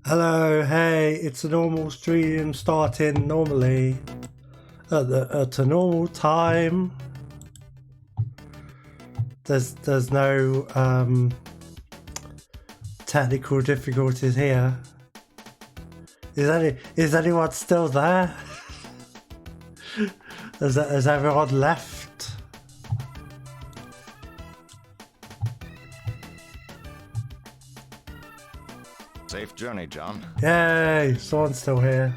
Hello, hey, it's a normal stream starting normally at a normal time. There's no technical difficulties here. Is anyone still there? Has everyone left? Safe journey, John. Yay, someone's still here.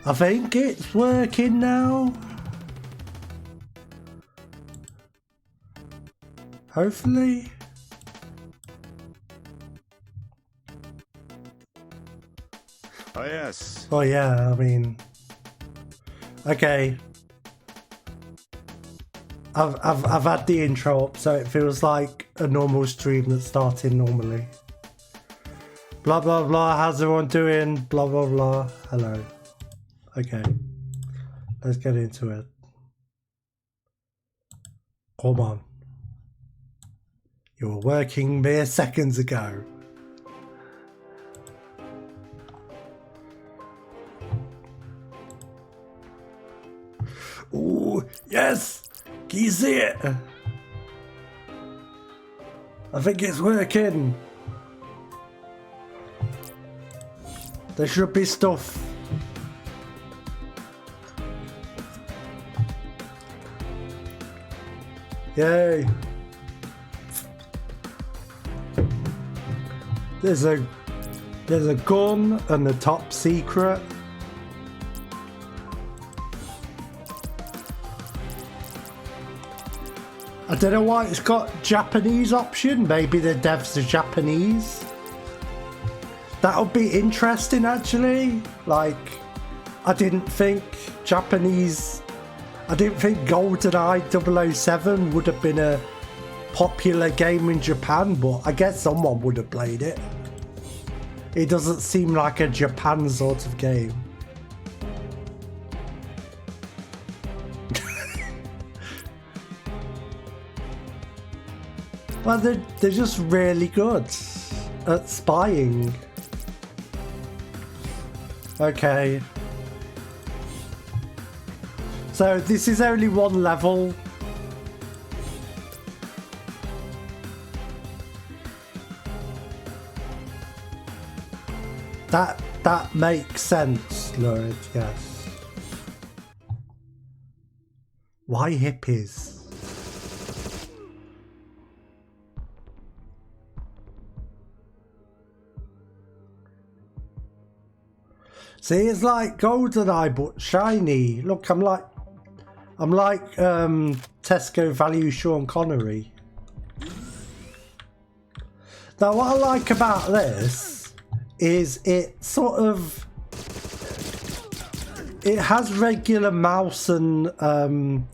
I think it's working now. Hopefully. Oh, yes. Oh yeah, I mean, okay. I've had the intro up, so it feels like a normal stream that's starting normally. Blah blah blah. How's everyone doing? Blah blah blah. Hello. Okay, let's get into it. Come on. You were working mere seconds ago. Ooh, yes! Can you see it? I think it's working. There should be stuff. Yay! There's a gun and the top secret. I don't know why it's got Japanese option. Maybe the devs are Japanese. That would be interesting, actually. Like, I didn't think GoldenEye 007 would have been a popular game in Japan, but I guess someone would have played it. It doesn't seem like a Japan sort of game. Well, they're just really good at spying. Okay. So this is only one level. That makes sense, Lord, yes. Why hippies? See, it's like GoldenEye but shiny. Look, I'm like Tesco value Sean Connery. Now, what I like about this is it has regular mouse and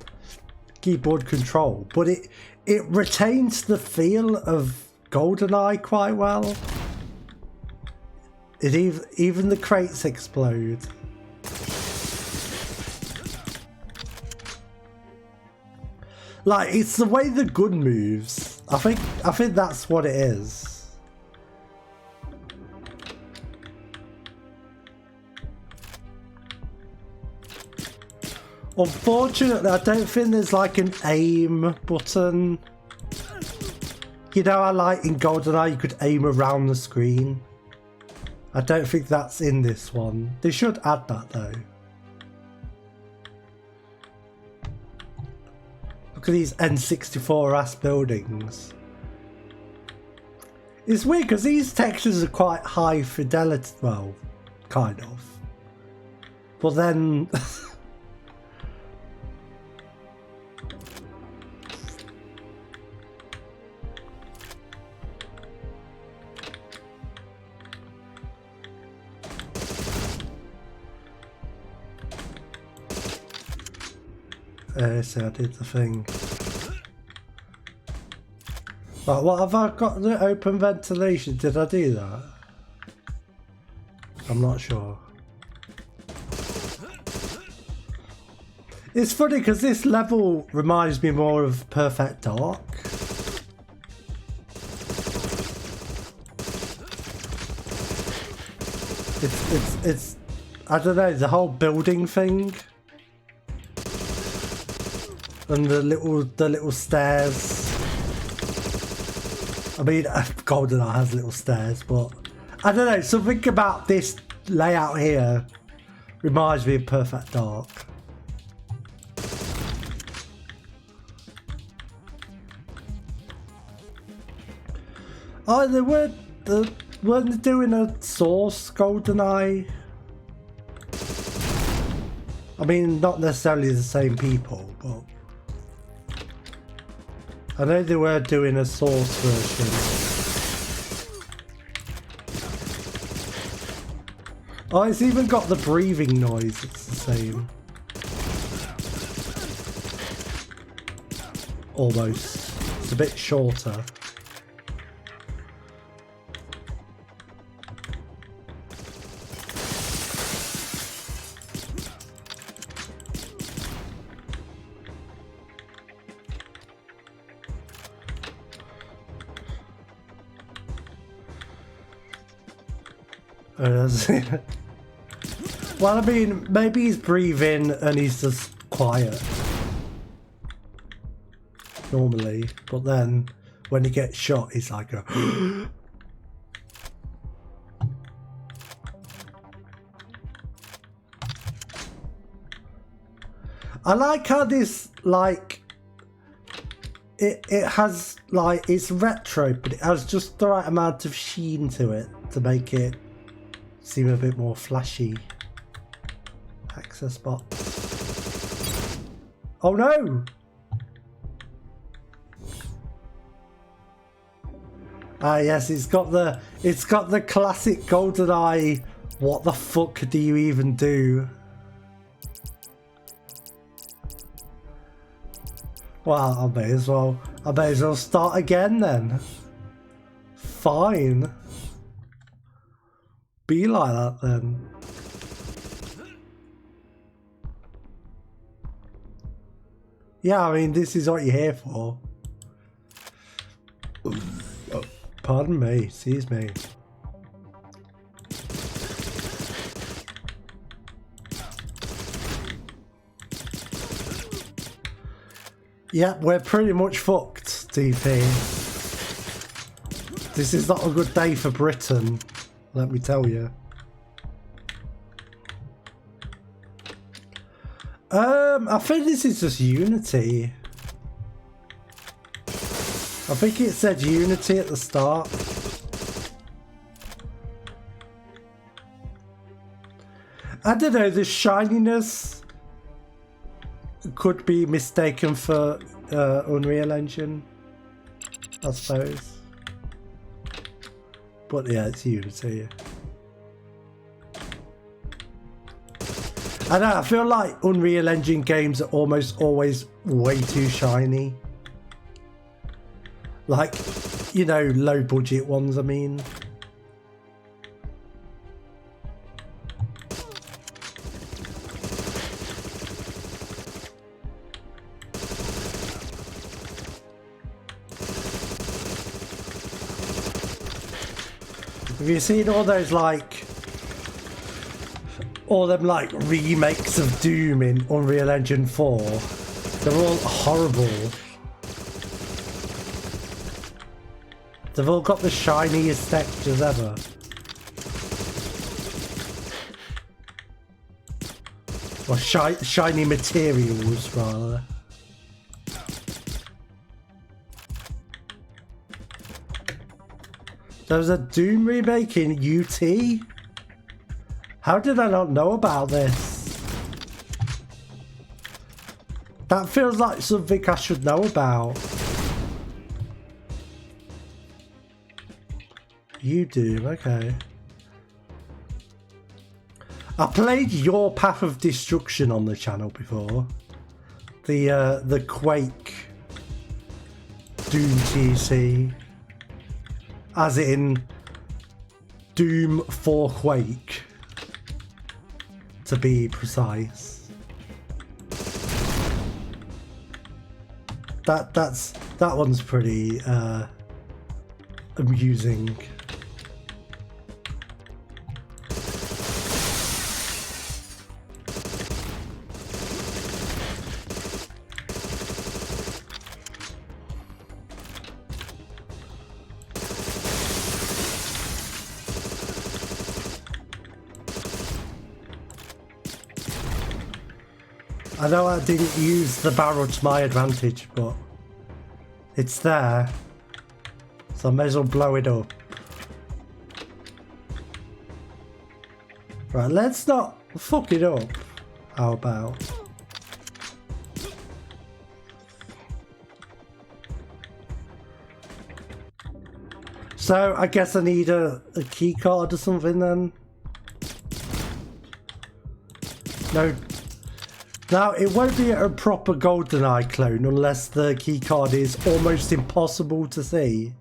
keyboard control, but it retains the feel of GoldenEye quite well. Even the crates explode. Like, it's the way the gun moves. I think that's what it is. Unfortunately, I don't think there's like an aim button. You know how like in GoldenEye you could aim around the screen? I don't think that's in this one. They should add that though. Look at these N64 ass buildings. It's weird because these textures are quite high fidelity. Well, kind of. But then... so I did the thing. Right, what have I got? The open ventilation. Did I do that? I'm not sure. It's funny because this level reminds me more of Perfect Dark. It's I don't know, the whole building thing. And the little stairs. I mean, GoldenEye has little stairs, but I don't know, something about this layout here reminds me of Perfect Dark. Oh, weren't they doing a Source GoldenEye? I mean, not necessarily the same people, but I know they were doing a Source version. Oh, it's even got the breathing noise, it's the same. Almost. It's a bit shorter. Well, I mean, maybe he's breathing and he's just quiet normally, but then when he gets shot, he's like a I like how this, like, it has, like, it's retro, but it has just the right amount of sheen to it to make it seem a bit more flashy. Access box. Oh no! Ah yes, it's got the classic GoldenEye. What the fuck do you even do? Well, I may as well start again then. Fine. Be like that then. Yeah, I mean, this is what you're here for. Oh, pardon me, excuse me. Yeah, we're pretty much fucked, DP. This is not a good day for Britain, let me tell you. I think this is just Unity. I think it said Unity at the start. I don't know, the shininess could be mistaken for Unreal Engine, I suppose. But yeah, it's Unity. I know, I feel like Unreal Engine games are almost always way too shiny. Like, you know, low budget ones, I mean. Have you seen all those, like, all them, like, remakes of Doom in Unreal Engine 4? They're all horrible. They've all got the shiniest textures ever. Or shiny materials, rather. There was a Doom remake in UT? How did I not know about this? That feels like something I should know about. You do, okay. I played Your Path of Destruction on the channel before. The Quake Doom TC. As in Doom for Quake, to be precise. That one's pretty amusing. I know I didn't use the barrel to my advantage, but it's there. So I may as well blow it up. Right, let's not fuck it up. How about? So I guess I need a key card or something then. No. Now it won't be a proper GoldenEye clone unless the key card is almost impossible to see.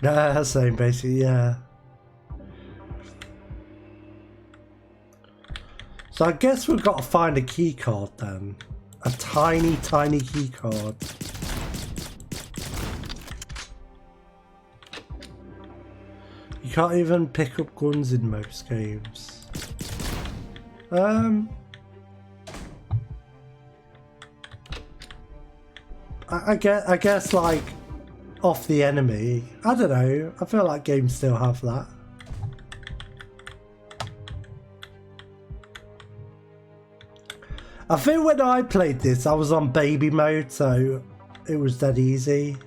Nah, same basically, yeah. So I guess we've got to find a key card then. A tiny, tiny key card. You can't even pick up guns in most games. I guess like off the enemy. I don't know. I feel like games still have that. I think when I played this, I was on baby mode, so it was that easy.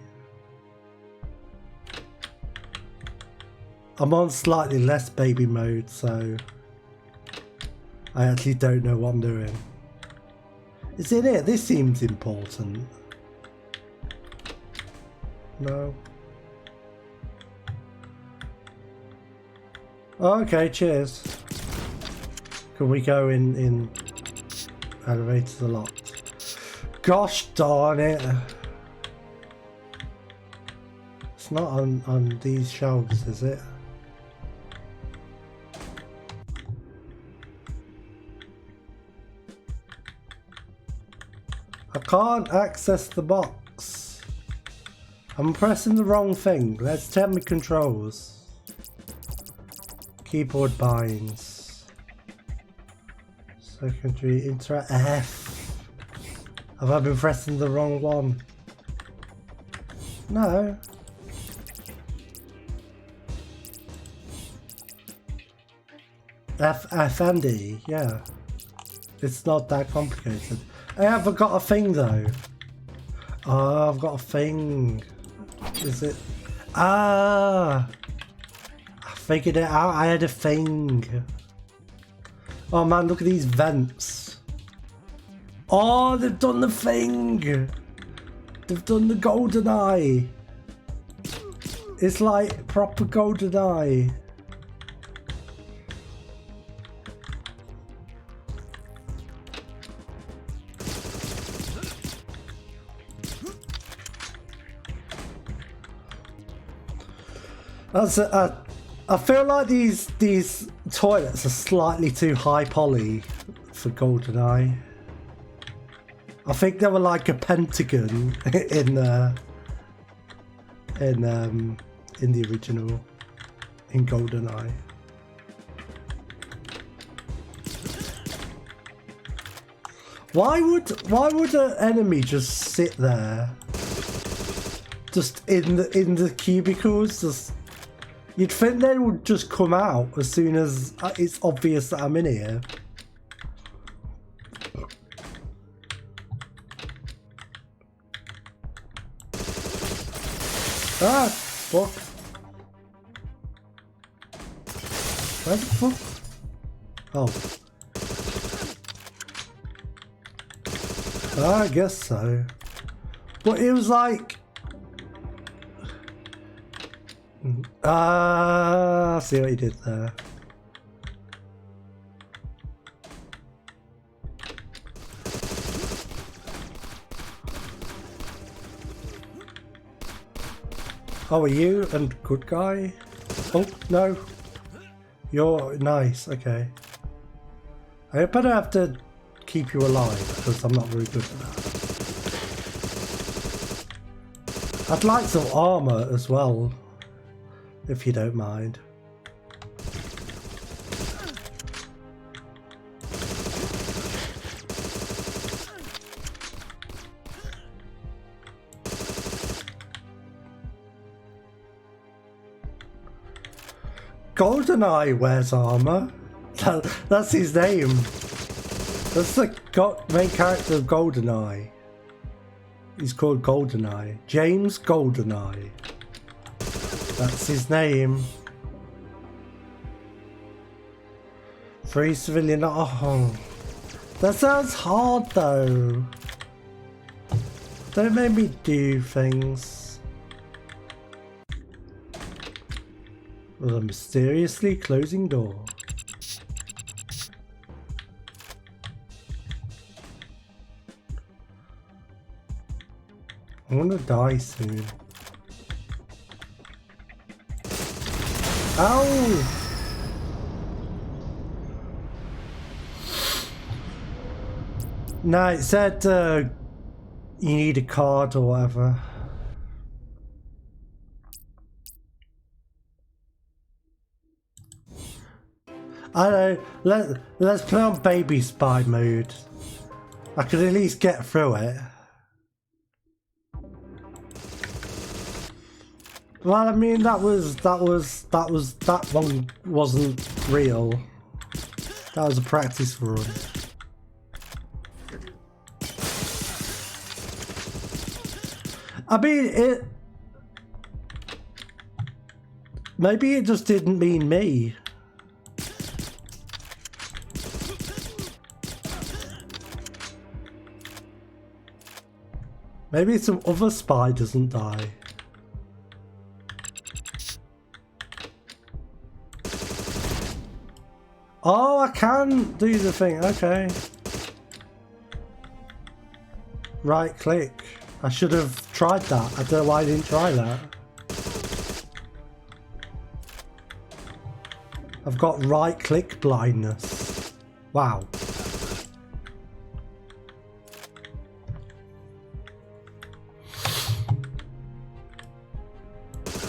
I'm on slightly less baby mode, so I actually don't know what I'm doing. Is it it? This seems important. No. Oh, okay, cheers. Can we go in elevators a lot? Gosh darn it. It's not on these shelves, is it? I can't access the box. I'm pressing the wrong thing. Let's check my controls. Keyboard binds. Secondary interact F. Have I been pressing the wrong one? No. F and E, yeah. It's not that complicated. I haven't got a thing though. Oh, I've got a thing. Is it? Ah! I figured it out. I had a thing. Oh man, look at these vents. Oh, they've done the thing. They've done the GoldenEye. It's like proper GoldenEye. I feel like these toilets are slightly too high poly for GoldenEye. I think they were like a pentagon in the original in GoldenEye. Why would an enemy just sit there, just in the cubicles, just? You'd think they would just come out as soon as it's obvious that I'm in here. Ah, fuck. Where the fuck? Oh. I guess so. But it was like... I see what you did there. Oh, are you a good guy? Oh, no. You're nice, okay. I better have to keep you alive, because I'm not very good at that. I'd like some armor as well, if you don't mind. GoldenEye wears armor. That's his name. That's the main character of GoldenEye. He's called GoldenEye. James GoldenEye. That's his name. Free civilian. Oh, that sounds hard though. Don't make me do things. With a mysteriously closing door. I want to die soon. Ow! No, it said you need a card or whatever. I don't know, let's play on baby spy mode. I could at least get through it. Well, I mean that one wasn't real. That was a practice run. I mean maybe it just didn't mean me. Maybe some other spy doesn't die. Oh, I can do the thing, okay. Right click. I should have tried that. I don't know why I didn't try that. I've got right click blindness. Wow.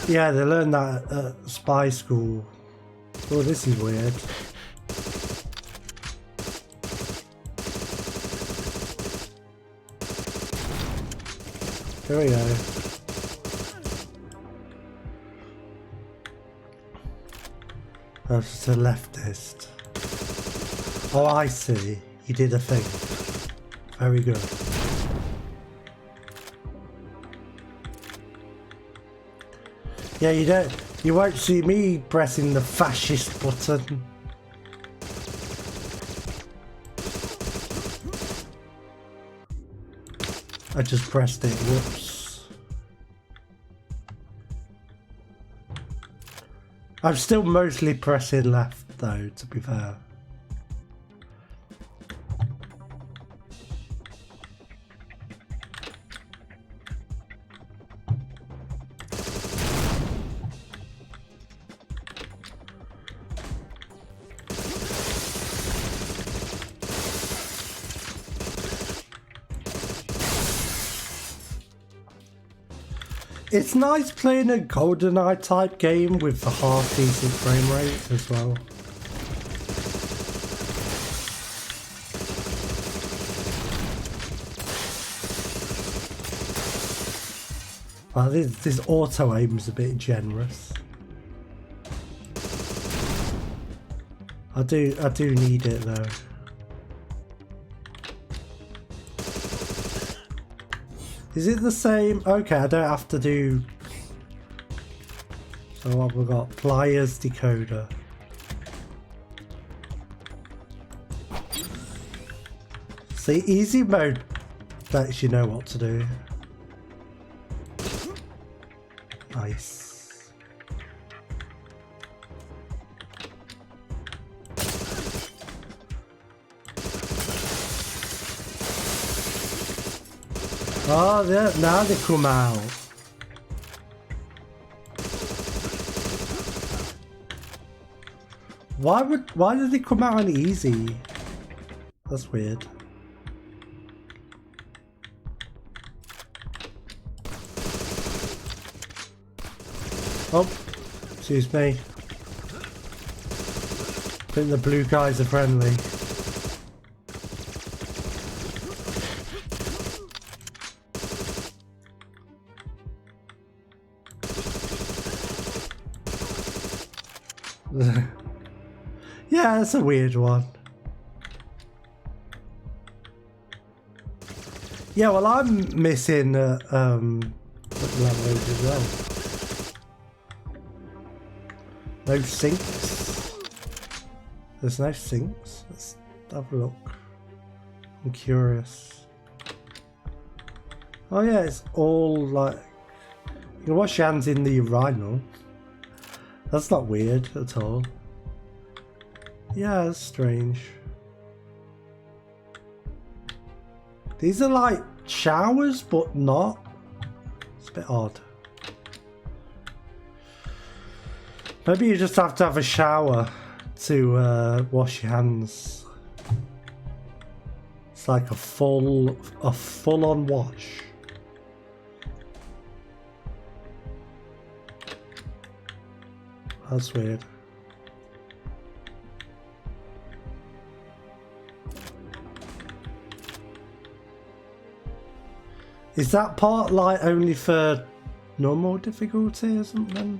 Yeah, they learned that at spy school. Oh, this is weird. Here we go. That's a leftist. Oh, I see. He did a thing. Very good. Yeah, you won't see me pressing the fascist button. I just pressed it, whoops. I'm still mostly pressing left though, to be fair. It's nice playing a GoldenEye type game with the half decent frame rate as well. Well, this auto aim's a bit generous. I do need it though. Is it the same? Okay, I don't have to do... So what we've got? Pliers decoder. See, easy mode lets you know what to do. Nice. Oh, now they come out. Why did they come out on easy? That's weird. Oh, excuse me. I think the blue guys are friendly. Yeah, it's a weird one. Yeah, well, I'm missing language as well. No sinks. There's no sinks. Let's have a look. I'm curious. Oh yeah, it's all like you can wash your hands in the urinal. That's not weird at all. Yeah, that's strange. These are like showers, but not. It's a bit odd. Maybe you just have to have a shower to wash your hands. It's like a full-on wash. That's weird. Is that part like only for normal difficulty or something?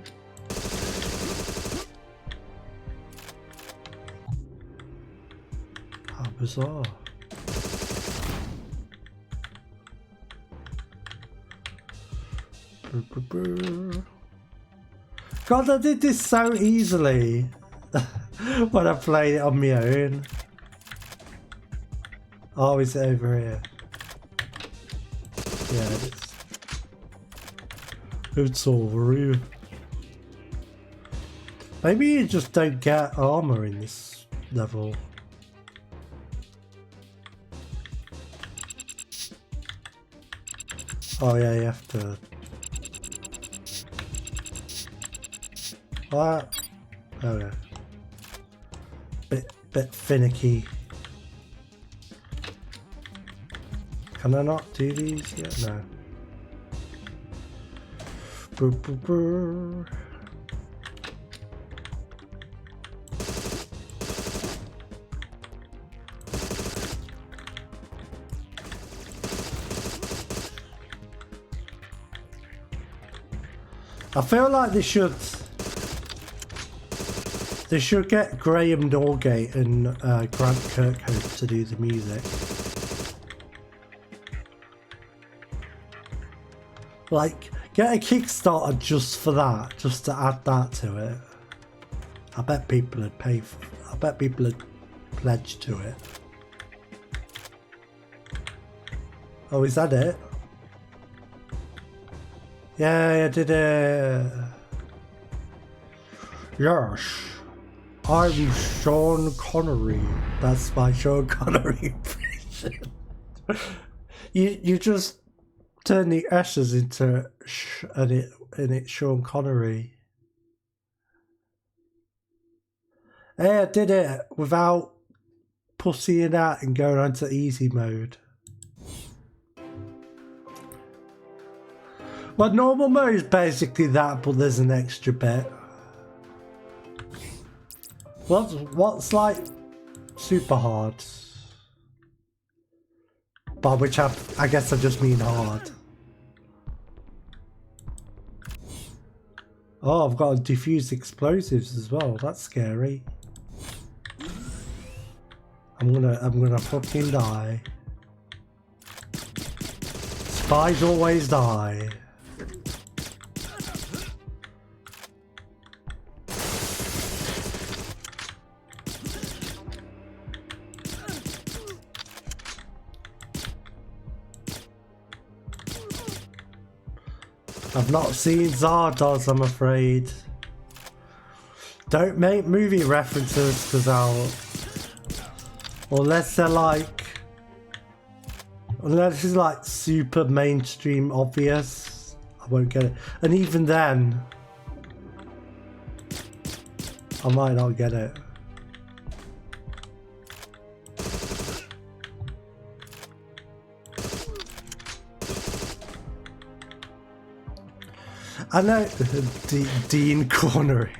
How bizarre. God, I did this so easily when I played it on my own. Oh, is it over here? Yeah, it's over here. Maybe you just don't get armor in this level. Oh yeah, you have to. What? Oh yeah. Bit finicky. Can I not do these yet? No. I feel like they should get Graham Norgate and Grant Kirkhope to do the music. Like, get a Kickstarter just for that, just to add that to it. I bet people would pay for it. I bet people would pledge to it. Oh, is that it? Yeah, I did it. Yes. I'm Sean Connery. That's my Sean Connery impression. You just turn the S's into sh and it's Sean Connery. Hey, I did it without pussying out and going onto easy mode. Well, normal mode is basically that, but there's an extra bit. What's like super hard? By which I guess I just mean hard. Oh, I've got to defuse explosives as well. That's scary. I'm gonna fucking die. Spies always die. I've not seen Zardoz, I'm afraid. Don't make movie references because unless they're like, unless it's like super mainstream obvious, I won't get it. And even then, I might not get it. I know Dean Connery.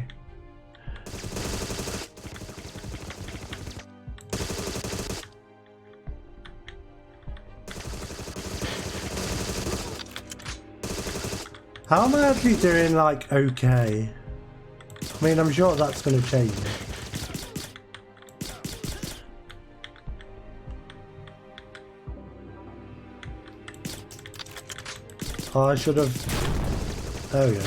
How am I actually doing, like, okay? I mean, I'm sure that's going to change. I should have... There we go.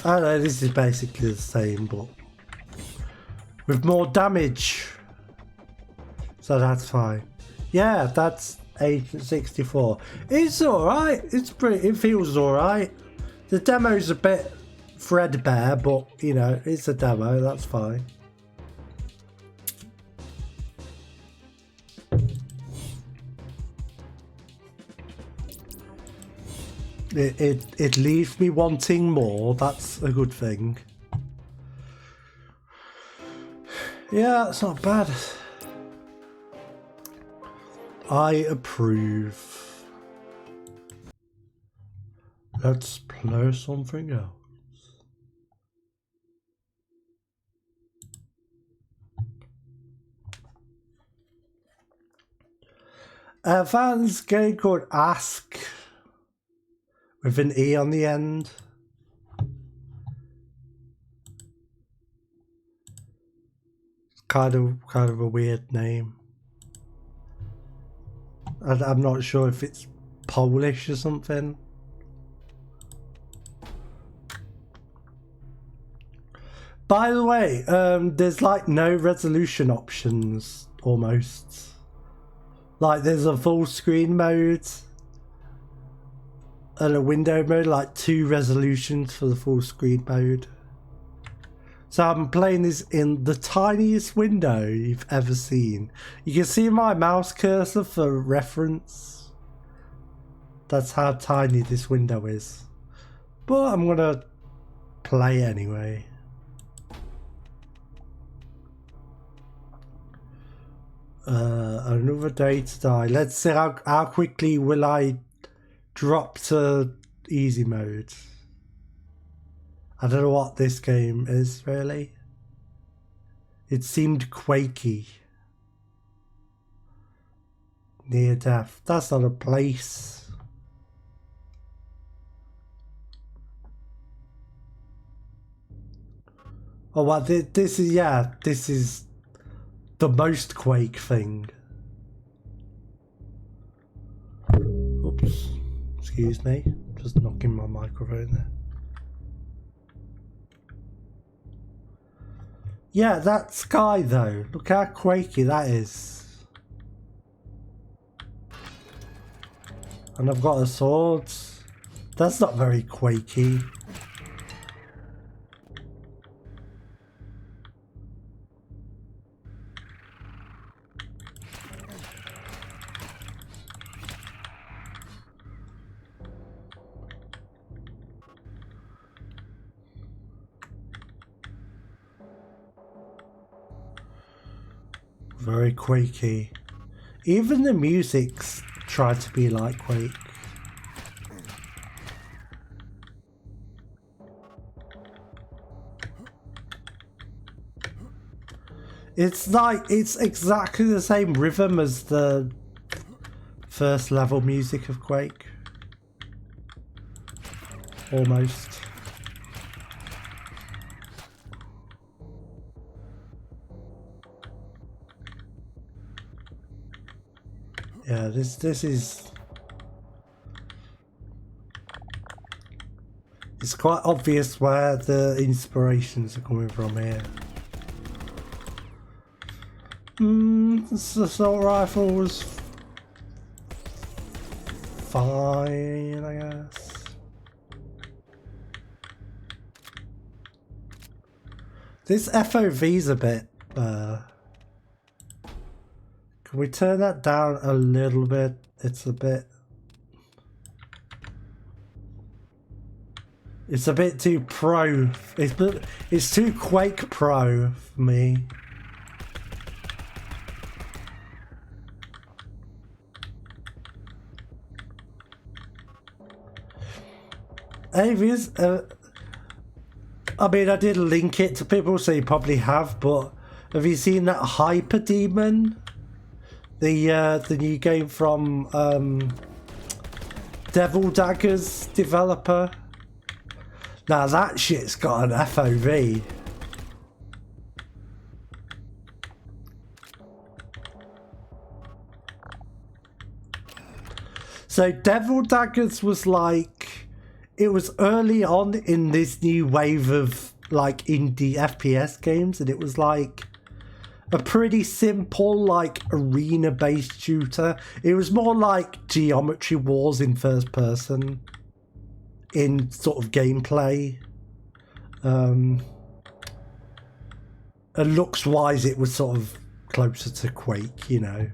I know this is basically the same, but with more damage. So that's fine. Yeah, that's Agent 64. It's alright. It's pretty. It feels alright. The demo's a bit threadbare, but you know, it's a demo. That's fine. It leaves me wanting more. That's a good thing. Yeah, it's not bad. I approve. Let's play something else. I found this game called ASKE with an E on the end. It's kind of a weird name. I'm not sure if it's Polish or something. By the way, there's like no resolution options almost. Like there's a full screen mode and a window mode, like 2 resolutions for the full screen mode. So I'm playing this in the tiniest window you've ever seen. You can see my mouse cursor for reference. That's how tiny this window is. But I'm gonna play anyway. Another day to die. Let's see how quickly will I drop to easy mode. I don't know what this game is really. It seemed quakey. Near death. That's not a place. Oh, what? This is, yeah, this is the most Quake thing. Oops. Excuse me. Just knocking my microphone there. Yeah, that sky though. Look how quakey that is. And I've got a sword. That's not very quakey. Very quakey. Even the music's tried to be like Quake. It's like, it's exactly the same rhythm as the first level music of Quake. Almost. Yeah, this is... It's quite obvious where the inspirations are coming from here. This assault rifle was fine, I guess. This FOV's a bit can we turn that down a little bit? It's a bit too pro. It's too Quake pro for me. Anyways, I mean, I did link it to people, so you probably have, but have you seen that Hyper Demon The new game from Devil Daggers developer. Now that shit's got an FOV. So Devil Daggers was like, it was early on in this new wave of like indie FPS games, and it was like a pretty simple like arena based shooter. It was more like Geometry Wars in first person in sort of gameplay. And looks wise it was sort of closer to Quake, you know.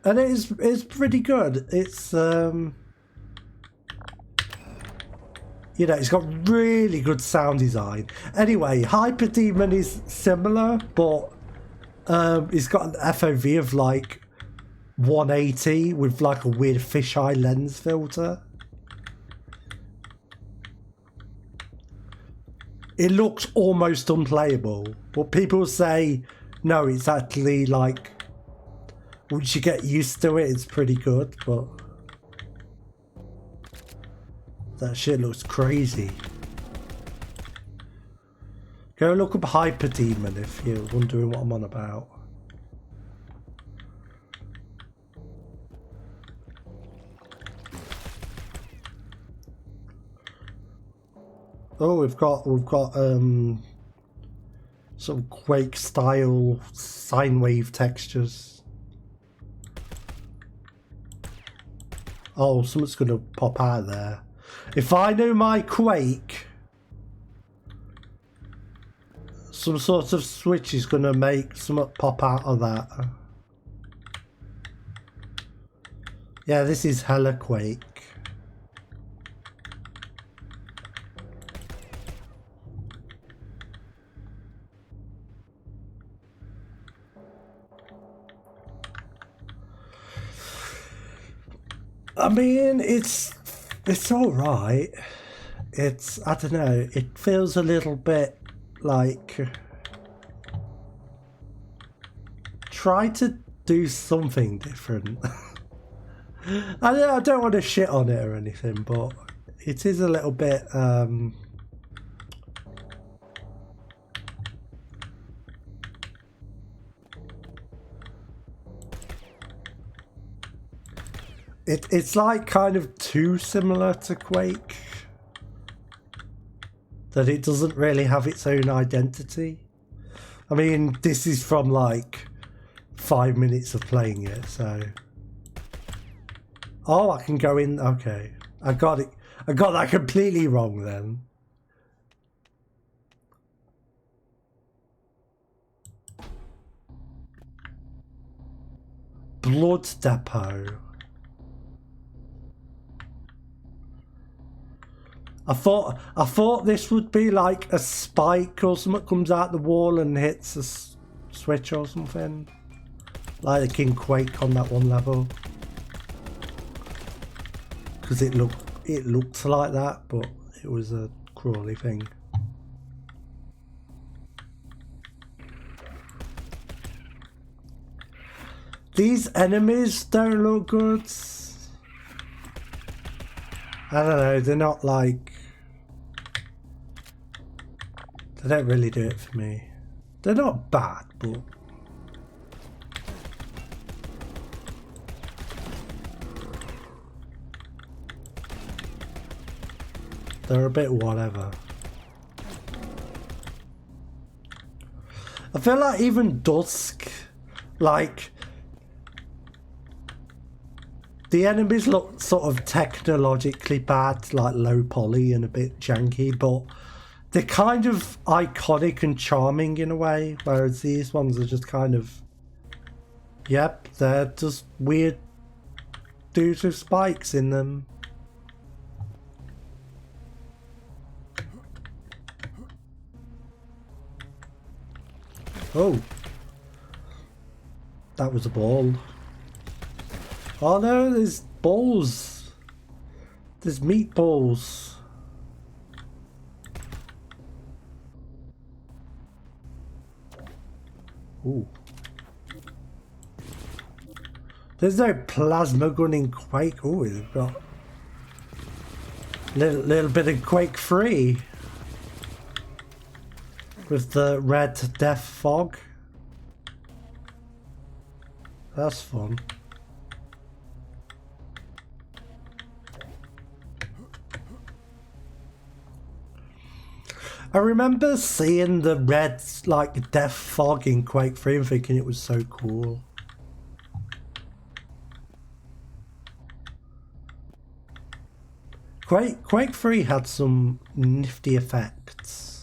And it's pretty good. It's you know, it's got really good sound design. Anyway, Hyper Demon is similar, but it's got an FOV of like 180 with like a weird fisheye lens filter. It looks almost unplayable, but people say no, it's actually like, once you get used to it, it's pretty good, but that shit looks crazy. Go look up Hyper Demon if you're wondering what I'm on about. Oh, we've got some Quake style sine wave textures. Oh, something's gonna pop out there. If I know my Quake, some sort of switch is gonna make something pop out of that. Yeah, this is hella Quake. I mean, it's all right. It's, I don't know, it feels a little bit like, try to do something different. I don't want to shit on it or anything, but it is a little bit it's like kind of too similar to Quake that it doesn't really have its own identity. I mean, this is from like 5 minutes of playing it, so. Oh, I can go in. Okay, I got it. I got that completely wrong then. Blood Depot. I thought this would be like a spike or something comes out the wall and hits a switch or something, like the King Quake on that one level, because it looked like that, but it was a crawly thing. These enemies don't look good. I don't know, they're not like, they don't really do it for me. They're not bad, but they're a bit whatever. I feel like even Dusk, like, the enemies look sort of technologically bad, like low poly and a bit janky, but they're kind of iconic and charming in a way, whereas these ones are just kind of, yep, they're just weird dudes with spikes in them. Oh, that was a ball. Oh no, there's balls. There's meatballs. Ooh. There's no plasma gun in Quake. Oh, we've got a little bit of Quake 3 with the red death fog. That's fun. I remember seeing the red like death fog in Quake 3 and thinking it was so cool. Quake 3 had some nifty effects.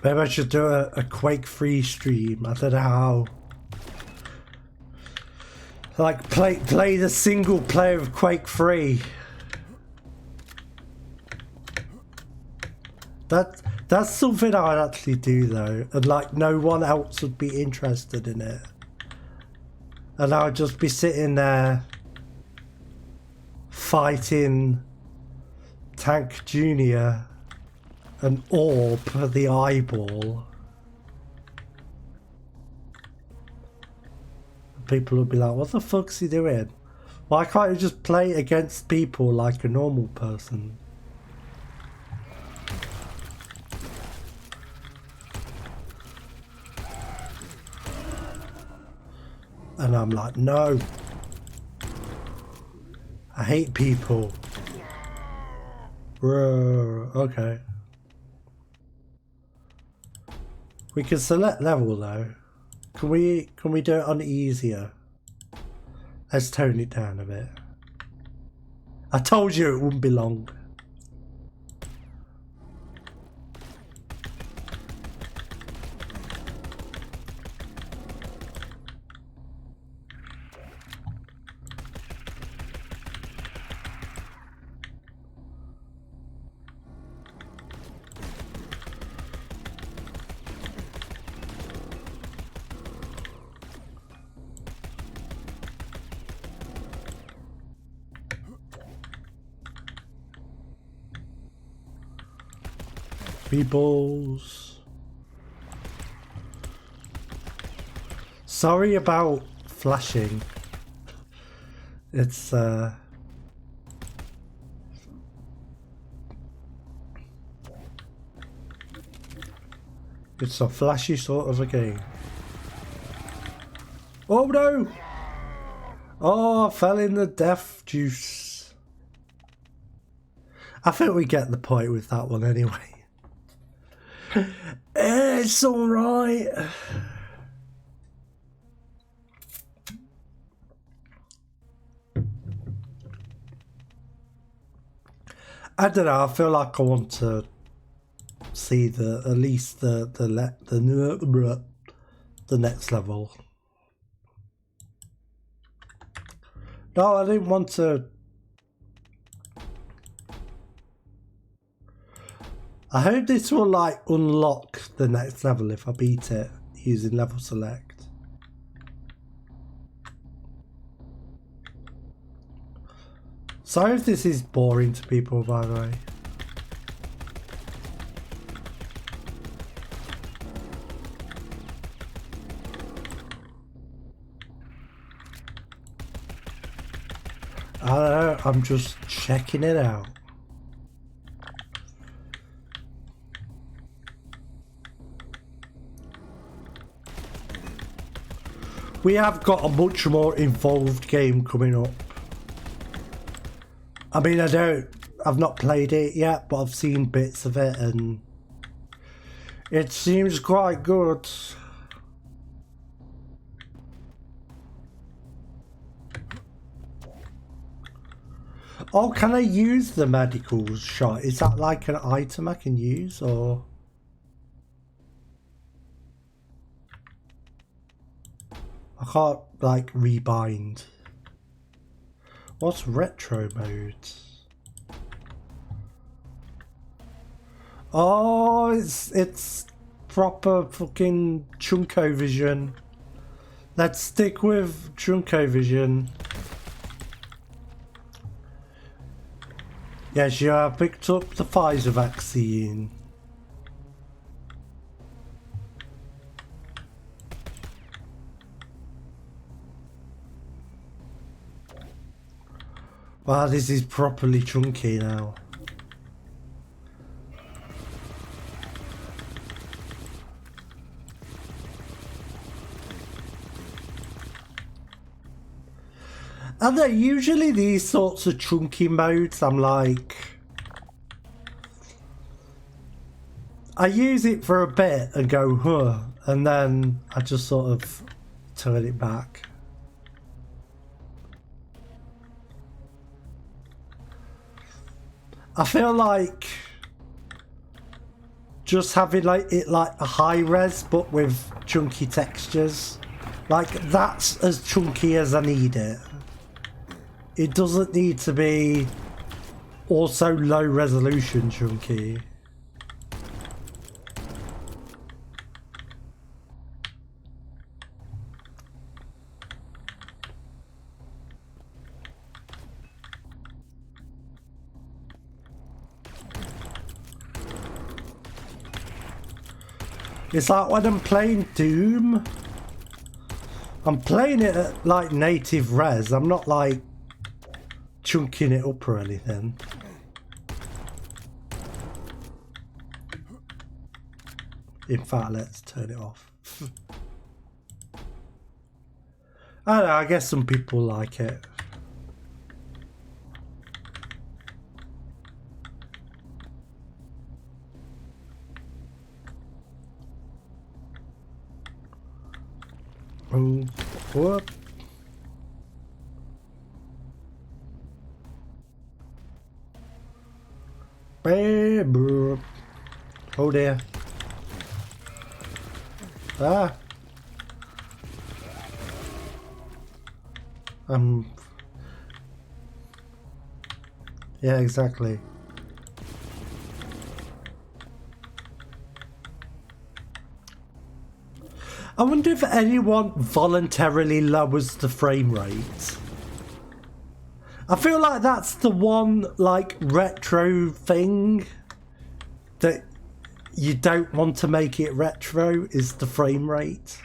Maybe I should do a Quake 3 stream. I don't know how. Like play the single player of Quake 3. That's something I would actually do though, and like no one else would be interested in it, and I would just be sitting there fighting Tank Junior and Orb the eyeball. People would be like, what the fuck's he doing? Why can't you just play against people like a normal person? And I'm like, no. I hate people. Okay. We can select level though. Can we do it on easier? Let's tone it down a bit. I told you it wouldn't be long. Balls. Sorry about flashing. It's it's a flashy sort of a game. Oh no! Oh, I fell in the death juice. I think we get the point with that one anyway. It's alright. I don't know, I feel like I want to see at least the next level. No, I didn't want to. I hope this will like unlock the next level if I beat it using level select. Sorry if this is boring to people, by the way. I don't know, I'm just checking it out. We have got a much more involved game coming up. I mean, I've not played it yet, but I've seen bits of it and it seems quite good. Oh, can I use the medical shot? Is that like an item I can use, or? I can't like rebind. What's retro mode? Oh, it's proper fucking Chunko-vision. Let's stick with Chunko-vision. Yes, you have picked up the Pfizer vaccine. Wow, this is properly chunky now. And they're usually these sorts of chunky modes, I'm like... I use it for a bit and go, huh, and then I just sort of turn it back. I feel like just having like it like a high res but with chunky textures, like that's as chunky as I need it. It doesn't need to be also low resolution chunky. It's like when I'm playing Doom, I'm playing it at like native res, I'm not like chunking it up or anything. In fact, let's turn it off. I don't know, I guess some people like it. Whoop. Oh dear. Ah. Yeah, exactly. I wonder if anyone voluntarily lowers the frame rate. I feel like that's the one like retro thing that you don't want to make it retro is the frame rate.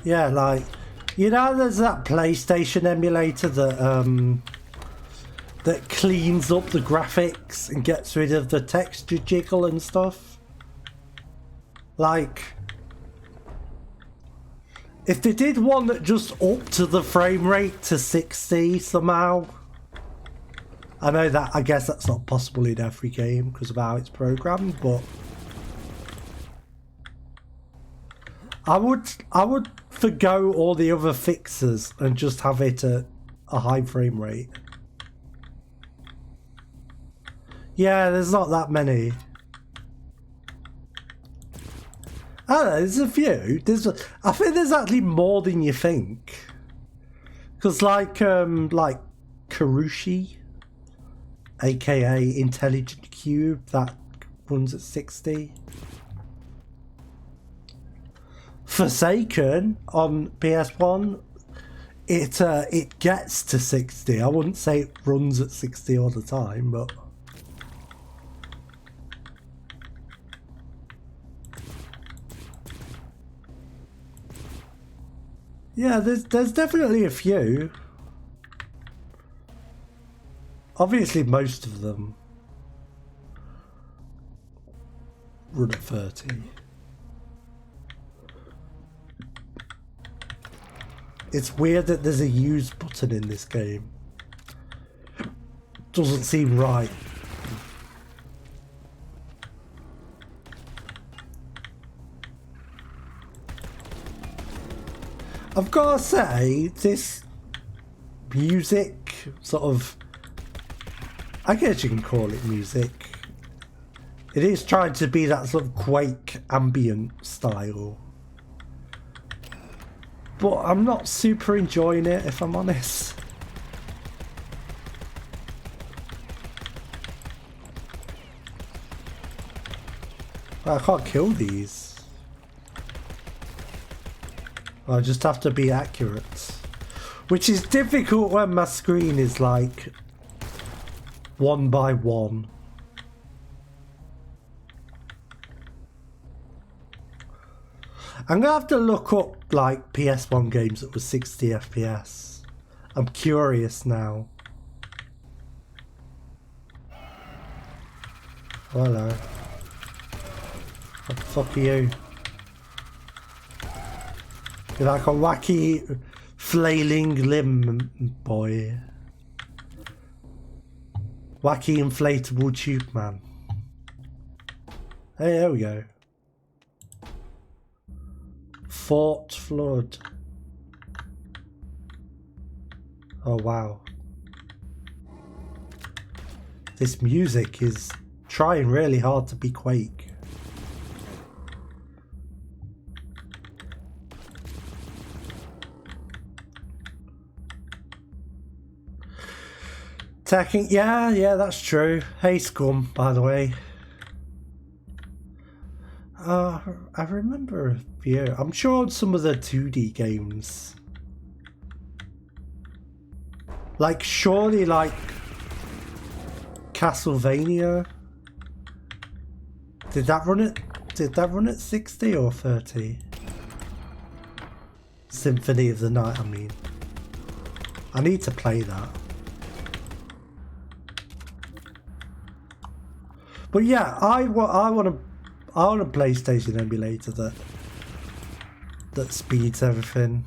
Yeah, like, you know, there's that PlayStation emulator that that cleans up the graphics and gets rid of the texture jiggle and stuff. Like, if they did one that just upped to the frame rate to 60 somehow. I know that, I guess that's not possible in every game because of how it's programmed, but I would forgo all the other fixes and just have it at a high frame rate. Yeah, there's not that many. I don't know, there's a few. I think there's actually more than you think. Because like Karushi, aka Intelligent Cube, that runs at 60. Forsaken on PS1, it gets to 60. I wouldn't say it runs at 60 all the time, but yeah, there's definitely a few. Obviously, most of them run at 30. It's weird that there's a use button in this game. Doesn't seem right. I've got to say, this music sort of, I guess you can call it music. It is trying to be that sort of Quake ambient style. But I'm not super enjoying it, if I'm honest. I can't kill these. I just have to be accurate. Which is difficult when my screen is like 1 by 1. I'm gonna have to look up like PS1 games that were 60 FPS. I'm curious now. Oh, hello. What the fuck are you? You're like a wacky flailing limb boy. Wacky inflatable tube man. Hey, there we go. Fort Flood. Oh wow. This music is trying really hard to be Quake. Attacking, yeah, that's true. Hey Scum, by the way. I remember a few. I'm sure on some of the 2D games. Like, surely, like, Castlevania. Did that run at 60 or 30? Symphony of the Night, I mean. I need to play that. But yeah, I want a PlayStation emulator that speeds everything.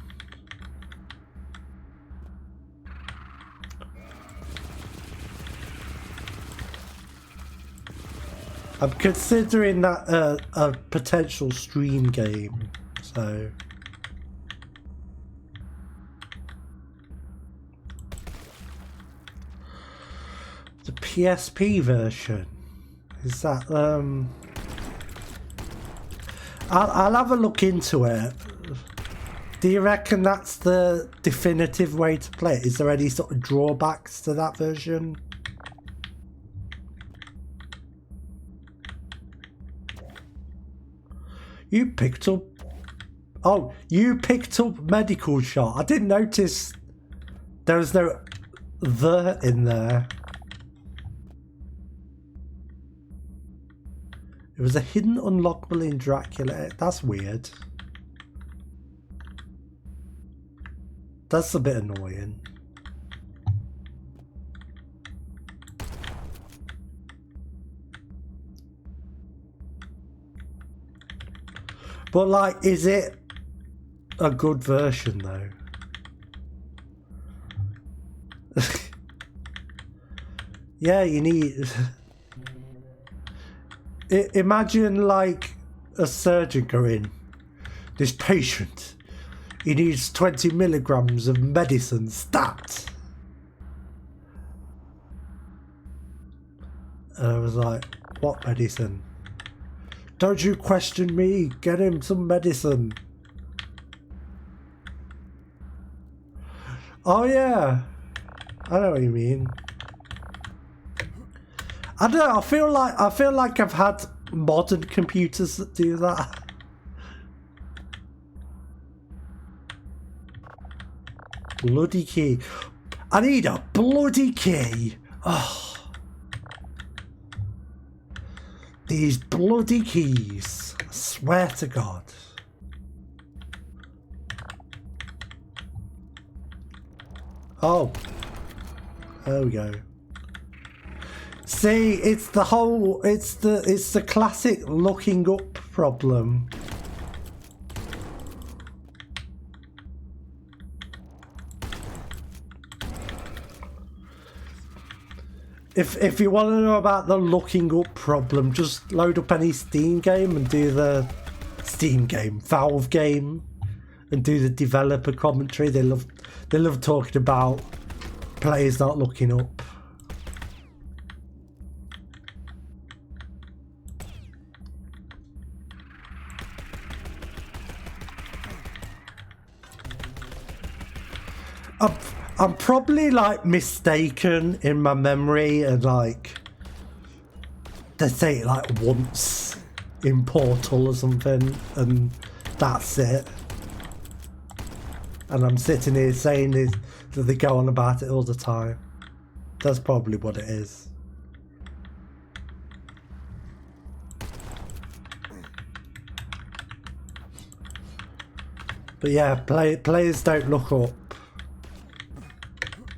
I'm considering that a potential stream game, so. The PSP version. Is that I'll have a look into it. Do you reckon that's the definitive way to play it? Is there any sort of drawbacks to that version? You picked up... Oh, you picked up medical shot. I didn't notice there was no "the" in there. It was a hidden unlockable in Dracula. That's weird. That's a bit annoying. But like, is it a good version though? Yeah, you need... Imagine like a surgeon going, this patient, he needs 20 milligrams of medicine, stat. And I was like, what medicine? Don't you question me, get him some medicine. Oh yeah, I know what you mean. I don't know, I feel like I've had modern computers that do that. Bloody key. I need a bloody key. Oh. These bloody keys. I swear to God. Oh. There we go. See, it's the whole, it's the classic looking up problem. If you want to know about the looking up problem, just load up any Steam game and do the Steam game, Valve game, and do the developer commentary. They love talking about Player's not looking up. I'm probably like mistaken in my memory, and like they say it like once in Portal or something, and that's it. And I'm sitting here saying this, that they go on about it all the time. That's probably what it is. But yeah, players don't look up.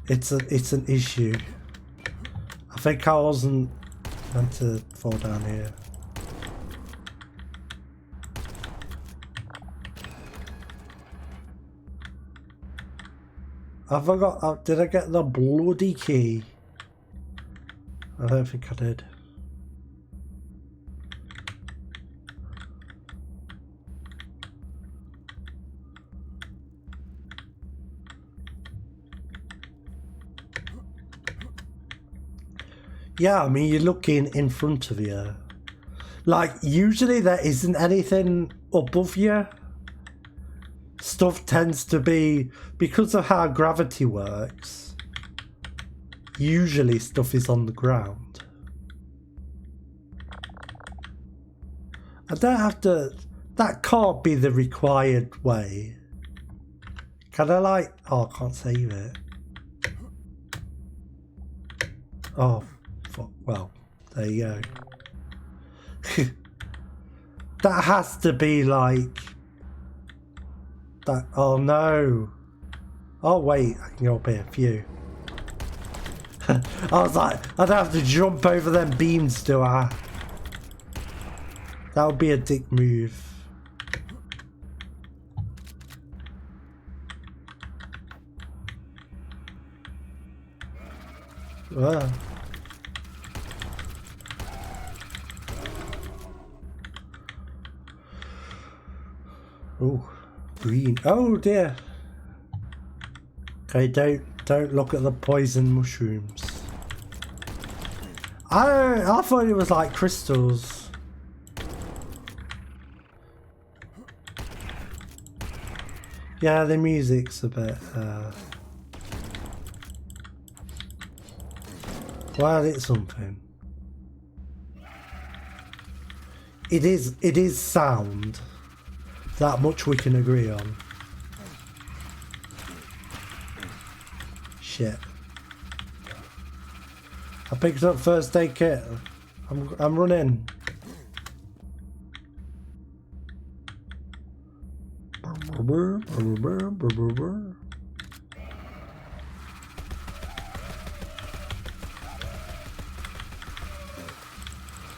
It's an issue. I think I wasn't meant to fall down here. I forgot. Did I get the bloody key? I don't think I did. Yeah, I mean, you're looking in front of you. Like, usually there isn't anything above you. Stuff tends to be, because of how gravity works, usually stuff is on the ground. I don't have to, that can't be the required way. Can I like, oh, I can't save it. Oh, fuck, well, there you go. That has to be like, that, oh no. Oh wait, I can go up here, phew. I was like, I'd have to jump over them beams, do I? That would be a dick move. Ah. Oh, green. Oh dear. Okay, don't look at the poison mushrooms. I thought it was like crystals. Yeah, the music's a bit well, it's something. It is sound. That much we can agree on. Shit. I picked up first aid kit. I'm running.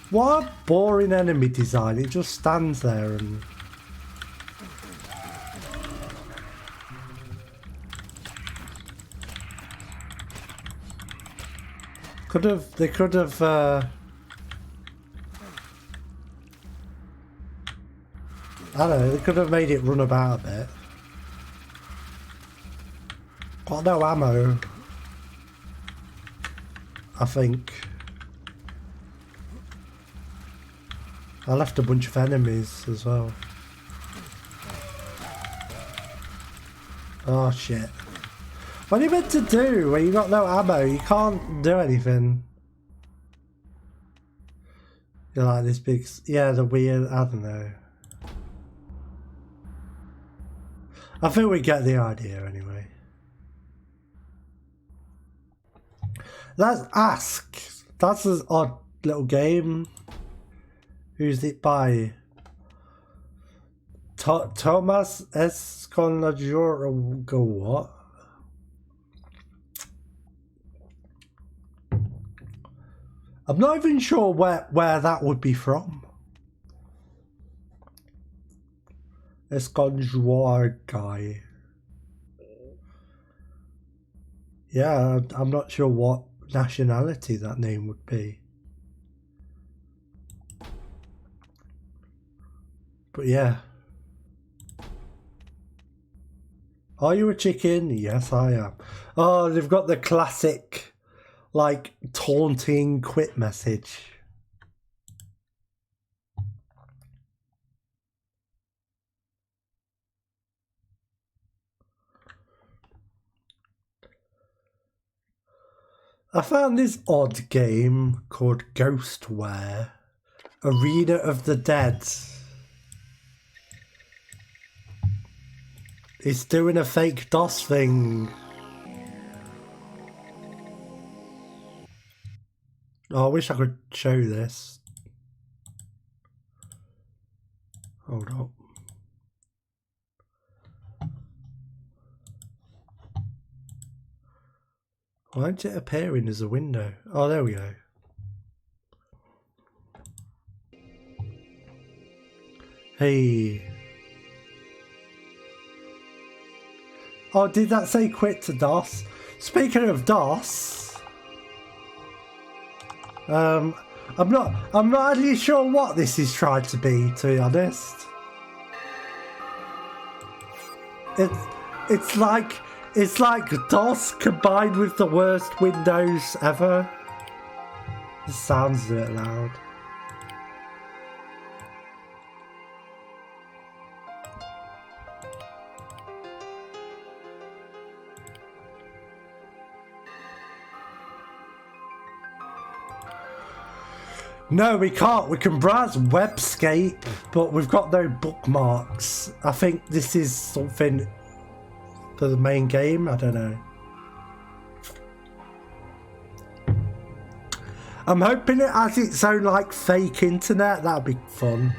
What a boring enemy design. It just stands there and they could have I don't know, they could have made it run about a bit. Got no ammo, I think. I left a bunch of enemies as well. Oh shit. What are you meant to do when you got no ammo? You can't do anything. You're like this big, yeah, the weird, I don't know. I think we get the idea anyway. That's ASKE. That's an odd little game. Who's it by? Thomas S. Conlajor. Go what? I'm not even sure where that would be from. Esconjoir guy. Yeah, I'm not sure what nationality that name would be. But yeah. Are you a chicken? Yes, I am. Oh, they've got the classic, like, taunting quit message. I found this odd game called Ghostware, Arena of the Dead. It's doing a fake DOS thing. Oh, I wish I could show this. Hold up. Why isn't it appearing as a window? Oh, there we go. Hey. Oh, did that say quit to DOS? Speaking of DOS, I'm not actually sure what this is trying to be be honest. It's like DOS combined with the worst Windows ever. This sounds a bit loud. No, we can't. We can browse Webscape, but we've got no bookmarks. I think this is something for the main game. I don't know. I'm hoping it has its own like fake internet. That'd be fun.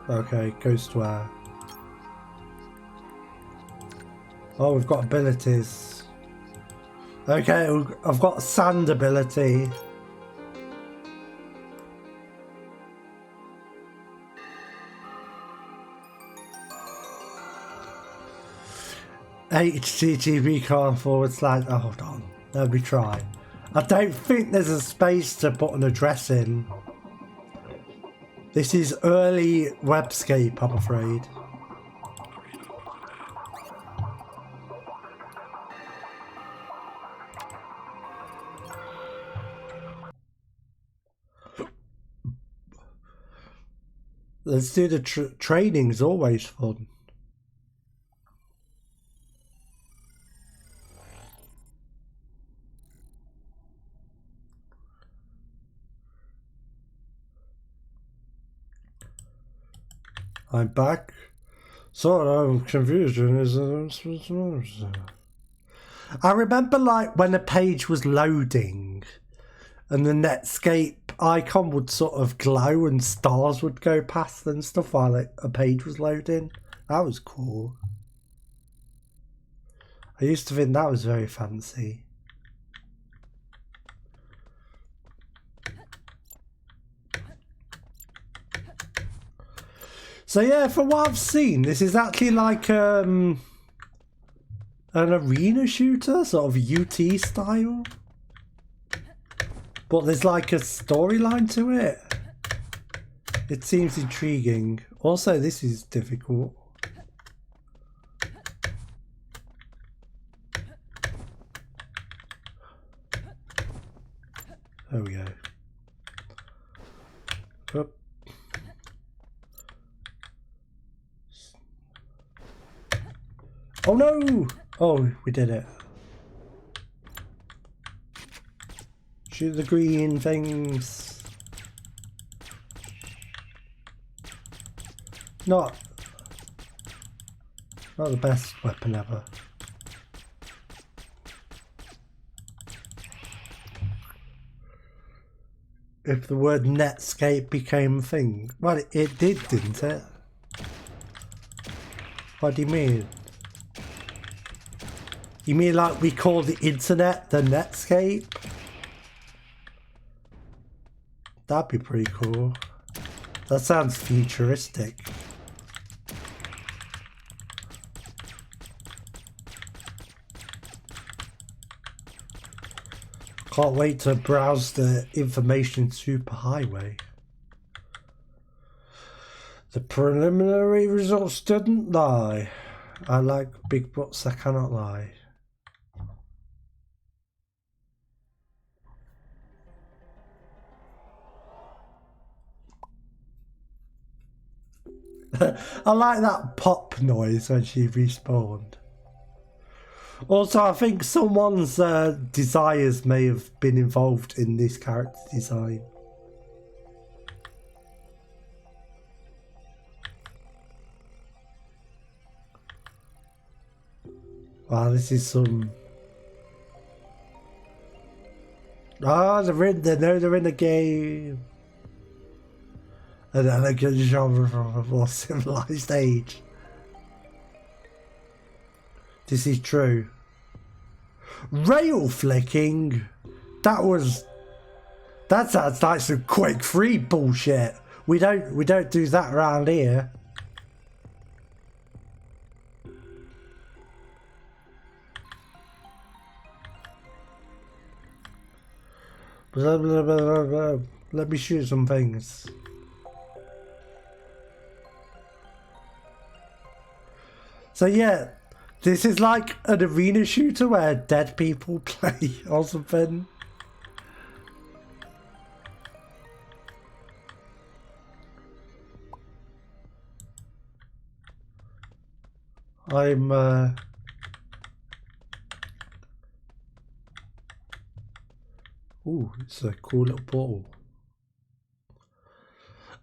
Okay, Ghostware. Oh, we've got abilities. Okay, I've got sand ability. http:// oh, hold on, let me try. I don't think there's a space to put an address in. This is early Webscape, I'm afraid. Let's do the training's always fun. I'm back. So I'm confused. I remember like when a page was loading and the Netscape icon would sort of glow and stars would go past and stuff while a page was loading. That was cool. I used to think that was very fancy. So yeah, from what I've seen, this is actually like an arena shooter, sort of UT style. But there's like a storyline to it. It seems intriguing. Also, this is difficult. There we go. Up. Oh no! Oh, we did it. Shoot the green things. Not the best weapon ever. If the word Netscape became a thing. Well, it did, didn't it? What do you mean? You mean like we call the internet the Netscape? That'd be pretty cool. That sounds futuristic. Can't wait to browse the information superhighway. The preliminary results didn't lie. I like big butts that cannot lie. I like that pop noise when she respawned. Also, I think someone's desires may have been involved in this character design. Wow, this is some... Ah, they're in the game. An elegant genre from a more civilized age. This is true. Rail flicking? That sounds like some Quake 3 bullshit. We don't do that around here. Blah, blah, blah, blah, blah. Let me shoot some things. So yeah, this is like an arena shooter where dead people play or something. I'm ooh, it's a cool little portal.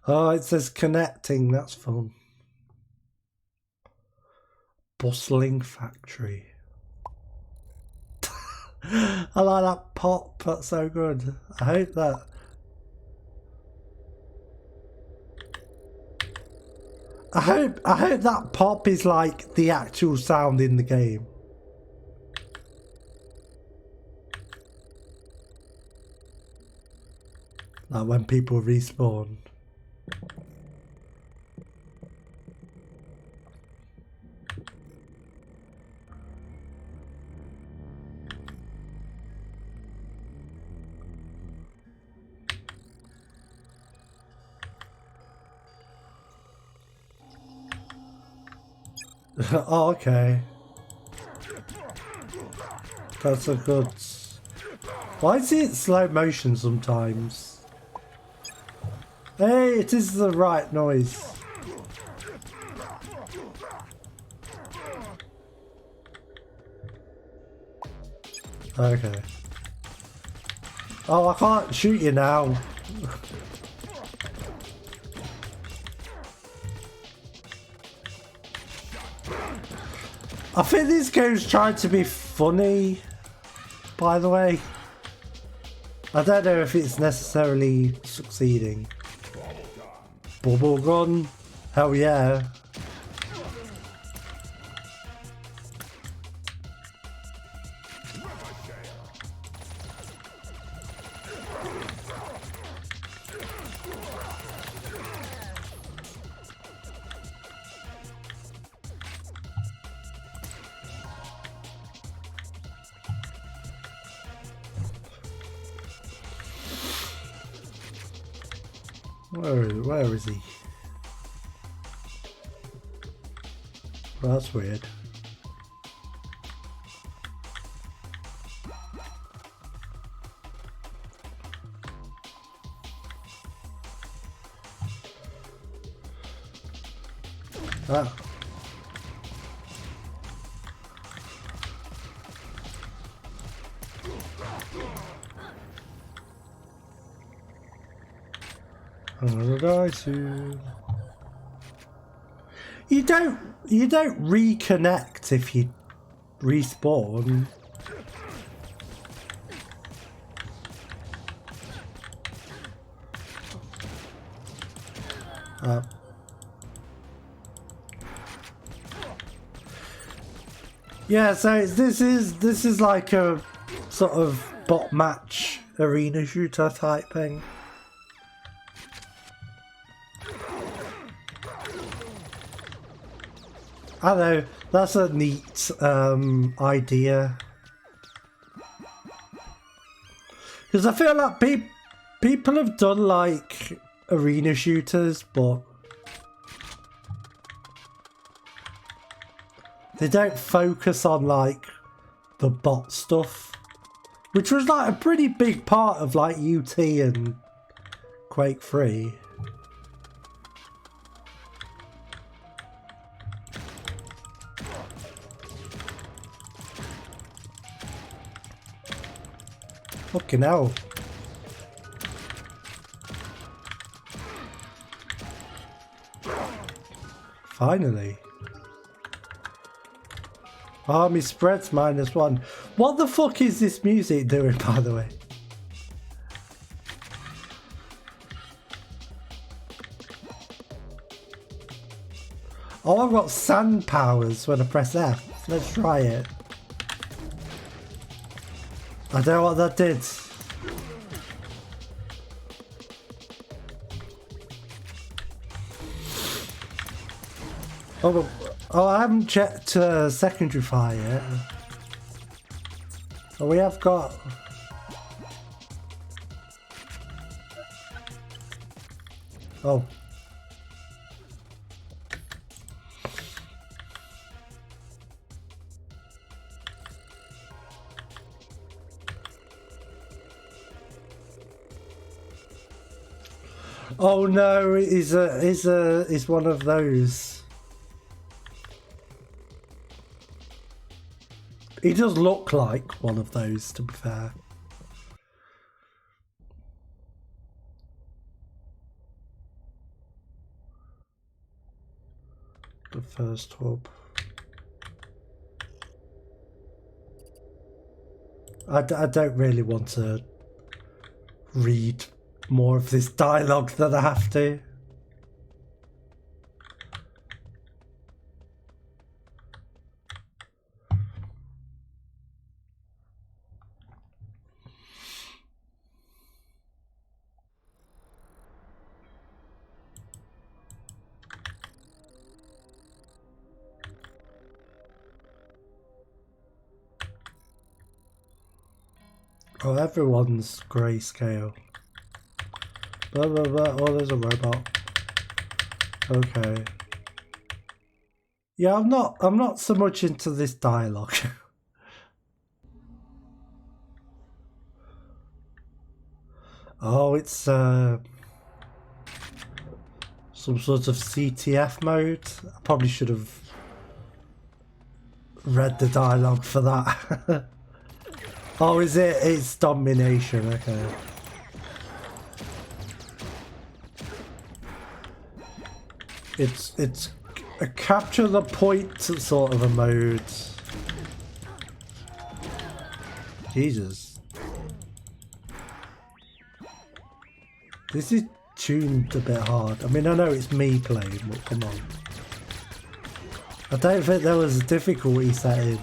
Oh, it says connecting, that's fun. Bustling factory. I like that pop, that's so good. I hope that pop is like the actual sound in the game. Like when people respawn. Oh, okay. That's a good... Why is it slow motion sometimes? Hey, it is the right noise. Okay. Oh, I can't shoot you now. I think this game's trying to be funny, by the way. I don't know if it's necessarily succeeding. Bubble gun? Hell yeah. Where is he? Well, that's weird. Ah. I'm gonna die soon. You don't reconnect if you respawn. Yeah, so this is like a sort of bot match arena shooter type thing. I know, that's a neat idea. Because I feel like people have done like arena shooters, but They don't focus on like the bot stuff, which was like a pretty big part of like UT and Quake 3. Fucking hell. Finally. Army spreads -1. What the fuck is this music doing, by the way? Oh, I've got sand powers when I press F. Let's try it. I don't know what that did. Oh, I haven't checked secondary fire yet. Oh, we have got... Oh. Oh no, he's one of those. He does look like one of those, to be fair. The first hub. I don't really want to read more of this dialogue than I have to. Oh, everyone's grayscale. Blah blah blah. Oh, there's a robot. Okay. Yeah, I'm not so much into this dialogue. Oh, it's some sort of CTF mode. I probably should have read the dialogue for that. Oh, is it? It's domination, okay. It's a capture the point sort of a mode. Jesus. This is tuned a bit hard. I mean, I know it's me playing, but come on. I don't think there was a difficulty setting.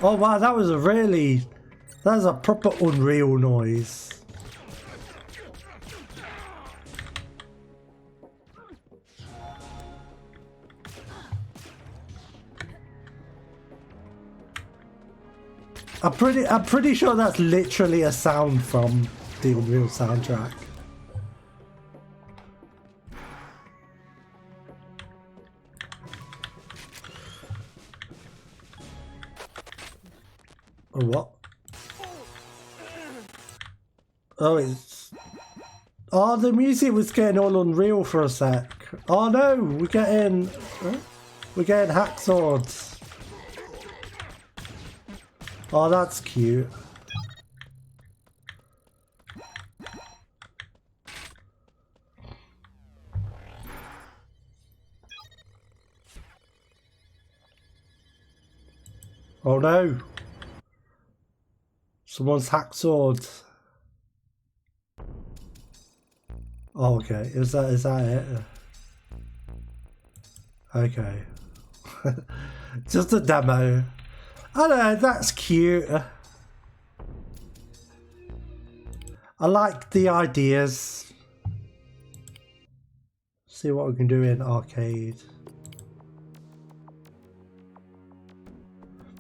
Oh wow, that was a proper Unreal noise. I'm pretty sure that's literally a sound from the Unreal soundtrack. Or what? Oh, it's... Oh, the music was getting all Unreal for a sec. Oh no, we're getting hackswords. Oh, that's cute. Oh no. Someone's hacksword. Oh, okay. Is that it? Okay. Just a demo. I know, that's cute. I like the ideas. See what we can do in arcade.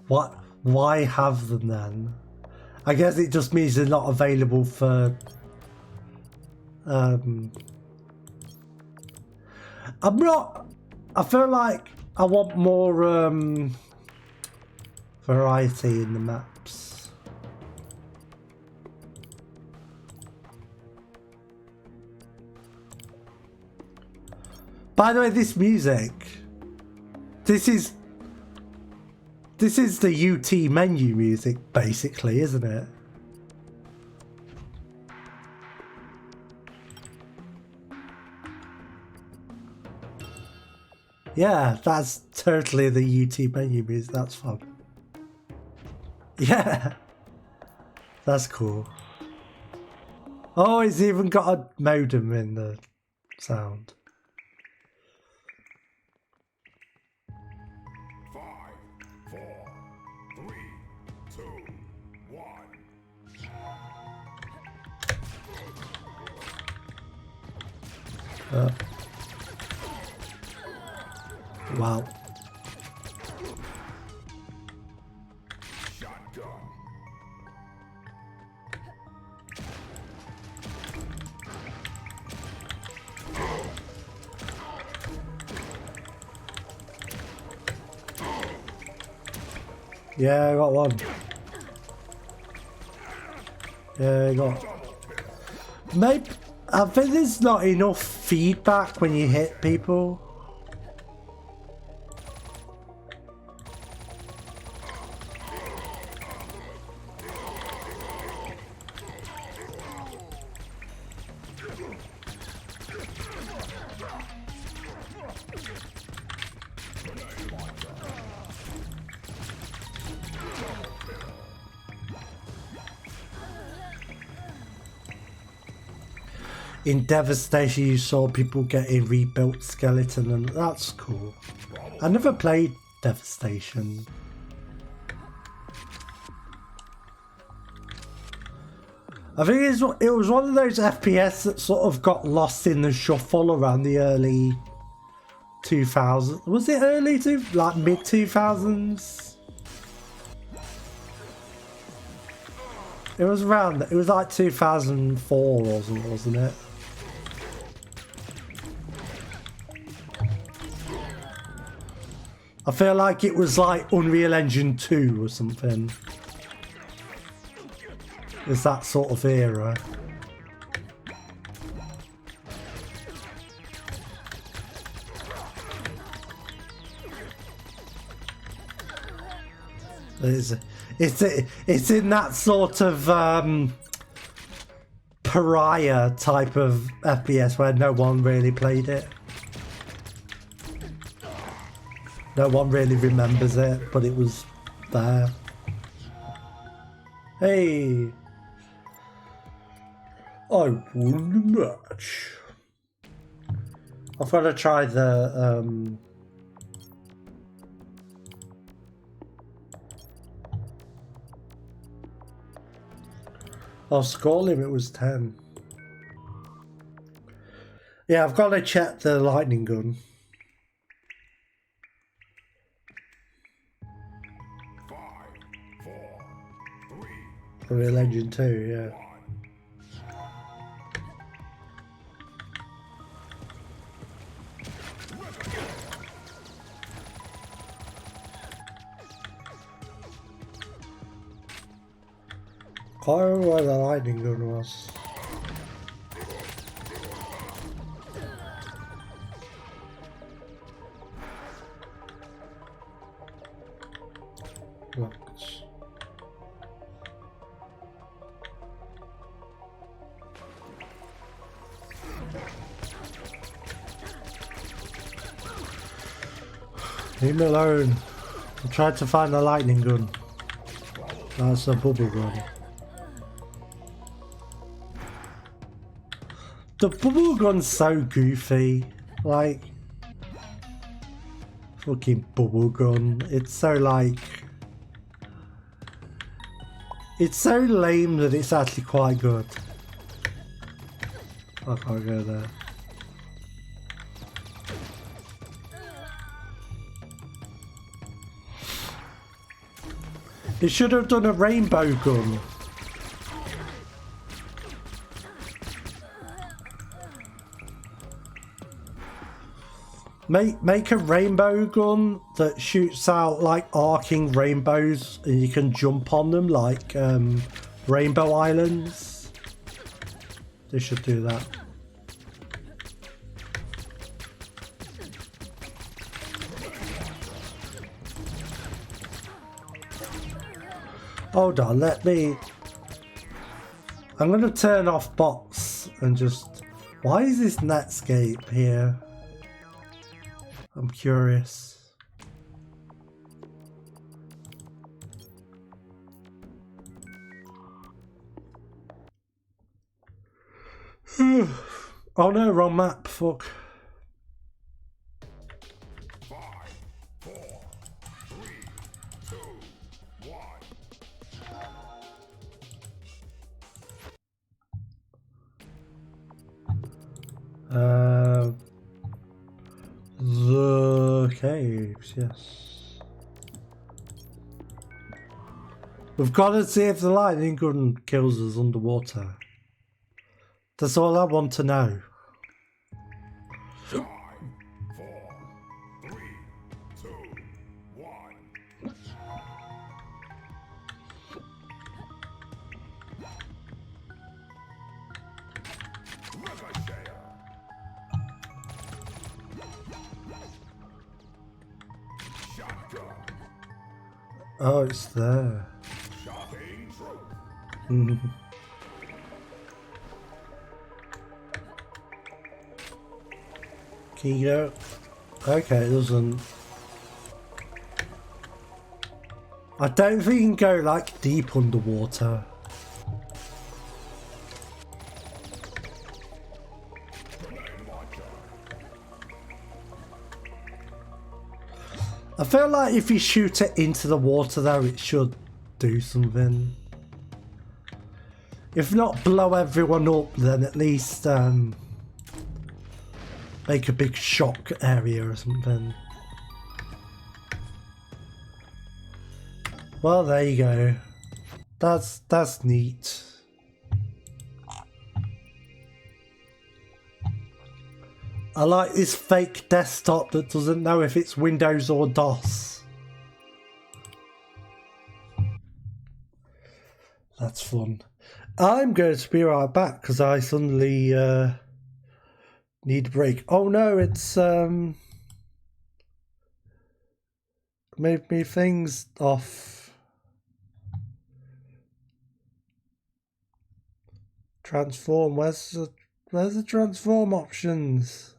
What? Why have them then? I guess it just means they're not available for I'm not. I feel like I want more variety in the maps. By the way, this music. This is the UT menu music, basically, isn't it? Yeah, that's totally the UT menu music. That's fun. Yeah, that's cool. Oh, it's even got a modem in the sound. 5, 4, 3, 2, 1. Wow. Shotgun. Yeah, I got one. Yeah, I got. Maybe I think there's not enough feedback when you hit people. In Devastation, you saw people getting rebuilt skeleton, and that's cool. I never played Devastation. I think it was one of those FPS that sort of got lost in the shuffle around the early 2000s. Was it early to like mid 2000s? It was around. It was like 2004 or something, wasn't it? I feel like it was like Unreal Engine 2 or something. It's that sort of era. It's in that sort of pariah type of FPS where no one really played it. No one really remembers it, but it was there. Hey, I won the match. I've got to try the our score limit was 10. Yeah, I've got to check the lightning gun. 5, 4, 3, Unreal Engine 2, yeah. 1. Can't remember where the lightning gun was. Locked. Leave me alone. I tried to find the lightning gun. That's a bubble gun. The bubble gun's so goofy. Like, fucking bubble gun. It's so like, it's so lame that it's actually quite good. I can't go there. It should have done a rainbow gun. Make a rainbow gun that shoots out like arcing rainbows and you can jump on them like rainbow islands. They should do that. Hold on, I'm going to turn off bots and just... Why is this Netscape here? I'm curious. Oh no, wrong map, fuck. 5, 4, 3, 2, 1. The caves, yes. We've got to see if the lightning gun kills us underwater. That's all I want to know. 5, 4, 3, 2, 1. Ricochet. Shotgun. Oh, it's there. Shocking truth. Keto. Okay, it doesn't. I don't think you can go like deep underwater. I feel like if you shoot it into the water though, it should do something. If not blow everyone up, then at least make a big shock area or something. Well, there you go. That's neat. I like this fake desktop that doesn't know if it's Windows or DOS. That's fun. I'm going to be right back because I suddenly need a break. Oh no, it's made me things off. Transform. Where's the transform options?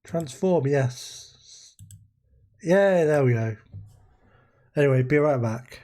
Transform, yes. Yeah, there we go. Anyway, be right back.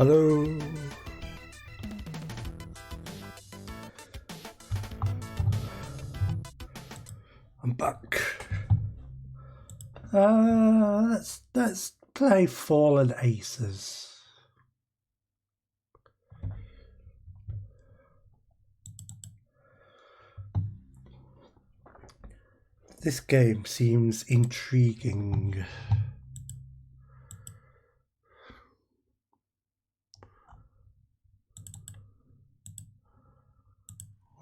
Hello. I'm back. Let's play Fallen Aces. This game seems intriguing.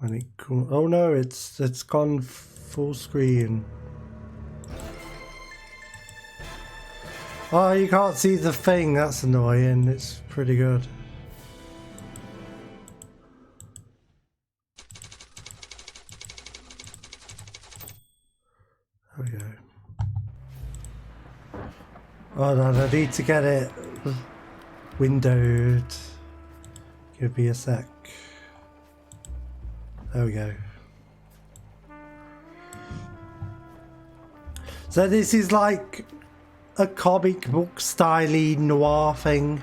When it oh no, it's gone full screen. Oh, you can't see the thing. That's annoying. It's pretty good. There we go. Oh no, I need to get it windowed. Give me a sec. There we go. So this is like a comic book styley noir thing.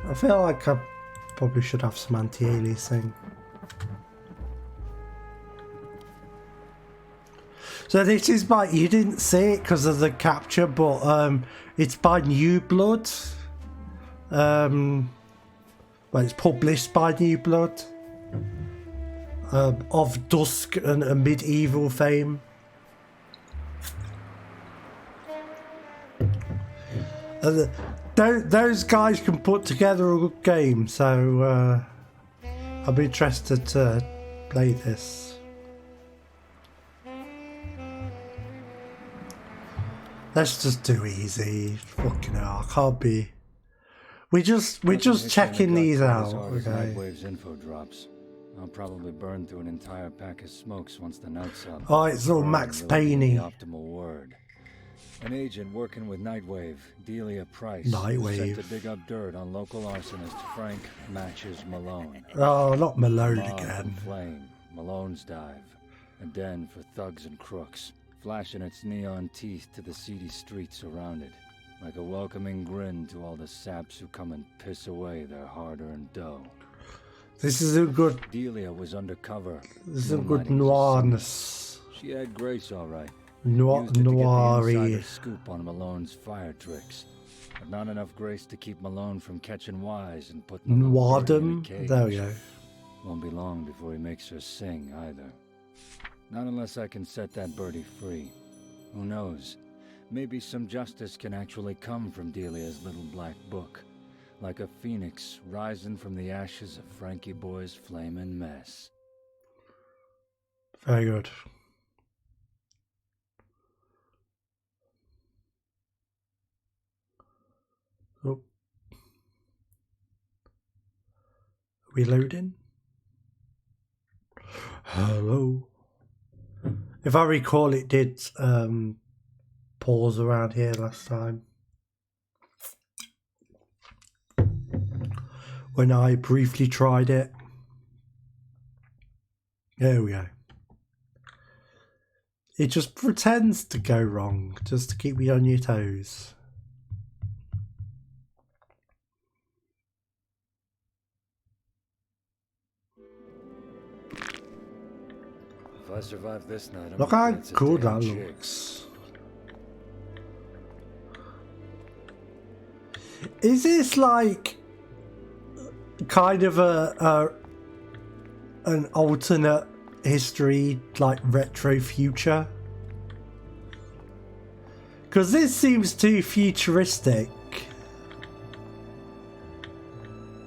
I feel like I probably should have some anti-aliasing. So this is by, you didn't see it because of the capture, but it's by New Blood. Well, it's published by New Blood. Of Dusk and a medieval fame. Those guys can put together a good game, so I'll be interested to play this. Let's just do easy. Fucking hell, I can't be. We're just checking these out. Okay. Nightwave's info drops. I'll probably burn through an entire pack of smokes once the night's up. Oh, it's all Max Payne-y. The optimal word. An agent working with Nightwave, Delia Price, Nightwave. sent to dig up dirt on local arsonist Frank Matches Malone. Oh, not Malone Mob again. and Flame, Malone's Dive, a den for thugs and crooks, flashing its neon teeth to the seedy streets around it, like a welcoming grin to all the saps who come and piss away their hard-earned dough. This is a good. Delia was undercover. This is a good noirness. She had grace, all right. Noiry. Insider scoop on Malone's fire tricks, but not enough grace to keep Malone from catching wise and putting the Noirdom. There we go. Won't be long before he makes her sing either. Not unless I can set that birdie free. Who knows? Maybe some justice can actually come from Delia's little black book. Like a phoenix rising from the ashes of Frankie Boy's flaming mess. Very good. Oh. Reloading. Hello. If I recall, it did pause around here last time. When I briefly tried it. There we go. It just pretends to go wrong, just to keep me on your toes. If I survive this night, I'm Look how gonna cool damn that chick. looks. Is this like kind of an alternate history, like retro future? Because this seems too futuristic.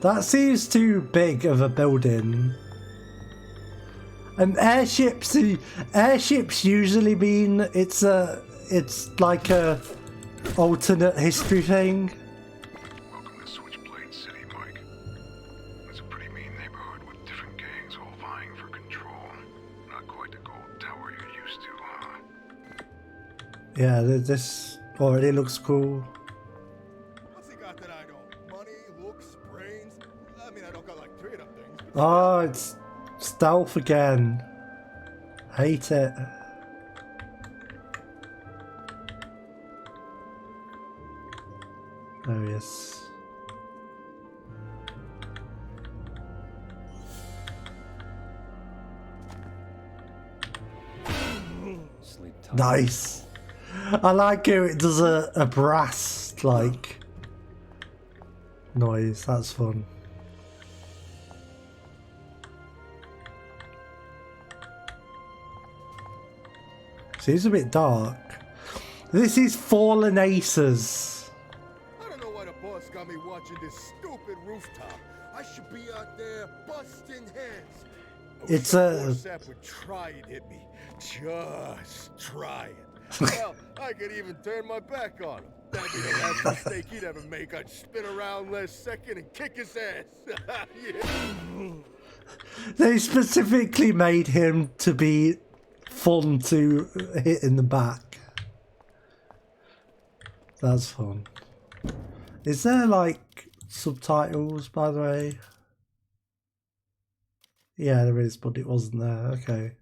That seems too big of a building. And airships usually mean it's like a alternate history thing. Welcome to Switchblade City, Mike. It's a pretty mean neighborhood with different gangs all vying for control. Not quite the gold tower you're used to, huh? Yeah, this already looks cool. What's he got that I don't? Money, looks, brains? I mean, I don't got like 3 of them things. Oh, it's stealth again. Hate it. There he is. Sleep tight. Nice. I like how it does a brass like noise. That's fun. Seems a bit dark. This is Fallen Aces. I don't know why the boss got me watching this stupid rooftop. I should be out there busting heads. It's a Sap would try and hit me. Just try it. Well, I could even turn my back on him. That'd be the last mistake he'd ever make. I'd spin around last second and kick his ass. Yeah. They specifically made him to be fun to hit in the back. That's fun. Is there like subtitles, by the way? Yeah, there is, but it wasn't there. Okay.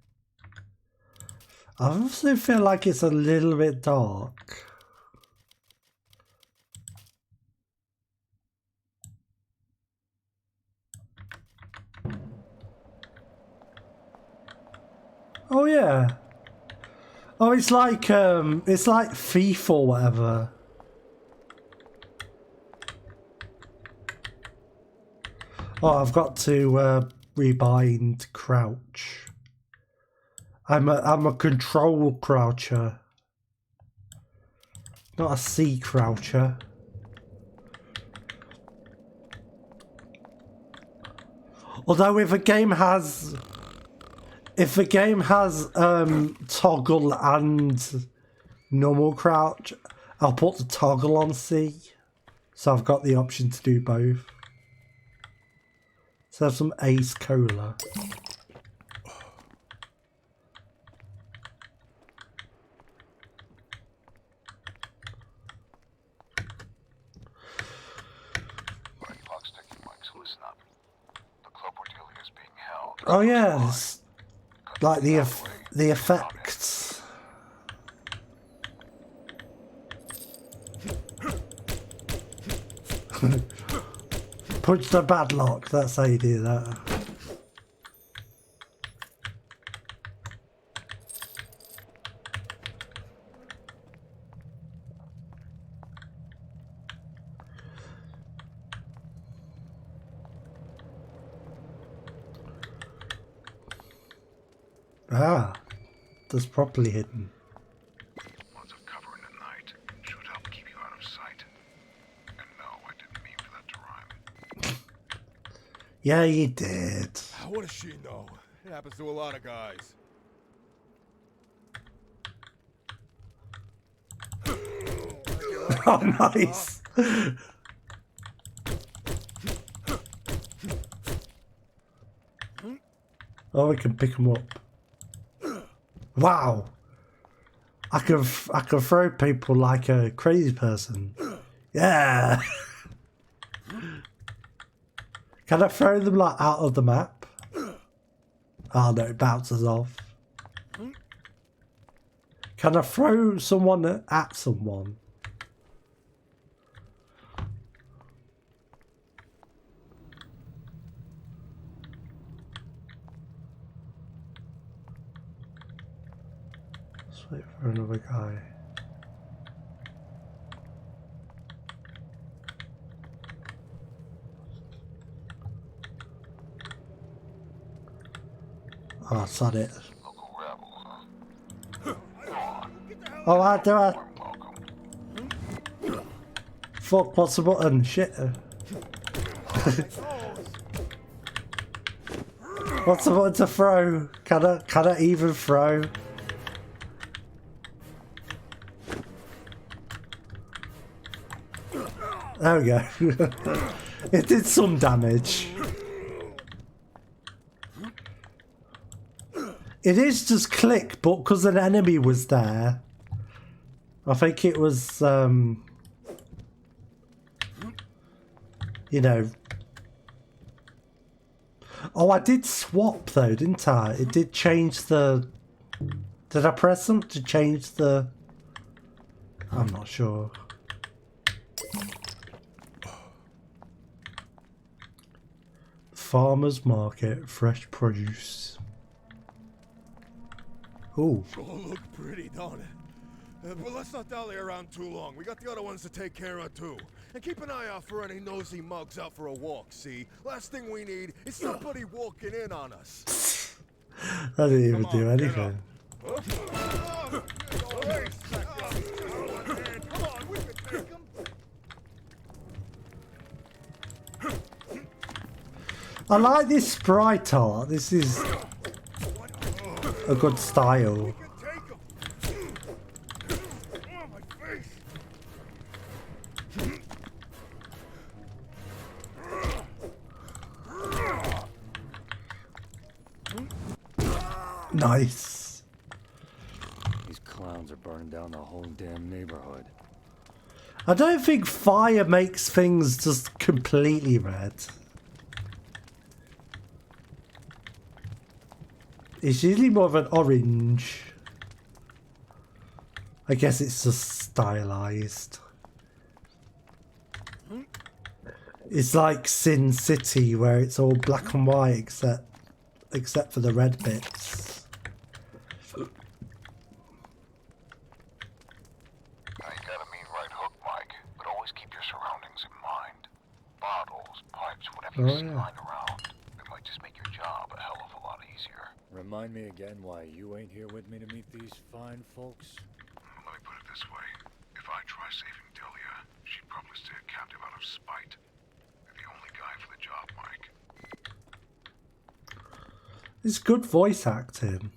I also feel like it's a little bit dark. Oh yeah. Oh, it's like Thief or whatever. Oh, I've got to rebind crouch. I'm a control croucher, not a C croucher. Although if a game has toggle and normal crouch, I'll put the toggle on C. So I've got the option to do both. Let's have some Ace Cola. Oh yeah, it's like the effects. Punch the bad luck, that's how you do that. Ah, that's properly hidden. Lots of cover in the night should help keep you out of sight. And no, I didn't mean for that to rhyme. Yeah, you did. What does she know? It happens to a lot of guys. Oh, nice. Oh, we can pick them up. Wow. I can throw people like a crazy person. Yeah. Can I throw them like out of the map? Oh no, it bounces off. Can I throw someone at someone? Let's wait for another guy. Oh, sod it. Oh, I do I? Fuck, what's the button? Shit. What's the button to throw? Can I even throw? There we go. It did some damage. It is just click, but because an enemy was there, I think it was, you know. Oh, I did swap though, didn't I? It did change the. Did I press them to change the? I'm not sure. farmer's market, fresh produce. Ooh. All look pretty, don't it? But let's not dally around too long. We got the other ones to take care of too. And keep an eye out for any nosy mugs out for a walk, see? Last thing we need is somebody walking in on us. I didn't even do anything. Come on, we can take them. I like this sprite art. This is a good style. Nice. These clowns are burning down the whole damn neighborhood. I don't think fire makes things just completely red. It's usually more of an orange. I guess it's just stylized. It's like Sin City where it's all black and white except for the red bits. Now you got a mean right hook, Mike, but always keep your surroundings in mind. Bottles, pipes, whatever you see lying around. It might just make your job a hell of a lot easier. Remind me again why you ain't here with me to meet these fine folks? Let me put it this way. If I try saving Delia, she'd probably stay a captive out of spite. You're the only guy for the job, Mike. It's good voice acting.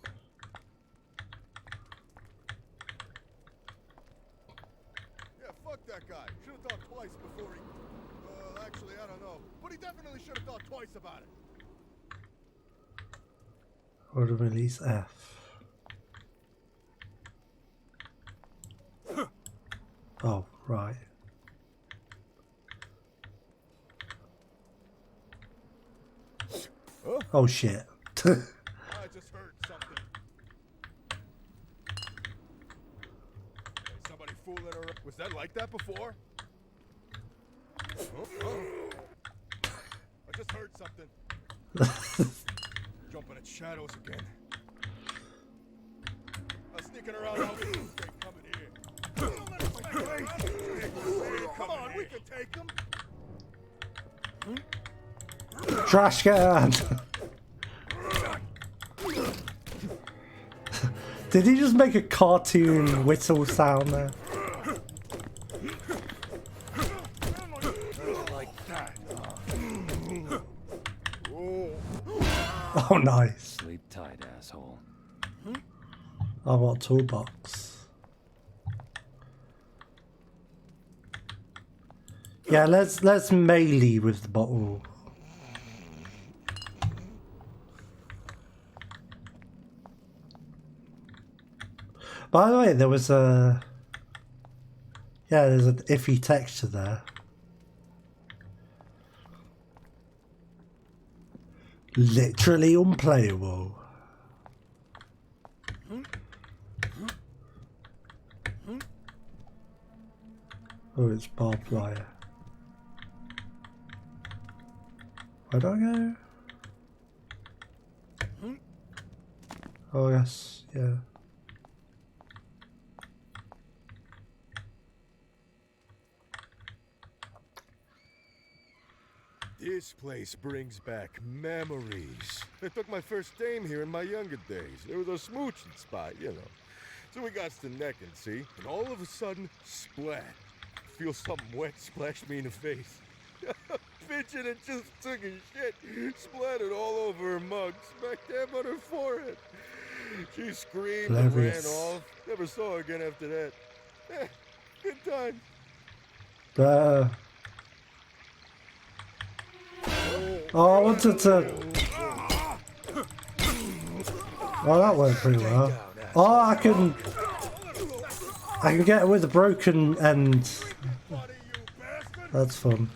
Yeah, fuck that guy. Should have thought twice before he... actually, I don't know. But he definitely should have thought twice about it. Order release F. Oh, right. Oh shit. I just heard something. Hey, somebody fooling around. Was that like that before? Oh. I just heard something. Jumping at shadows again. I'm sneaking around out here. Coming here. Come on, we can take them. Trash can! Did he just make a cartoon whistle sound there? Like that. Oh, nice. Sleep tight, asshole. I want toolbox. Yeah, let's melee with the bottle. By the way, there was a... Yeah, there's an iffy texture there. Literally unplayable. Oh, it's barbed wire. Where do I go? Oh, yes, yeah. This place brings back memories. I took my first dame here in my younger days. It was a smooching spot, you know. So we got to necking, see? And all of a sudden, splat. Feel something wet splash me in the face. Bitchin' had just took a shit, splattered all over her mug, smack dab on her forehead. She screamed and ran off. Never saw her again after that. Good time. Oh, I wanted to... Oh, that went pretty well. Oh, I can get it with a broken end. That's fun.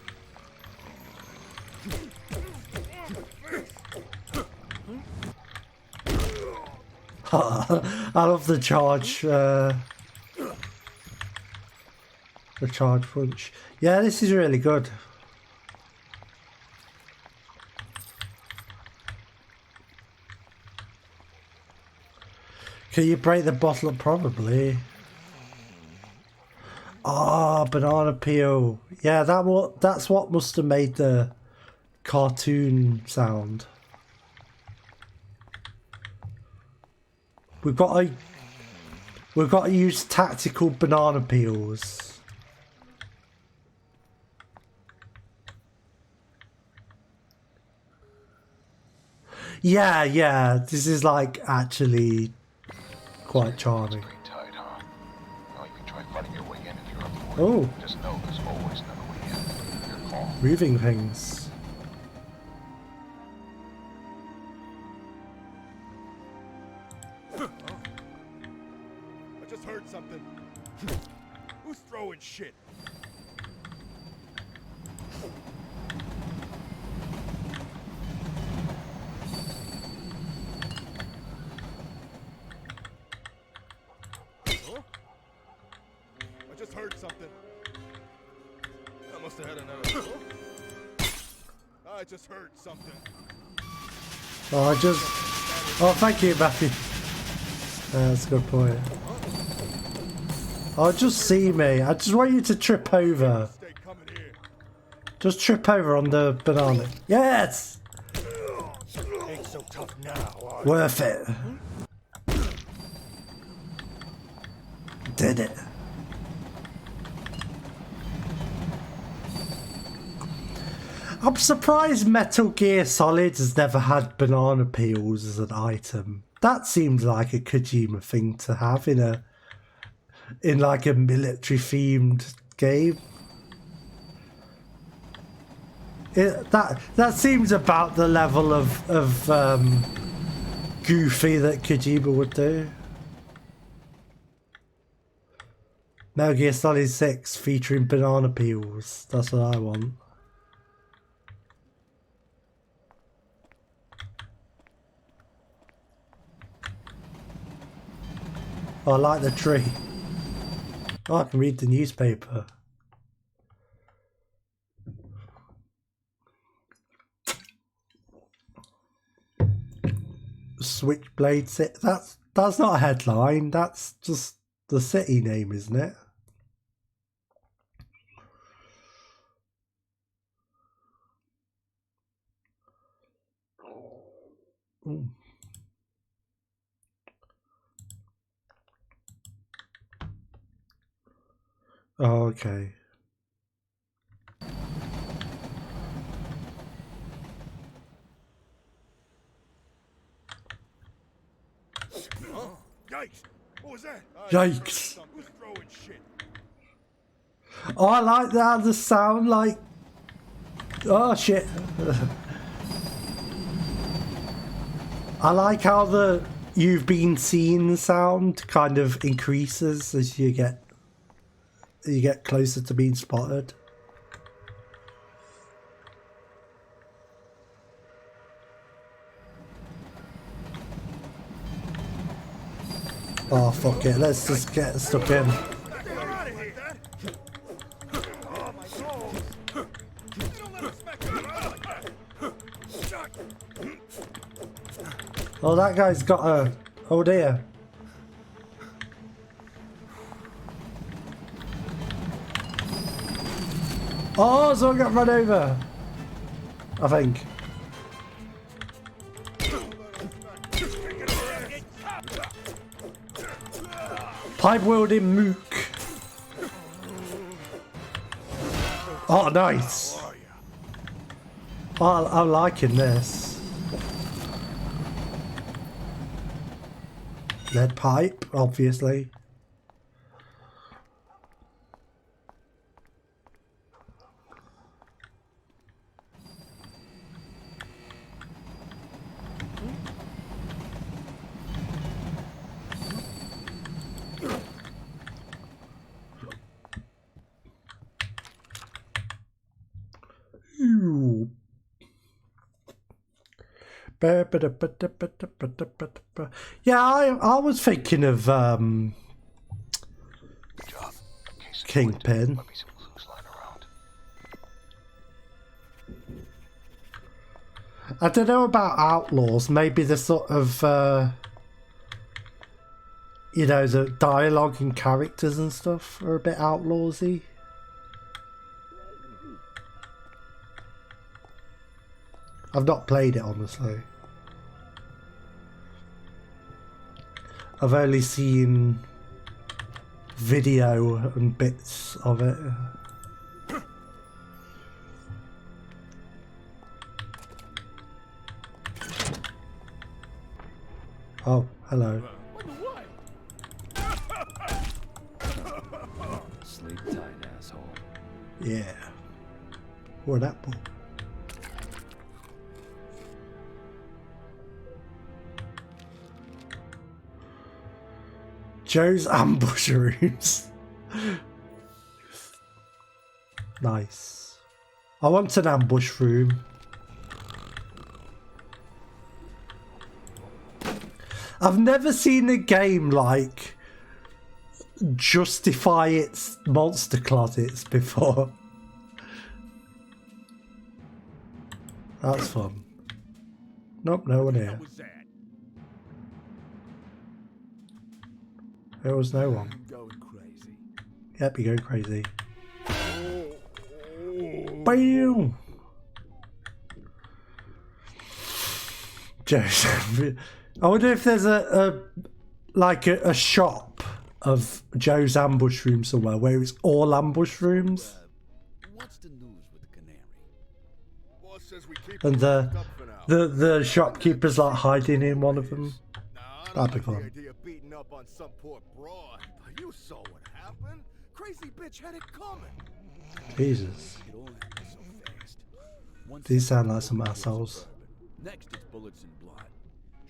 I love the charge. The charge punch. Yeah, this is really good. Can you break the bottle up? Probably. Ah, banana peel. Yeah, that's what must have made the cartoon sound. We've got to use tactical banana peels. Yeah, yeah. This is like actually quite charming. Oh, Just know there's always another way in. Your call. moving things. I just heard something. Who's throwing shit? Huh? I just heard something. I must have had another. I just heard something. Oh, thank you, Matthew. That's a good point. Oh, just see me. I just want you to trip over. Stay coming here. Just trip over on the banana. Yes! Ain't so tough now. Worth it. Did it. I'm surprised Metal Gear Solid has never had banana peels as an item. That seems like a Kojima thing to have in like a military themed game. That seems about the level of goofy that Kojima would do. Metal Gear Solid 6 featuring banana peels. That's what I want. Oh, I like the tree. Oh, I can read the newspaper. Switchblade City. That's not a headline. That's just the city name, isn't it? Ooh. Oh, okay. Huh? Yikes! What was that? Yikes! Who's throwing shit? Oh, I like that. The sound like. Oh shit! I like how the "you've been seen" sound kind of increases as you get closer to being spotted. Oh fuck it, let's just get stuck in. Oh, that guy's got a... Oh dear. Oh, someone got run over. I think. Pipe wielding mook. Oh, nice. Oh, I'm liking this. Lead pipe, obviously. Ooh. Yeah, I was thinking of Kingpin. I don't know about Outlaws. Maybe the sort of you know, the dialogue and characters and stuff are a bit outlawsy. I've not played it, honestly. I've only seen video and bits of it. Oh, hello. Sleep tight, asshole. Yeah. Or an apple. Joe's ambush rooms. Nice. I want an ambush room. I've never seen a game like justify its monster closets before. That's fun. Nope, no one here. There was no one. Going crazy. Yep, you go crazy. Bam! Joe's. I wonder if there's a shop of Joe's ambush room somewhere where it's all ambush rooms. What's the news with the canary? Boss says we keep And it locked up for now. the shopkeeper's like hiding in one of them. Nah, I That'd be don't like fun. the idea of beating up on some poor broad. You saw what happened. Crazy bitch had it coming. Jesus. It all happened so fast. Once These sound like some assholes. Next, it's bullets and blood.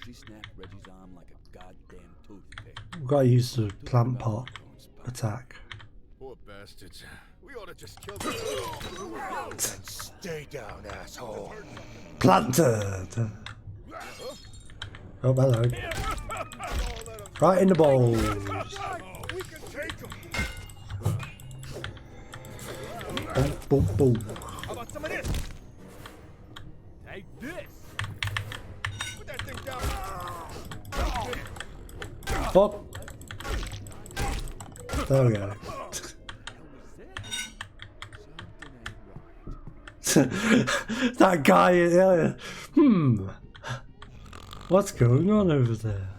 She snapped Reggie's arm like a goddamn toothpick. We've got to use the plant pot attack. Poor bastards. We ought to just kill them. Stay down, asshole. Planted! Oh, hello. Right in the balls. We can take them. Boom, boom, boom. How about some of this? Take this. Put that thing down. Pop. There we go. That guy, what's going on over there?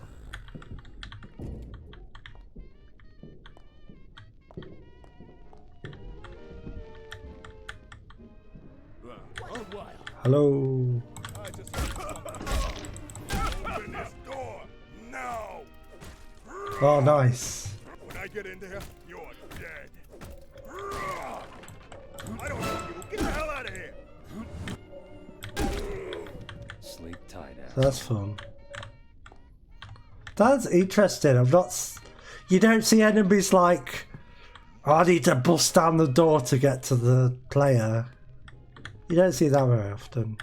Hello. Open this door now. Oh, nice. When I get in there, you're dead. I don't know you. Get the hell out of here. Sleep tight, asshole. That's fun. That's interesting. I'm not. You don't see enemies like, oh, I need to bust down the door to get to the player. You don't see that very often.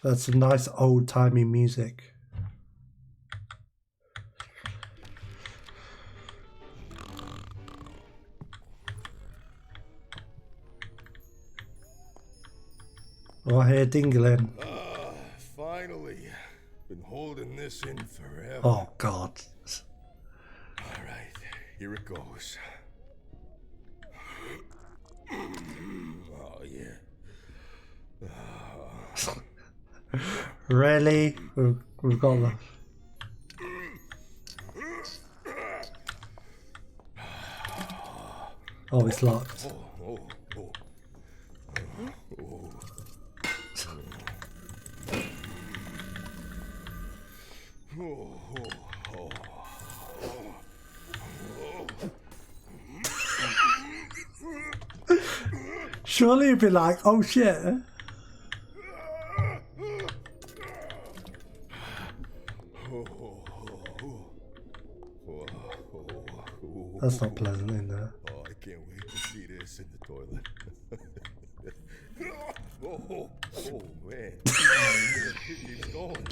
That's some nice old-timey music. Oh, I hear dingling. Finally. Been holding this in forever. Oh, God. All right, here it goes. Oh, yeah. Really? We've got that. Oh, it's locked. Oh, oh, oh. Surely you'd be like, oh shit. That's not pleasant in there. Oh, I can't wait to see this in the toilet. Oh, man. It keeps going.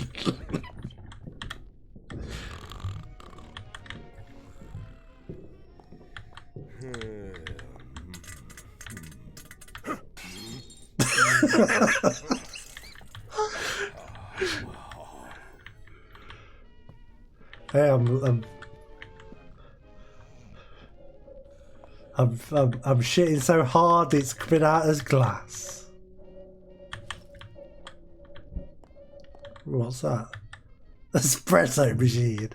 Hey, I'm shitting so hard it's coming out as glass. What's that? Espresso machine.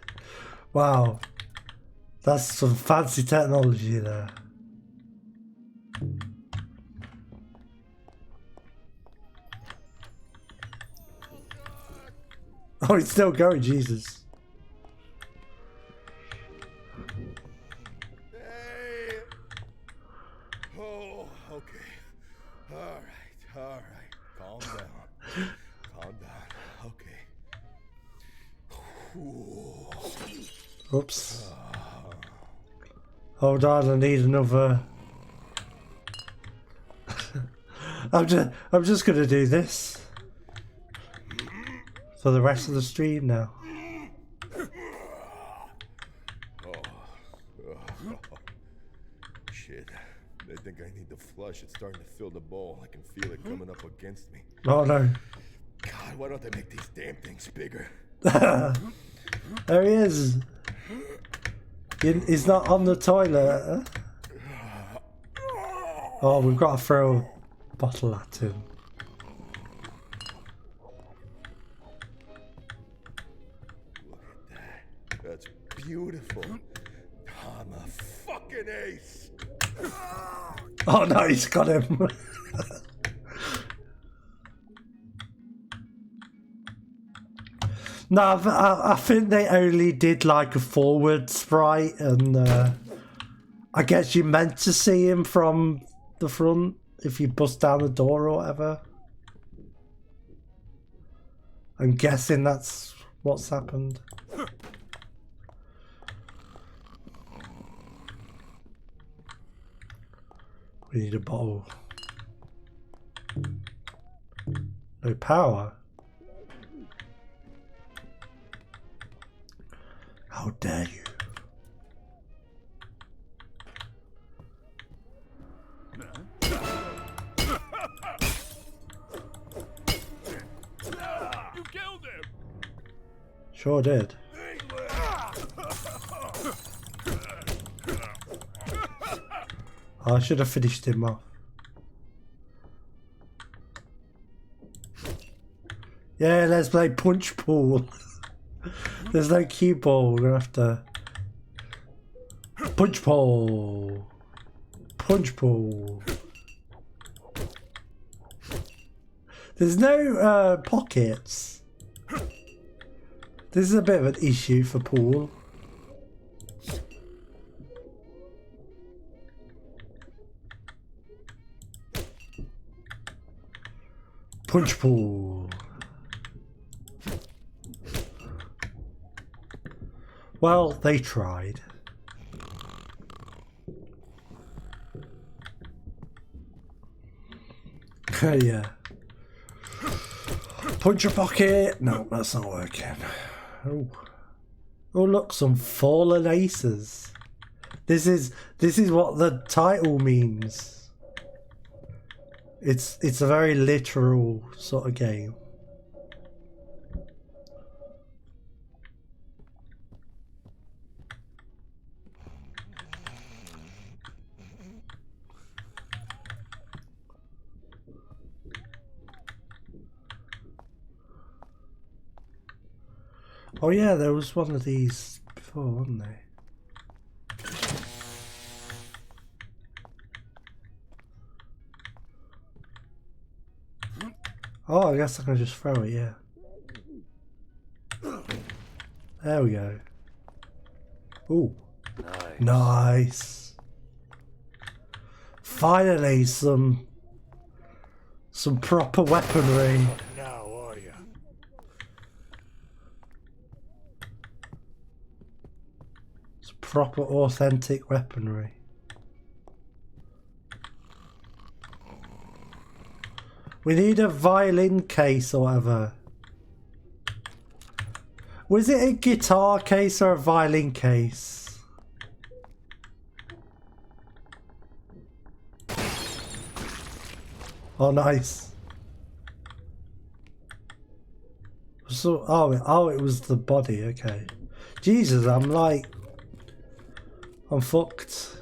Wow. That's some fancy technology there. Oh, it's still going, Jesus. Hey. Oh, okay. All right. Calm down. Calm down. Okay. Ooh. Oops. Hold on, I need another. I'm just gonna do this for the rest of the stream now. Shit. I think I need to flush. It's starting to fill the bowl. I can feel it coming up against me. Oh no. God, why don't they make these damn things bigger? There he is. He's not on the toilet. Oh, we've got to throw a bottle at him. Look at that. That's beautiful. I'm a fucking ace. Oh no, he's got him. No, I think they only did like a forward sprite, and I guess you meant to see him from the front if you bust down the door or whatever. I'm guessing that's what's happened. We need a bottle. No power. How dare you? You killed him. Sure did. I should have finished him off. Yeah, let's play punch pool. There's no cue ball. We're gonna have to punch pool. Punch pool. There's no pockets. This is a bit of an issue for pool. Punch pool. Well, they tried. Yeah. Punch a pocket. No, that's not working. Oh. Oh, look, some fallen aces. This is what the title means. It's a very literal sort of game. Oh yeah, there was one of these before, wasn't there? Oh, I guess I can just throw it, yeah. There we go. Ooh. Nice. Finally, some proper weaponry. Now are you? Some proper authentic weaponry. We need a violin case or whatever. Was it a guitar case or a violin case? Oh, nice. So, oh, it was the body. Okay. Jesus, I'm fucked.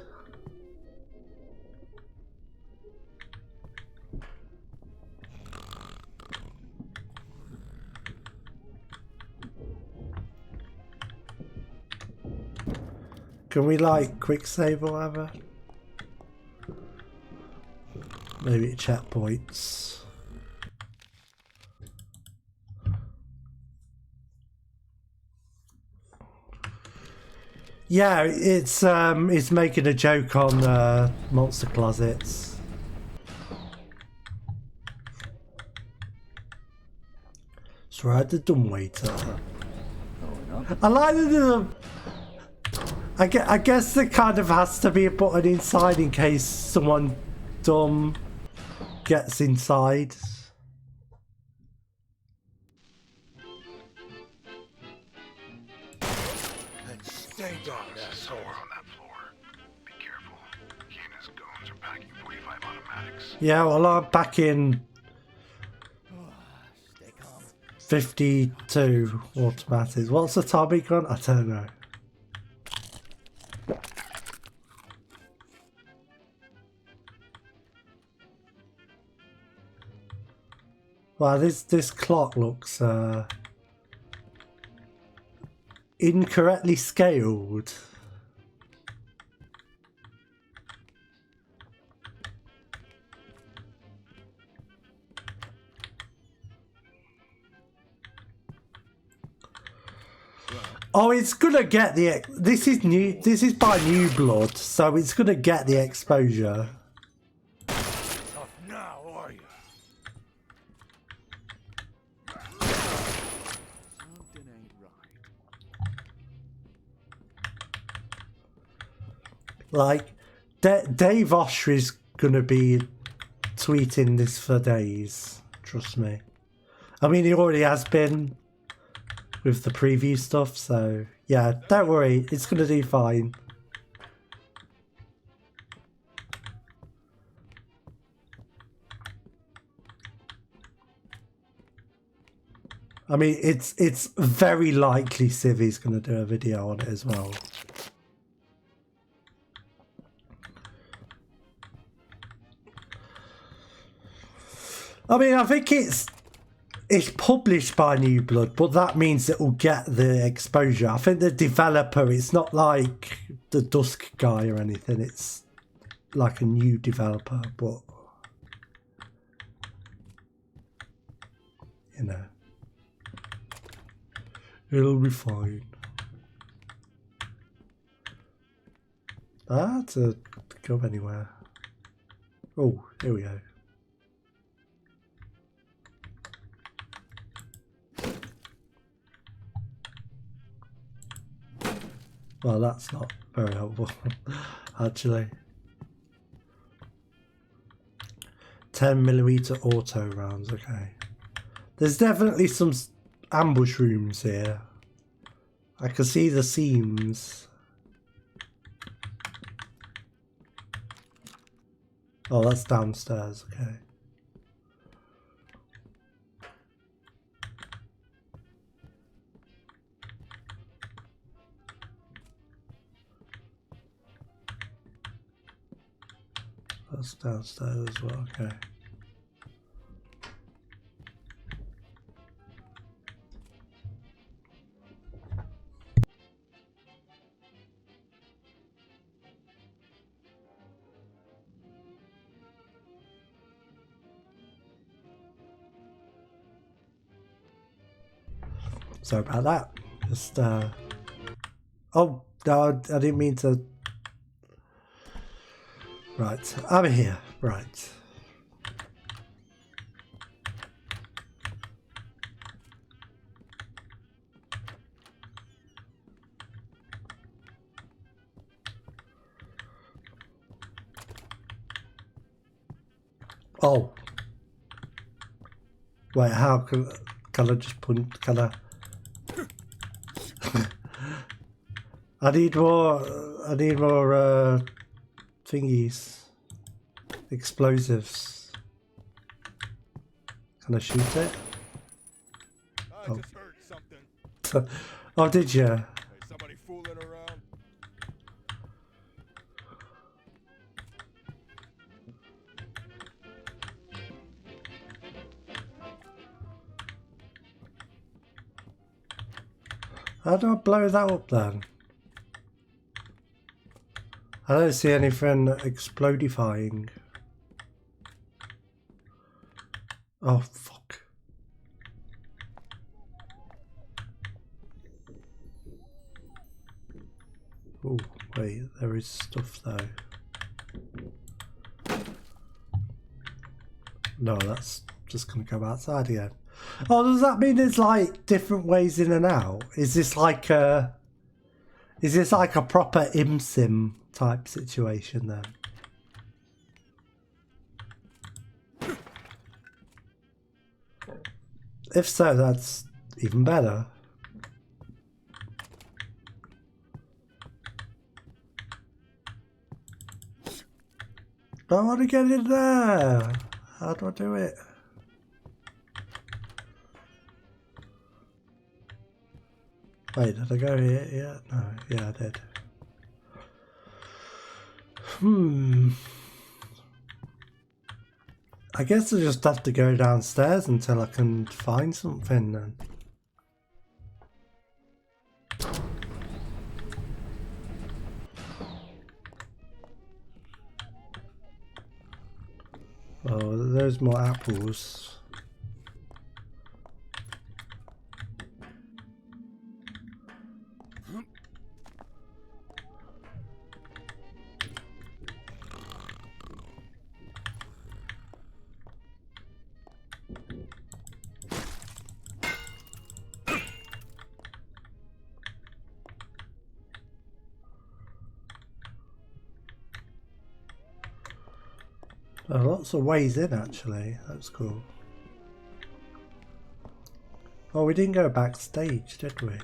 Can we quick save or whatever? Maybe checkpoints. Yeah, it's making a joke on monster closets. So I had the dumbwaiter. I like the. I guess there kind of has to be a button inside in case someone dumb gets inside. And stay down, asshole. On that floor. Be careful. He and his goons are packing 45 automatics. Yeah, well, I'm back in Stay calm. 52 automatics. What's the Tommy gun? I don't know. Wow, this clock looks incorrectly scaled. Oh, it's gonna get the. This is new. This is by New Blood, so it's gonna get the exposure. Tough now, are you? Something ain't right. Dave Oshry's gonna be tweeting this for days. Trust me. I mean, he already has been with the preview stuff, so yeah, don't worry, it's gonna do fine. I mean, it's very likely Civi's gonna do a video on it as well. I mean, I think it's published by New Blood, but that means it will get the exposure. I think the developer, it's not like the Dusk guy or anything. It's like a new developer, but you know, it'll be fine. Ah, to go anywhere. Oh, here we go. Well, that's not very helpful, actually. 10mm auto rounds, okay. There's definitely some ambush rooms here. I can see the seams. Oh, that's downstairs, okay. That's downstairs as well, okay. Sorry about that. Just, oh, no, I didn't mean to. Right, I'm here. Right. Oh. Wait, how can I just put, can I? I need more thingies. Explosives. Can I shoot it? I just heard Oh, did you? Hey, somebody fooling around? How do I blow that up then? I don't see anything explodifying. Oh, fuck. Oh, wait, there is stuff though. No, that's just gonna go outside again. Oh, does that mean there's like different ways in and out? Is this like a proper ImSim type situation then? If so, that's even better. I want to get in there. How do I do it? Wait, did I go here yet? No, yeah, I did. I guess I just have to go downstairs until I can find something then. Oh, there's more apples. There are lots of ways in actually, that's cool. Oh, we didn't go backstage, did we?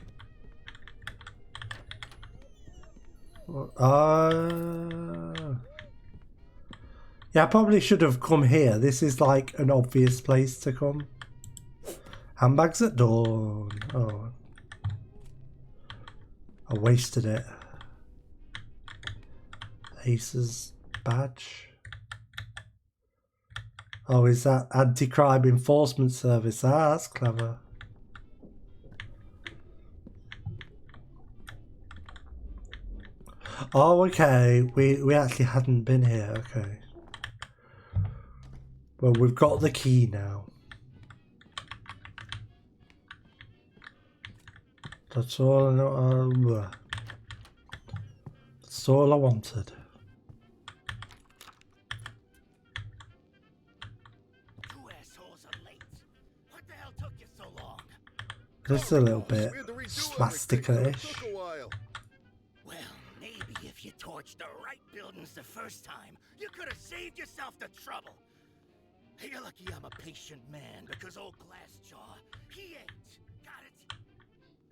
Yeah, I probably should have come here. This is like an obvious place to come. Handbags at dawn. Oh. I wasted it. Ace's badge. Oh, is that anti-crime enforcement service? Ah, that's clever. Oh, okay. We actually hadn't been here. Okay. Well, we've got the key now. That's all I know. That's all I wanted. Just a little bit swastika-ish. Well, maybe if you torched the right buildings the first time, you could have saved yourself the trouble. You're lucky I'm a patient man, because old Glassjaw, he ain't. Got it?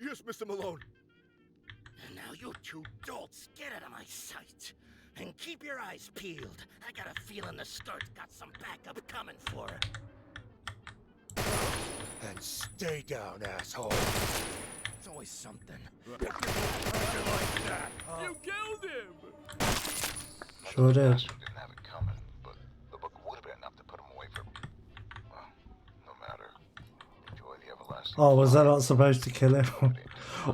yes, Mr. Malone. And now you two dolts, get out of my sight. And keep your eyes peeled. I got a feeling the skirt's got some backup coming for her. And stay down, asshole. It's always something. You killed him! Sure did. Didn't have it coming, but the book would have been enough to put him away for, well, no matter. Enjoy the everlasting. Oh, was I not supposed to kill him?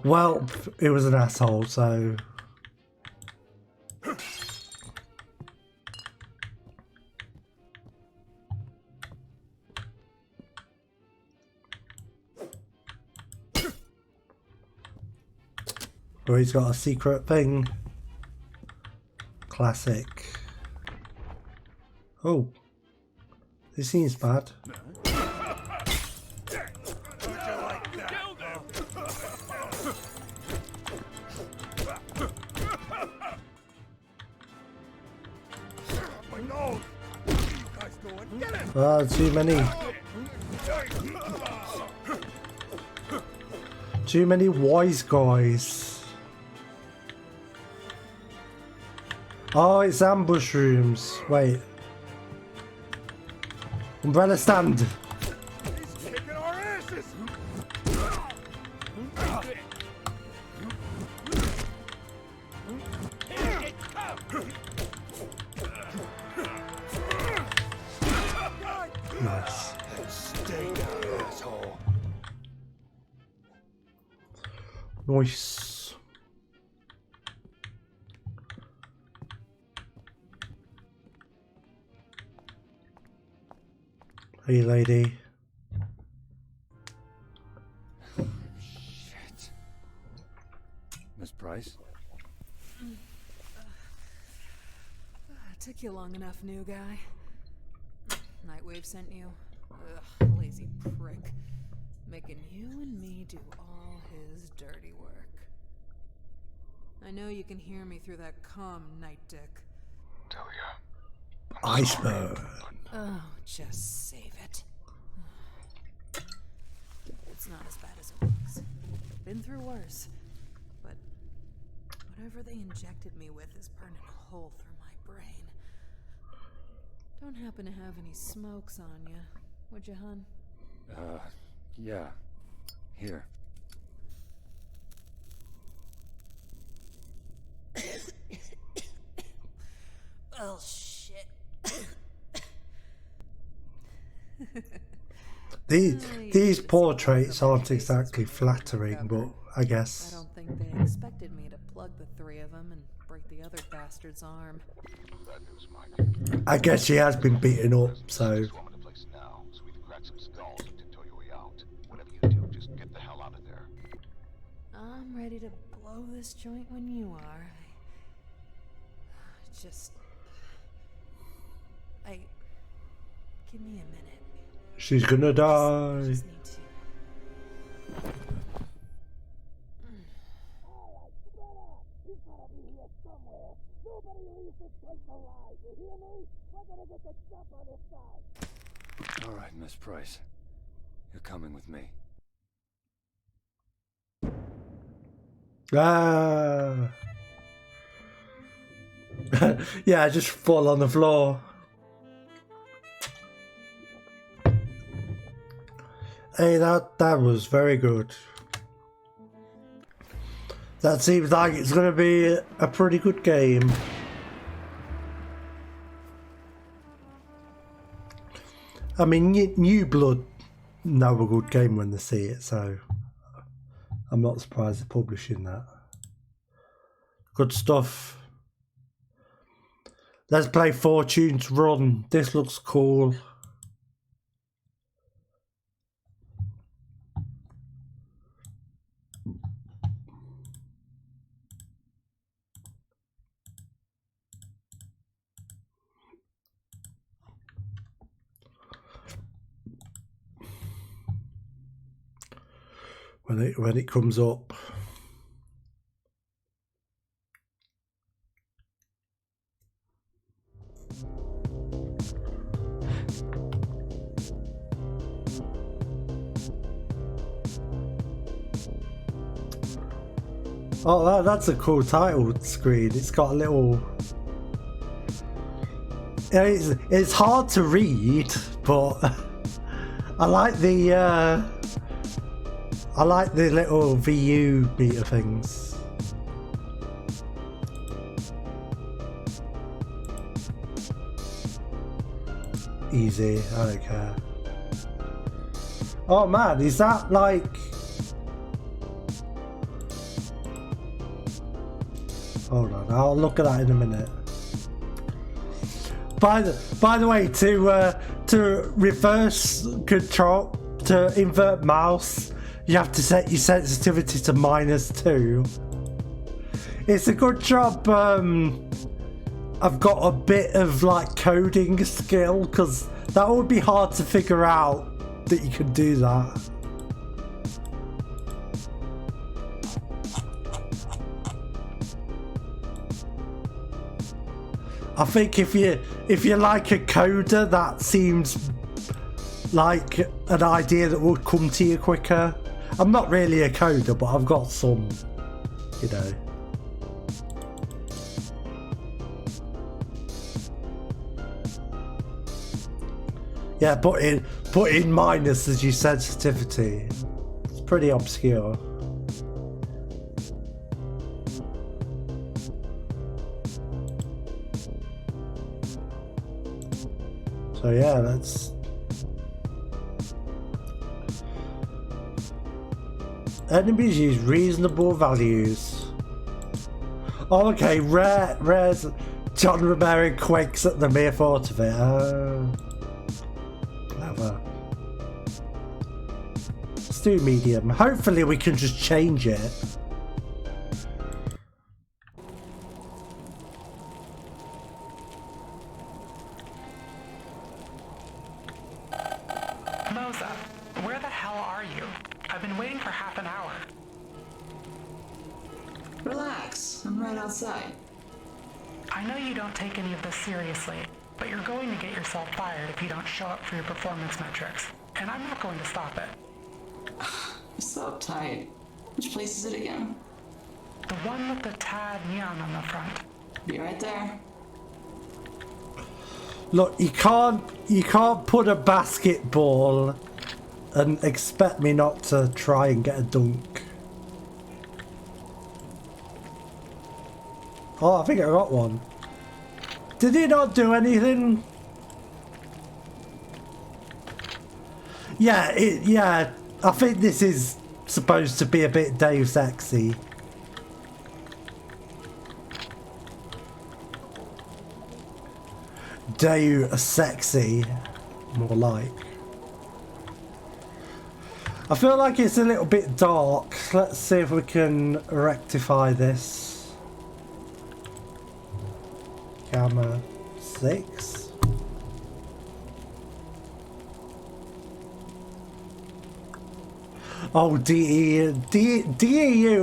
Well, it was an asshole, so... Or he's got a secret thing. Classic. Oh. This seems bad. Ah, too many. Too many wise guys. Oh, it's ambush rooms. Wait. Umbrella stand. He's kicking our asses! Nice. Stay down, asshole. Nice. Hey, lady. Shit. Miss Price? Took you long enough, new guy. Nightwave sent you. Ugh, lazy prick. Making you and me do all his dirty work. I know you can hear me through that comm, night dick. Delia. Iceberg. Oh, just save it. It's not as bad as it looks. Been through worse. But whatever they injected me with is burning a hole through my brain. Don't happen to have any smokes on you, would you, hun? Yeah. Here. Oh, shit. These portraits aren't exactly flattering, but I I guess. don't think they expected me to plug the three of them and break the other bastard's arm. Bad news, Mike. I guess she has been beaten up, so. Swarming the place now, so we can crack some skulls and tiptoe your way out. Whatever you do, just get the hell out of there. I'm ready to blow this joint when you are. Give me a minute. She's gonna die. Just need to. All right, Miss Price. You're coming with me. Ah. Yeah, just fall on the floor. Hey, that was very good. That seems like it's going to be a pretty good game. I mean, New Blood know a good game when they see it, so I'm not surprised they're publishing that. Good stuff. Let's play Fortune's Run. This looks cool. When it comes up. Oh, that's a cool title screen. It's got a little. It's hard to read, but I like the little VU meter things. Easy, I don't care. Oh man, is that like? Hold on, I'll look at that in a minute. By the way, to reverse control, to invert mouse, you have to set your sensitivity to -2. It's a good job. I've got a bit of like coding skill, because that would be hard to figure out that you can do that. I think if you're like a coder, that seems like an idea that would come to you quicker. I'm not really a coder, but I've got some, you know. Yeah, put in minus as your sensitivity. It's pretty obscure. So yeah, Enemies use reasonable values. Oh, okay, rares. John Romero quakes at the mere thought of it. Oh. Clever. Let's do medium. Hopefully we can just change it. Moza, where the hell are you? I've been waiting for half an hour. Relax, I'm right outside. I know you don't take any of this seriously, but you're going to get yourself fired if you don't show up for your performance metrics, and I'm not going to stop it. You're so uptight. Which place is it again? The one with the tad neon on the front. Be right there. Look, you can't put a basketball and expect me not to try and get a dunk. Oh, I think I got one. Did he not do anything? Yeah, I think this is supposed to be a bit Deus Exy. Deus Sexy, more like. I feel like it's a little bit dark. Let's see if we can rectify this. Gamma 6. Oh, DEU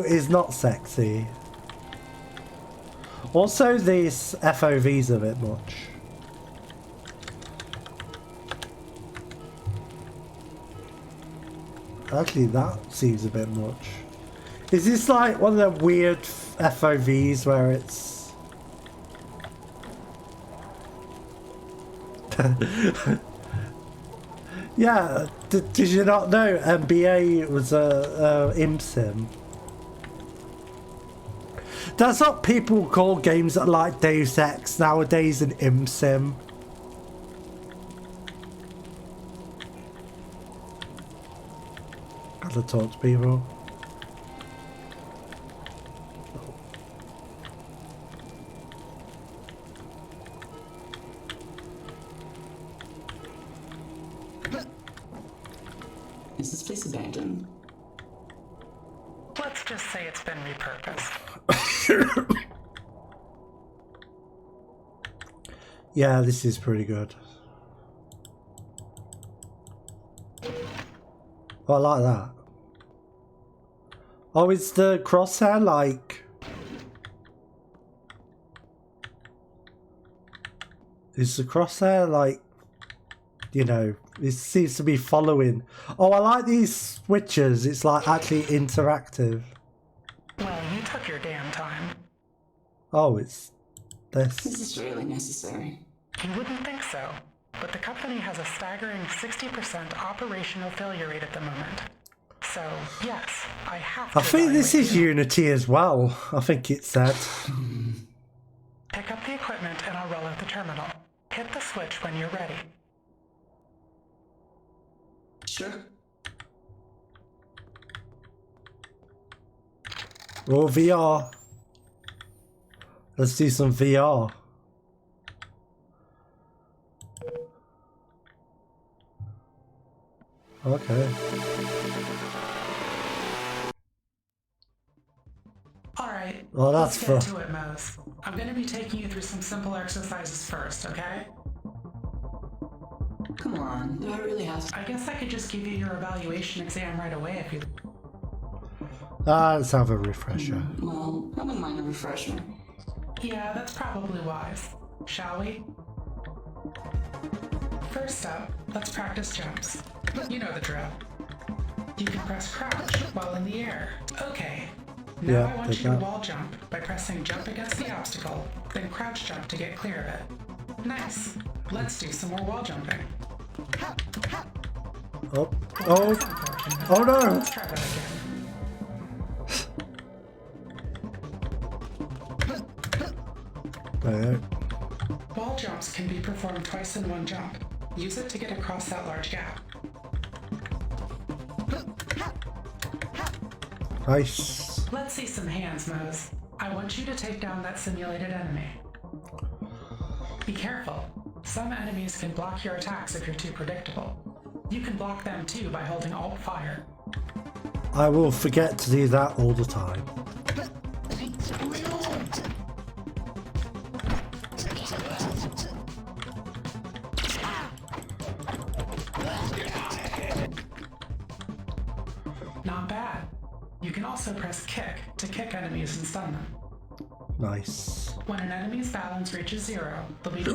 is not sexy. Also, these FOVs a bit much. Actually, that seems a bit much. Is this like one of the weird FOVs where it's... Yeah, did you not know NBA was a ImSim? That's what people call games that like Deus Ex nowadays, an ImSim. Gotta talk to people. Is this place abandoned? Let's just say it's been repurposed. Yeah, this is pretty good. Oh, I like that. Oh, it's the crosshair like... Is the crosshair like... You know, it seems to be following. Oh, I like these switches. It's like actually interactive. Well, you took your damn time. Oh, it's this. This is really necessary. You wouldn't think so, but the company has a staggering 60% operational failure rate at the moment. So, yes, I have to... I think this is Unity as well. I think it said. Pick up the equipment and I'll roll out the terminal. Hit the switch when you're ready. Sure. Or VR. Let's do some VR. Okay. Alright, Well, that's let's fun. get to it, Mose. I'm gonna be taking you through some simple exercises first, okay? Come on, do I really have to? I guess I could just give you your evaluation exam right away if you... Let's have a refresher. Well, I wouldn't mind a refresher. Yeah, that's probably wise. Shall we? First up, let's practice jumps. You know the drill. You can press crouch while in the air. Okay. Now Yeah, I want take you to that. wall jump by pressing jump against the obstacle, then crouch jump to get clear of it. Nice. Let's do some more wall jumping. Oh, oh, oh no! Let's try that again. There. Wall jumps can be performed twice in one jump. Use it to get across that large gap. Nice. Let's see some hands, Mose. I want you to take down that simulated enemy. Be careful. Some enemies can block your attacks if you're too predictable. You can block them too by holding Alt Fire. I will forget to do that all the time. Not bad. You can also press kick to kick enemies and stun them. Nice. When an enemy's balance reaches 0, they'll be...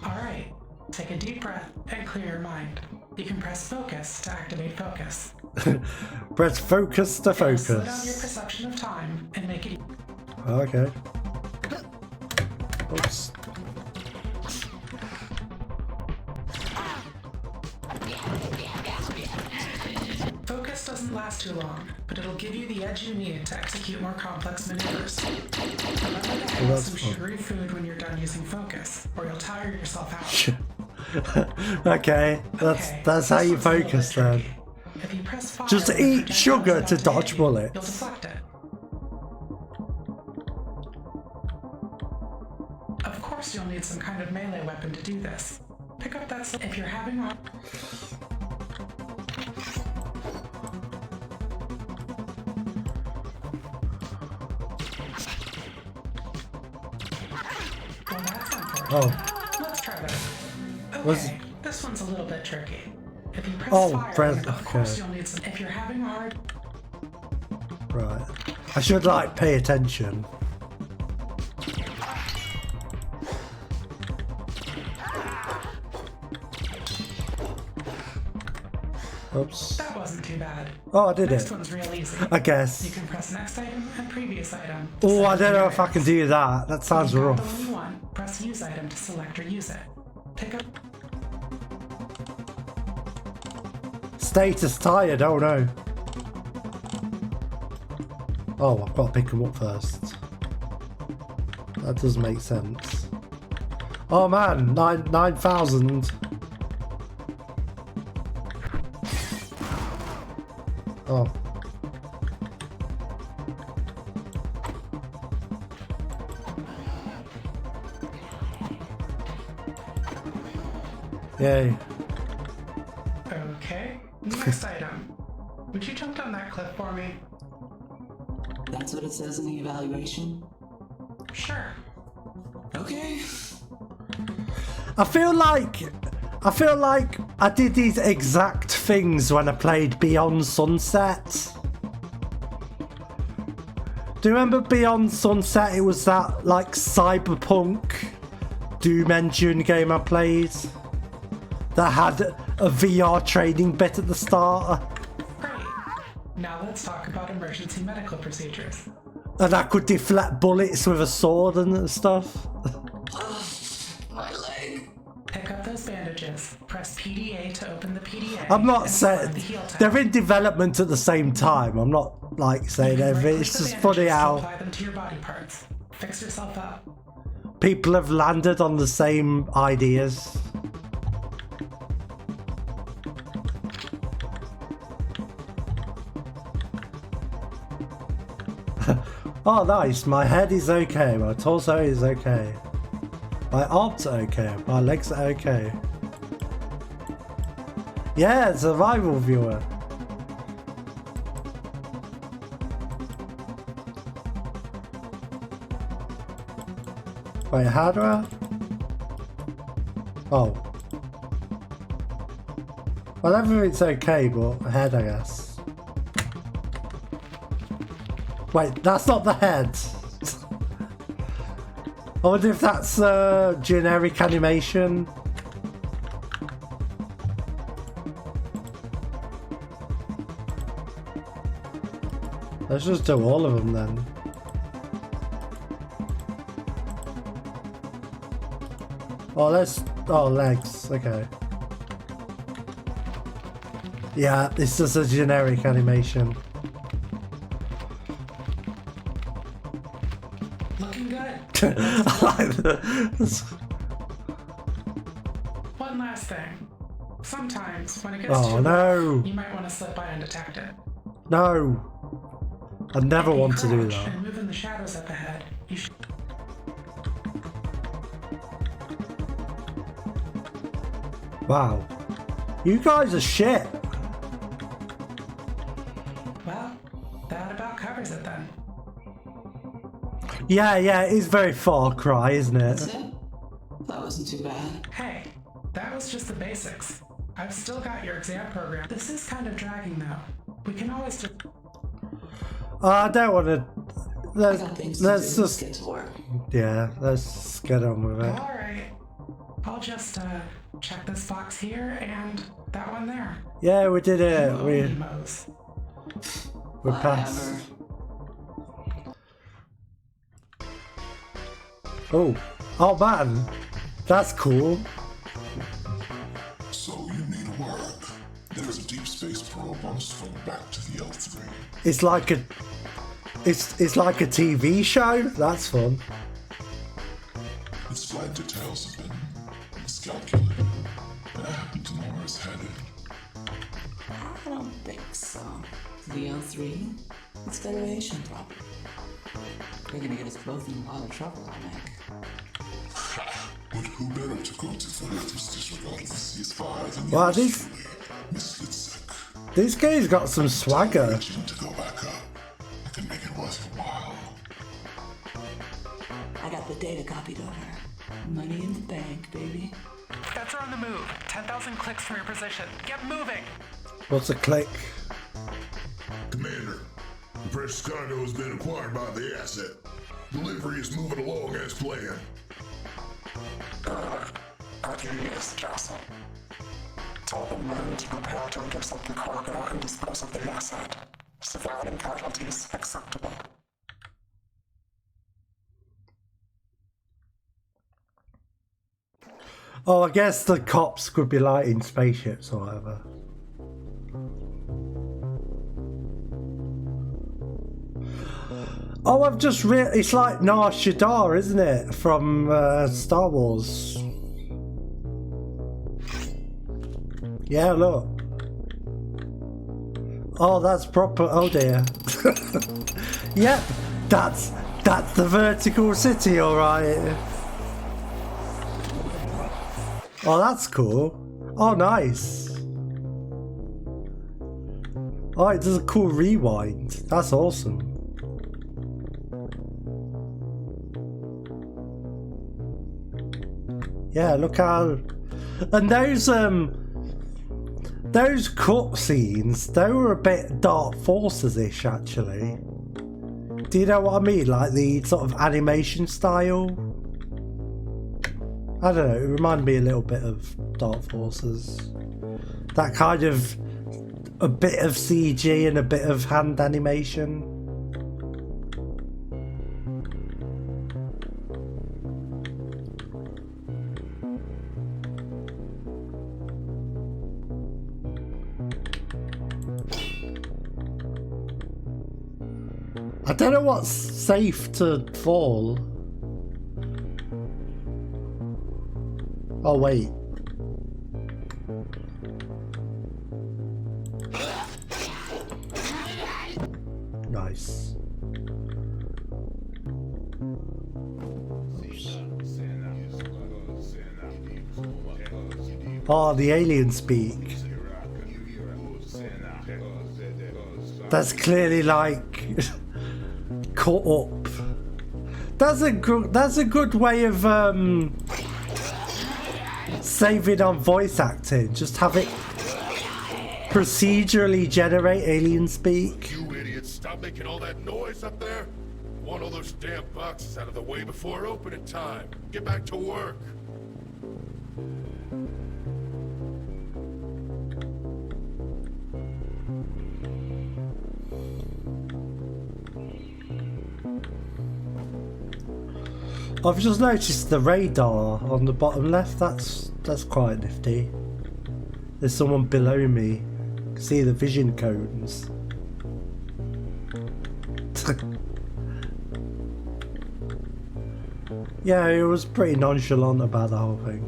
Alright, take a deep breath and clear your mind. You can press focus to activate focus. Press focus to focus. Slow down your perception of time and make it... Okay. Oops. Focus doesn't last too long, but it'll give you the edge you need to execute more complex maneuvers. Remember to have some sugary food when you're done using focus, or you'll tire yourself out. Okay, that's how you focus then. If you press fire, Just eat sugar to dodge bullets. You'll deflect it. Of course you'll need some kind of melee weapon to do this. Pick up that if you're having a... Well, that's unfortunate. Oh. Let's try that. Was- Okay, this one's a little bit tricky. If you press fire, press- of course okay. you'll need some... If you're having a hard... Right. I should like pay attention. Oops. That wasn't too bad. Oh, I did Next it. one's real easy. I guess. You can press next item and previous item. Oh, I don't know if I can do that. That sounds When you got the rough. one you want, press use item to select or use it. Pick up... Status tired, oh no. Oh, I've got to pick them up first. That does make sense. Oh man, 9,000. Oh. Yay. Okay, next item. Would you jump down that cliff for me? That's what it says in the evaluation? Sure. Okay. I feel like I did these exact things when I played Beyond Sunset. Do you remember Beyond Sunset? It was that like cyberpunk Doom engine game I played that had a VR training bit at the start. Great. Now let's talk about emergency medical procedures. And I could deflect bullets with a sword and stuff. My leg. Pick up those bandages. Press PDA to open the PDA. I'm not and saying select the heal tab. they're in development at the same time. I'm not like saying You can everything. right-click It's the just bandages funny to how apply them to your body parts. Fix yourself up. people have landed on the same ideas. Oh, nice. My head is okay. My torso is okay. My arms are okay. My legs are okay. Yeah, survival viewer. Wait, how do I? Oh. Well, everything's okay, but head, I guess. Wait, that's not the head. I wonder if that's generic animation. Let's just do all of them then. Oh, let's... Oh, legs. Okay. Yeah, it's just a generic animation. Looking good. I like this. one last thing. Sometimes, when it gets Oh, too no. rough, you might want to slip by undetected. No. I never If you want to do crouch that. and move in the shadows up ahead, you should... Wow. You guys are shit. Well, that about covers it then. Yeah, it is very Far Cry, isn't That's it? it? That wasn't too bad. Hey, that was just the basics. I've still got your exam program. This is kind of dragging though. We can always just... I don't want to. I got things to do. Let's just. Get to work. Yeah, let's get on with it. Alright. I'll just check this box here and that one there. Yeah, we did it. Emos. We passed. Oh man, that's cool. So you need work. There's a deep space probe on its way back to the L3. It's like a like a TV show. That's fun. Its flight details have been miscalculated, and I happen to know where it's headed. I don't think so. The L3? It's Federation property. You're gonna get us both in a lot of trouble, I think. But who better to go to for this disregard of the ceasefire than Wow, yours truly, Miss Litzek? This guy's got some swagger. To go back up, I can make it worth your while. I got the data copied over. Money in the bank, baby. That's on the move. 10,000 clicks from your position. Get moving! What's a click? Commander, the precious cargo has been acquired by the asset. Delivery is moving along as planned. I'll give you this, Jocelyn. Tell the men to prepare to intercept the cargo and dispose of the asset. Civilian casualties acceptable. Oh, I guess the cops could be like in spaceships or whatever. Oh, I've just read. It's like Nar Shaddaa, isn't it? From Star Wars. Yeah, look. Oh, that's proper. Oh dear. Yep, that's the vertical city, all right. Oh, that's cool. Oh, nice. Oh, it does a cool rewind. That's awesome. Yeah, look how... And those cutscenes, they were a bit Dark Forces-ish, actually. Do you know what I mean? Like the sort of animation style? I don't know, it reminded me a little bit of Dark Forces. That kind of... a bit of CG and a bit of hand animation. I don't know what's safe to fall. Oh wait. Nice. Oh, the alien speak. That's clearly like caught up. That's a good way of saving on voice acting. Just have it procedurally generate alien speak. You idiots, stop making all that noise up there. Want all those damn boxes out of the way before opening time. Get back to work. I've just noticed the radar on the bottom left. That's quite nifty. There's someone below me. See the vision cones. Yeah, it was pretty nonchalant about the whole thing.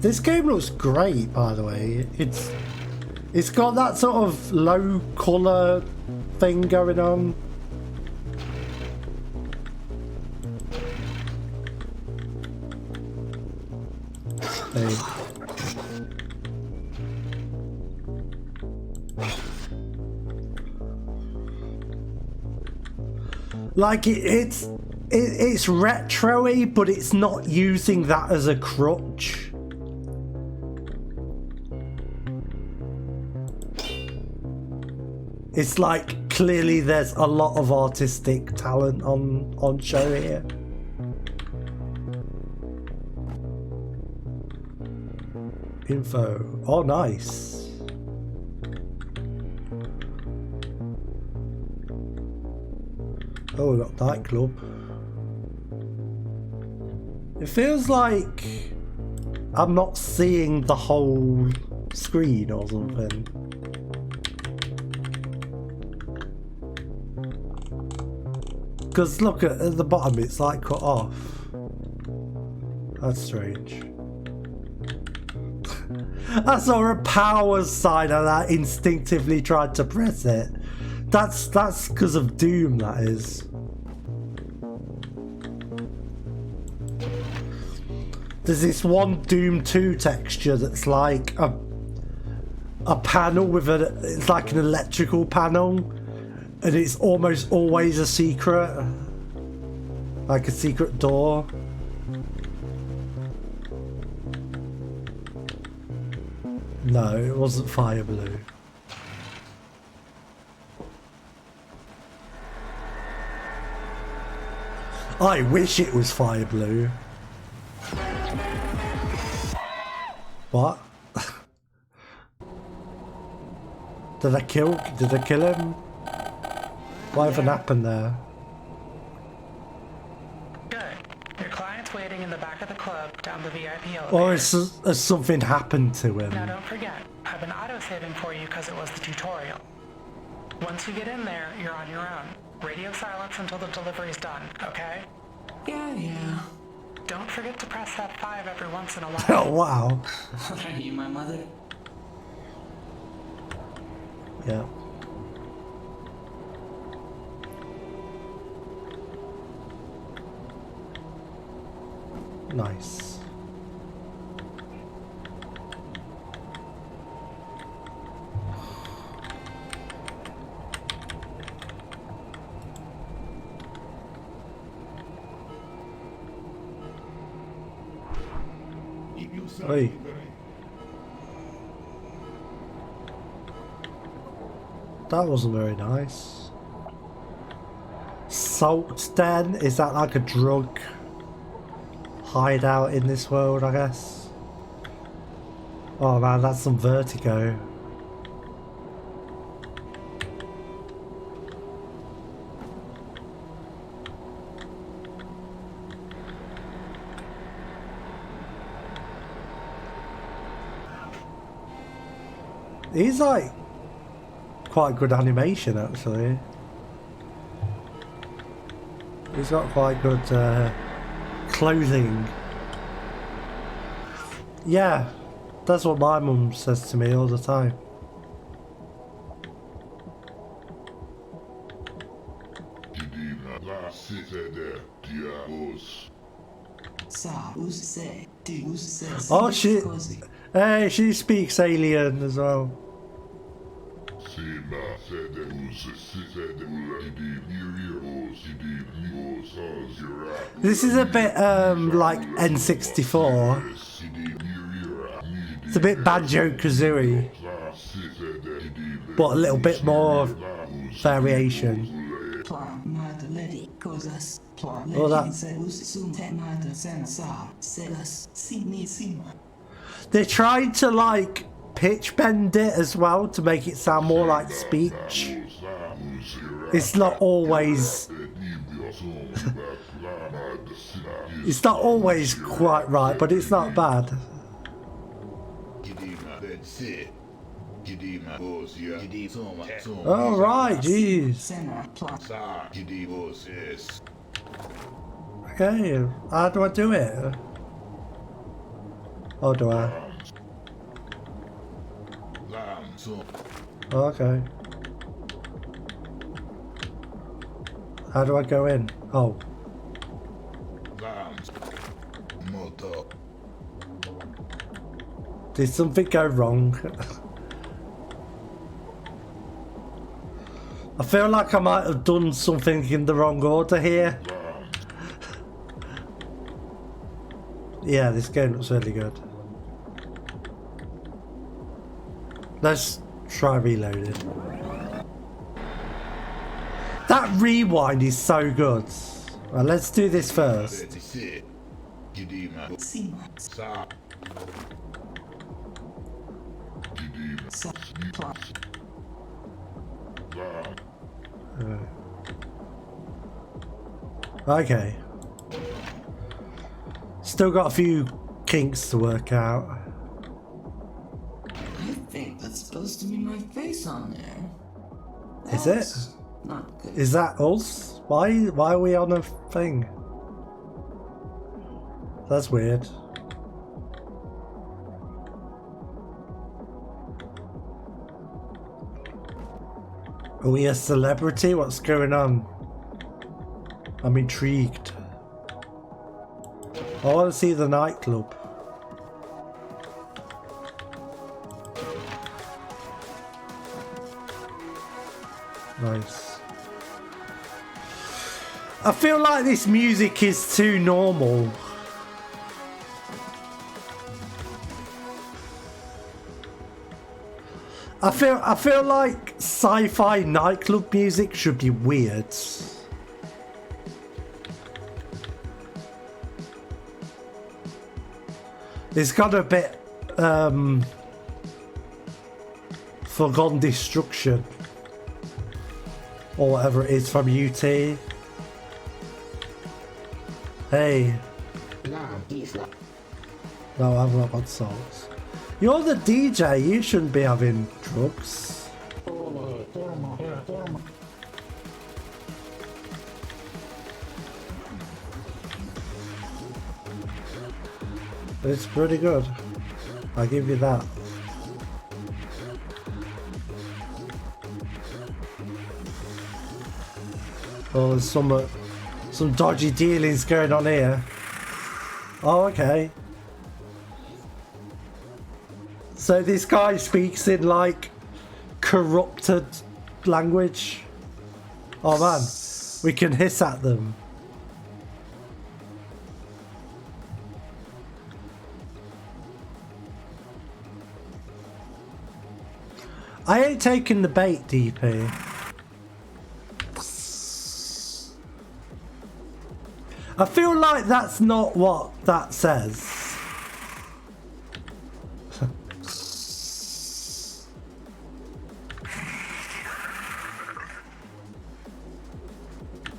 This game looks great, by the way. It's got that sort of low colour thing going on. Hey. Like it's retro-y, but it's not using that as a crutch. It's like clearly there's a lot of artistic talent on show here. Info. Oh, nice. Oh, we got nightclub. It feels like I'm not seeing the whole screen or something. Because look at the bottom, it's like cut off. That's strange. I saw a power sign and I instinctively tried to press it. That's because of Doom, that is. There's this one Doom 2 texture that's like a panel with it's like an electrical panel, and it's almost always a secret, like a secret door. No, it wasn't Fire Blue. I wish it was Fire Blue. What? Did I kill him? What even happened there? Good. Your client's waiting in the back of the club down the VIP elevator. Or has something happened to him? Now don't forget, I've been auto-saving for you because it was the tutorial. Once you get in there, you're on your own. Radio silence until the delivery's done, okay? Yeah. Don't forget to press F5 every once in a while. Oh, wow. Are you my mother? Yeah. Nice. Oi. That wasn't very nice. Salt Den? Is that like a drug hideout in this world, I guess? Oh man, that's some vertigo. He's like quite good animation actually. He's got quite good clothing. Yeah, that's what my mum says to me all the time. Oh shit! Hey, she speaks alien as well. This is a bit like N64. It's a bit Banjo-Kazooie, but a little bit more variation. Oh, that. They tried to like pitch bend it as well to make it sound more like speech. It's not always it's not always quite right, but it's not bad. Oh right, jeez. Okay, how do I do it? Or do I? Okay. How do I go in? Oh. Did something go wrong? I feel like I might have done something in the wrong order here. Yeah, this game looks really good. Let's try reloading. That rewind is so good. Right, let's do this first. Okay. Still got a few kinks to work out. I think that's supposed to be my face on there. Is it? Not good. Is that us? Why are we on a thing? That's weird. Are we a celebrity? What's going on? I'm intrigued. I want to see the nightclub. Nice. I feel like this music is too normal. I feel like sci-fi nightclub music should be weird. It's got a bit Forgotten Destruction or whatever it is from UT. Hey. No, I've not got salts. You're the DJ, you shouldn't be having drugs. It's pretty good. I'll give you that. Oh, there's some dodgy dealings going on here. Oh, okay. So this guy speaks in like corrupted language. Oh man, we can hiss at them. I ain't taking the bait, DP. I feel like that's not what that says.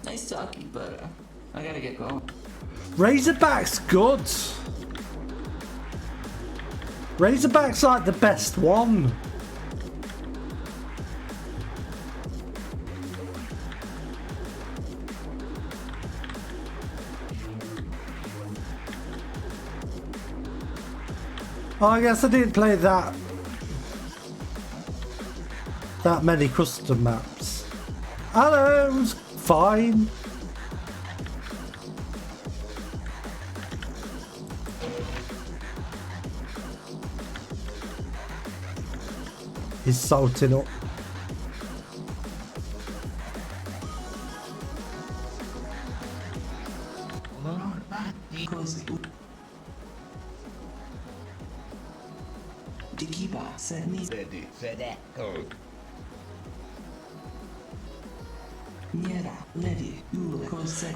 Nice talking, but I gotta get going. Razorback's good. Razorback's like the best one. Oh, I guess I didn't play that many custom maps. Hello, it was fine. He's salting up.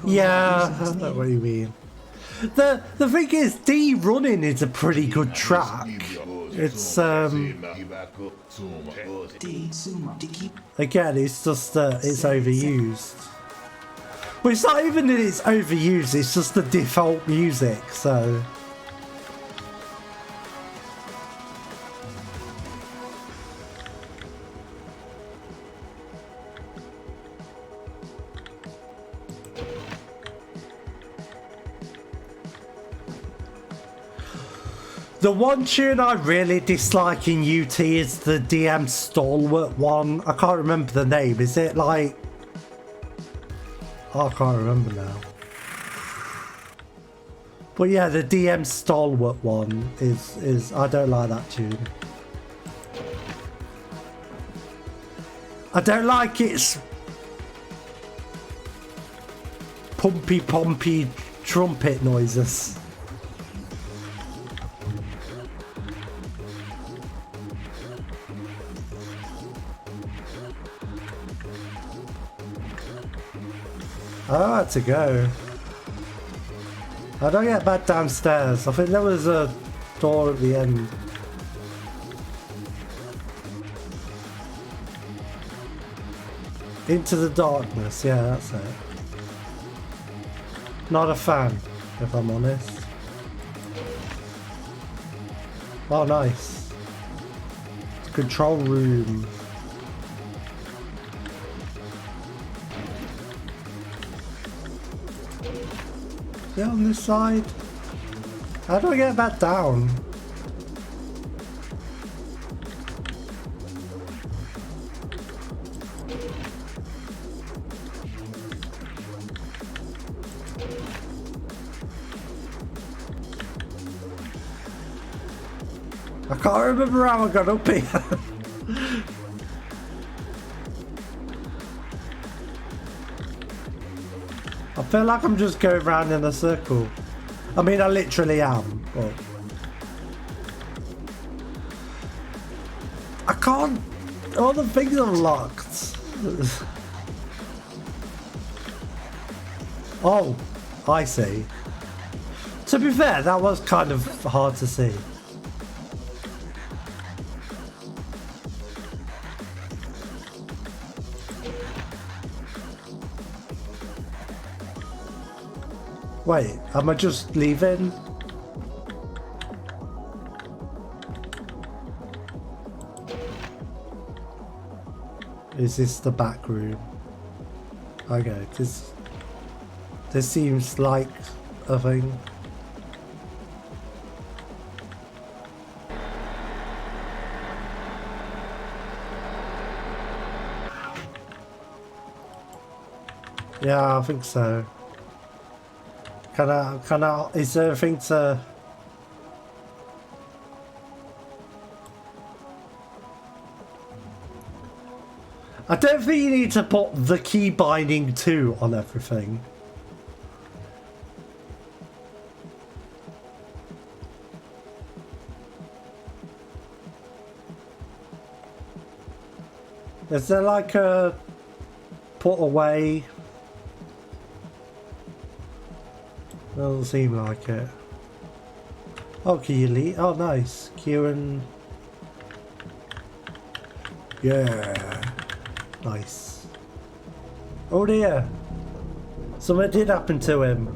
Yeah, I know what you mean. The thing is, D Running is a pretty good track. It's again, it's just it's overused. Well, it's not even that it's overused. It's just the default music. So. The one tune I really dislike in UT is the DM Stalwart one. I can't remember the name. Is it like... Oh, I can't remember now. But yeah, the DM Stalwart one is I don't like that tune. I don't like its pumpy trumpet noises. I had to go. I don't get back downstairs. I think there was a door at the end. Into the darkness, yeah, that's it. Not a fan, if I'm honest. Oh, nice. Control room. Yeah, on this side. How do I get back down? I can't remember how I got up here. I feel like I'm just going round in a circle. I mean, I literally am, but... I can't... All the things are locked. Oh, I see. To be fair, that was kind of hard to see. Wait, am I just leaving? Is this the back room? Okay, this seems like a thing. Yeah, I think so. Can I, is there a thing to... I don't think you need to put the key binding 2 on everything. Is there like a put away? Doesn't seem like it. Oh, can you leave? Oh, nice. Kieran. Yeah. Nice. Oh dear. Something did happen to him.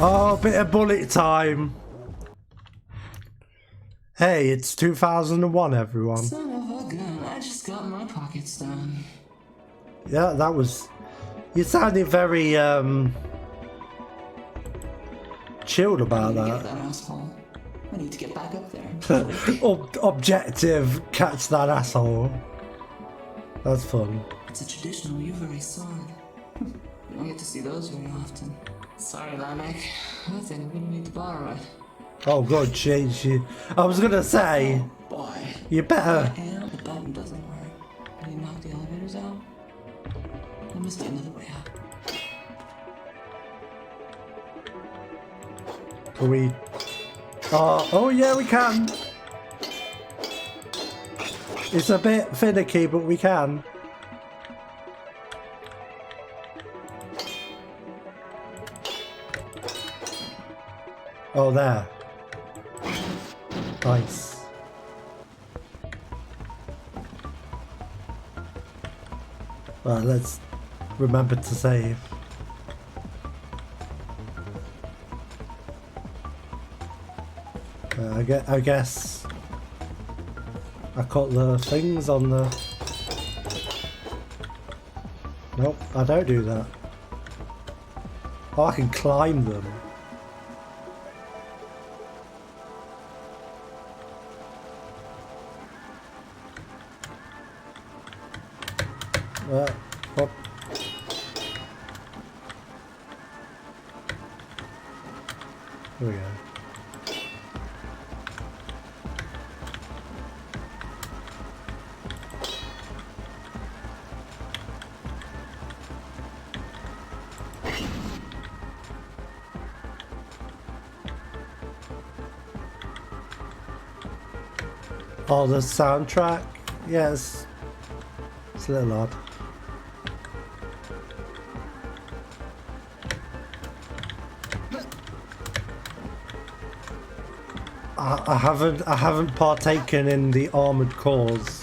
Oh, bit of bullet time. Hey, it's 2001, everyone. Son of a gun, I just got my pockets done. Yeah, that was... You sounded very, chilled about that. That asshole. I need to get back up there. Objective, catch that asshole. That's fun. It's a traditional Uvari sword. You don't get to see those very often. Sorry, Lamek. I think I'm gonna need to borrow it. Oh god, she I was gonna say, oh, boy. You better. And the button doesn't work. Can you knock the elevators out? There must be another way out. Can we? Oh yeah, we can. It's a bit finicky, but we can. Oh, there. Nice. Right, let's remember to save. I I got the things on the... Nope, I don't do that. Oh, I can climb them. Hop. Here we go. Oh, the soundtrack? Yes. It's a little odd. I haven't partaken in the Armored Cores.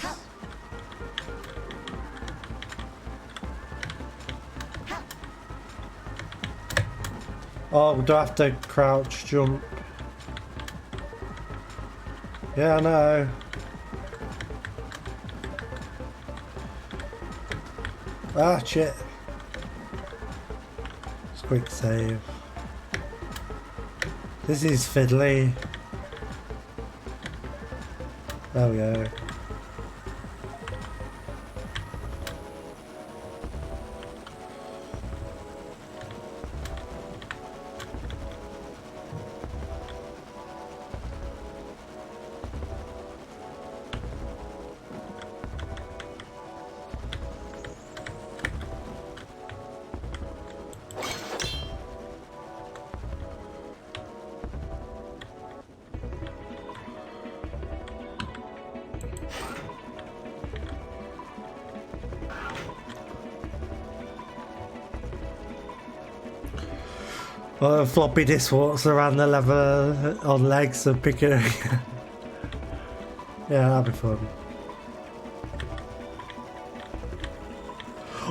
Oh, do I have to crouch jump? Yeah, I know. Ah, shit. Just quick save. This is fiddly. There we go. Well, floppy disk walks around the level on legs and picking. Yeah, that'd be fun.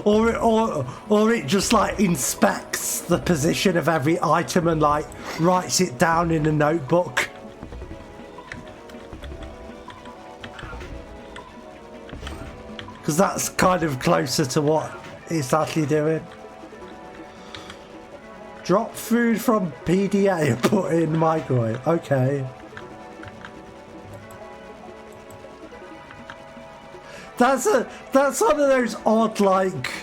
Or it just like inspects the position of every item and like writes it down in a notebook. Because that's kind of closer to what it's actually doing. Drop food from PDA and put it in the microwave. Okay. That's one of those odd like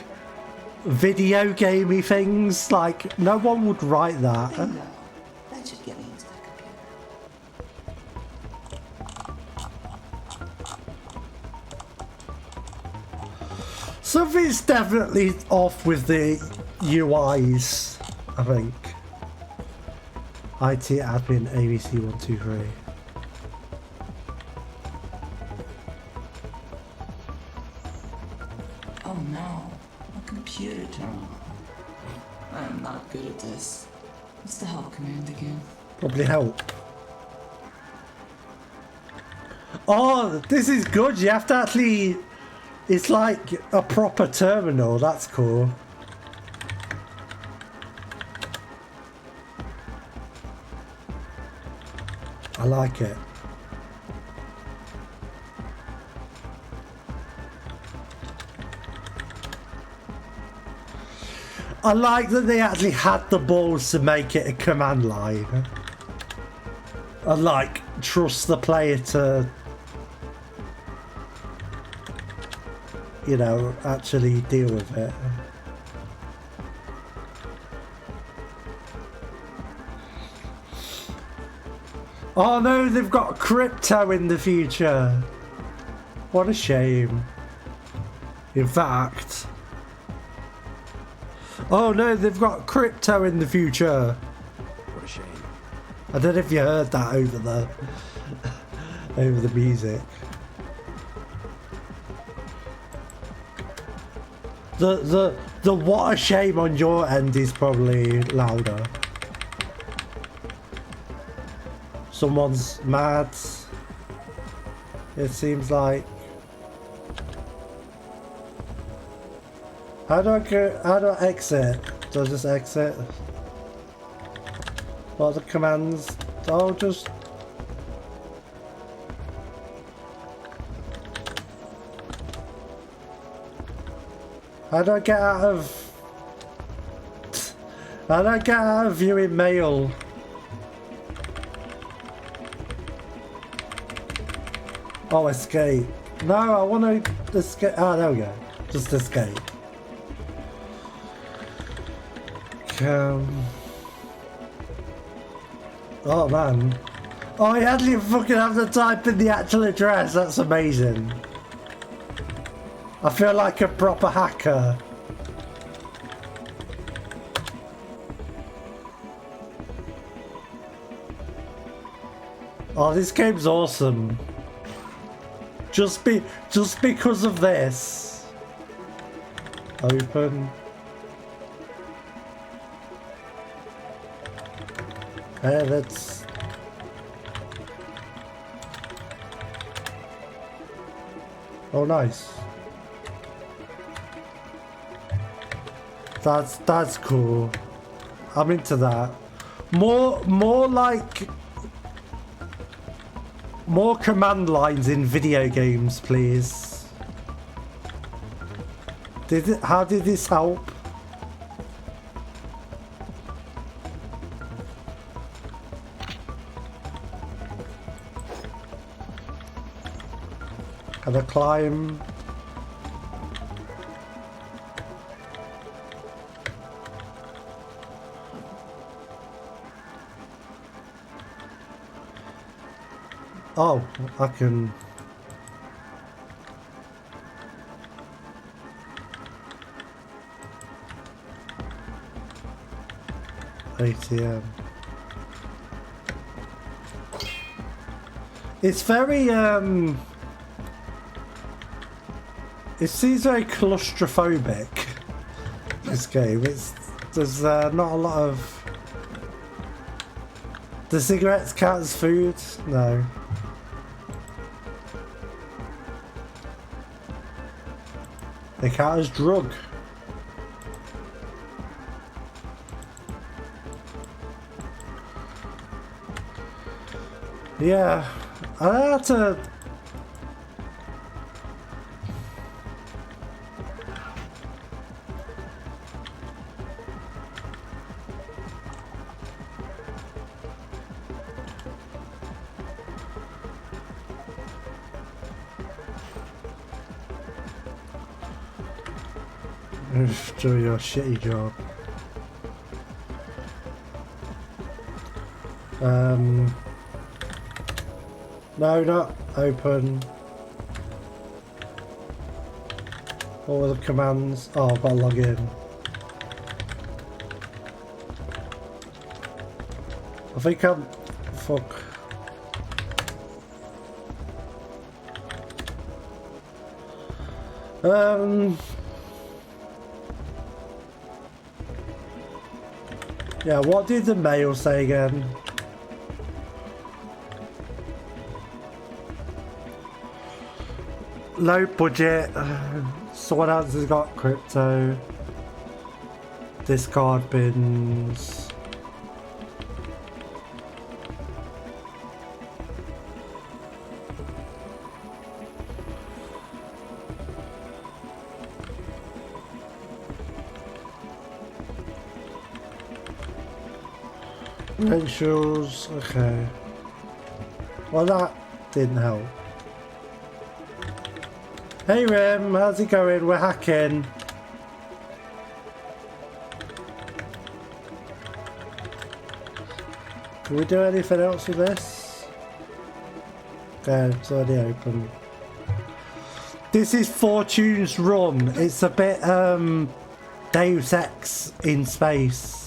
video gamey things. Like no one would write that. Bingo. That should get me into the computer. Something's definitely off with the UIs. I think. IT admin ABC123. Oh no, my computer turned on. I am not good at this. What's the help command again? Probably help. Oh, this is good. You have to actually... It's like a proper terminal. That's cool. I like it. I like that they actually had the balls to make it a command line. And like, trust the player to, you know, actually deal with it. Oh no, they've got crypto in the future. What a shame. In fact... Oh no, they've got crypto in the future. What a shame. I don't know if you heard that over the... over the music. The what a shame on your end is probably louder. Someone's mad. It seems like. How do I go? How do I exit? Do I just exit? What are the commands? I'll just. How do I get out of... How do I get out of viewing mail? Oh, escape. No, I want to escape. Ah, there we go. Just escape. Oh, man. Oh, I hadn't even fucking have to type in the actual address. That's amazing. I feel like a proper hacker. Oh, this game's awesome. Just because of this. Open. Okay, that's... Oh, nice. That's cool. I'm into that. More like... More command lines in video games, please. How did this help? Can I climb? Oh, I can... ATM. It's very, it seems very claustrophobic, this game. There's not a lot of... Do cigarettes count as food? No. They count as drug. Yeah, I had to... Do your shitty job. No, not open. What were the commands? Oh, I've got to log in. I think I'm... Fuck. Yeah, what did the mail say again? Low budget. Someone else has got crypto. Discard bins. Credentials, okay. Well, that didn't help. Hey Rim, how's it going? We're hacking. Can we do anything else with this? Okay, it's already open. This is Fortune's Run. It's a bit Deus Ex in space.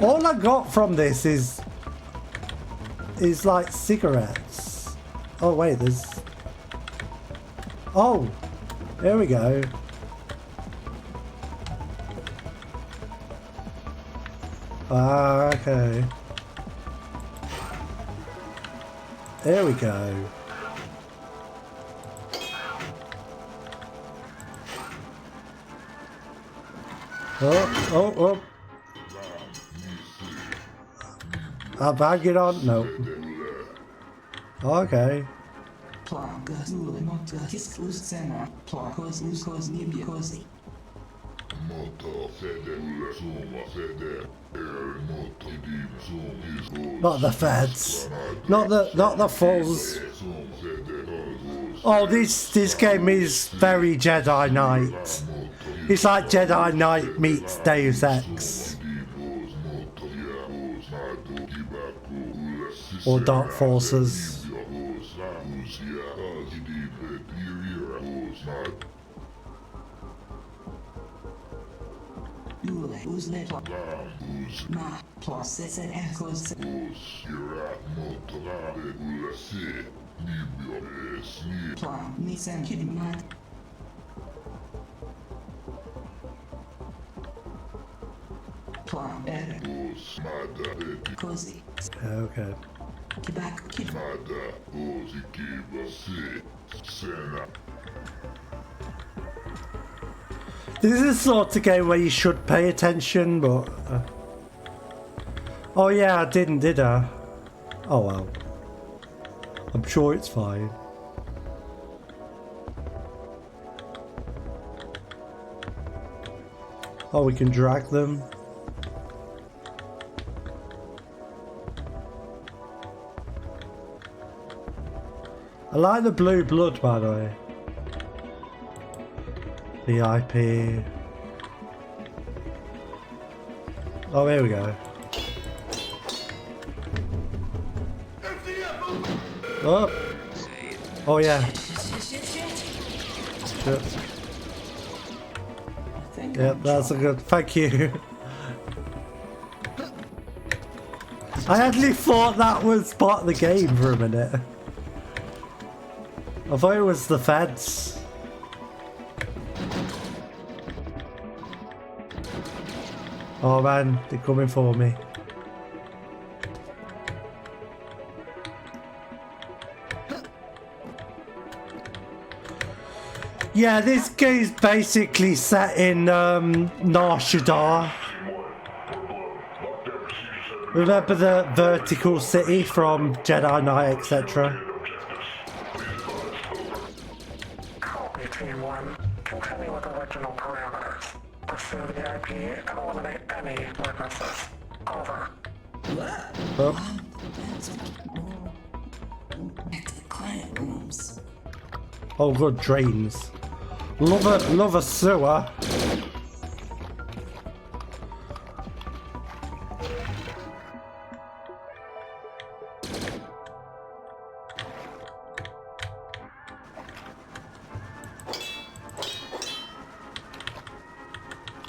All I got from this is like cigarettes. Oh wait, there's... Oh, there we go. Ah, okay. There we go. Oh. I'll bag it on. No. Okay. Not the feds. Not the fools. Oh, this game is very Jedi Knight. It's like Jedi Knight meets Deus Ex. Or Dark Forces. Okay. This is the sort of game where you should pay attention, but... Oh yeah, I didn't, did I? Oh well. I'm sure it's fine. Oh, we can drag them. I like the blue blood, by the way. VIP. Oh, here we go. Oh, oh yeah. Shit. Yep, that's a good. Thank you. I actually thought that was part of the game for a minute. I thought it was the feds. Oh man, they're coming for me. Yeah, this game's basically set in Nar Shaddaa. Remember the vertical city from Jedi Knight, etc.? Copy Team 1. Continue with original parameters. Pursue the IP and eliminate any witnesses. Over. Oh. Client rooms. Oh, good, drains. Love a sewer.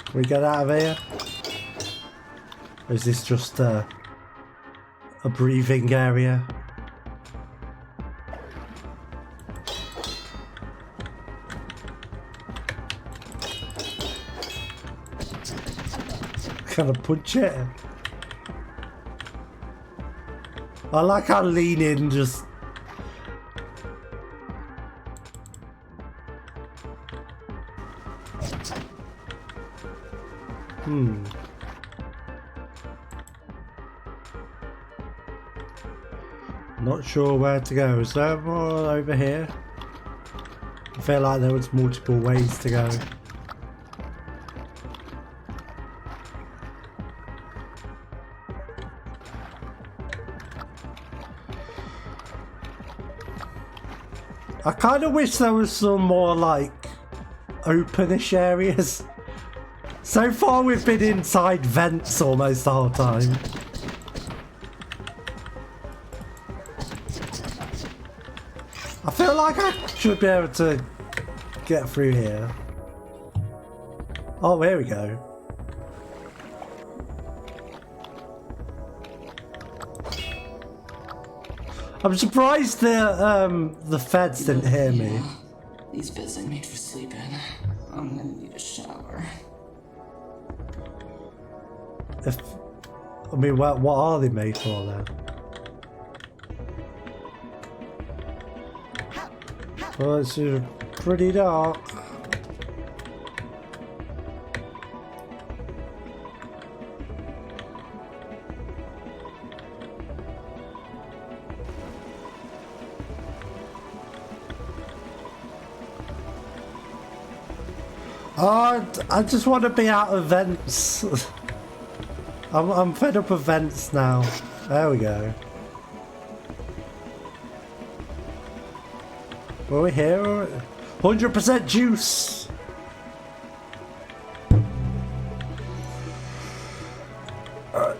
Can we get out of here? Or is this just a breathing area? Can I punch it? I like how lean in just... Not sure where to go. Is there more over here? I feel like there was multiple ways to go. I kind of wish there was some more like openish areas. So far we've been inside vents almost the whole time. I feel like I should be able to get through here. Oh, here we go. I'm surprised the feds didn't hear me. These beds ain't made for sleeping. I'm gonna need a shower. I mean, what are they made for then? Well, it's pretty dark. Oh, I just want to be out of vents. I'm fed up of vents now. There we go. Were we here? 100% juice.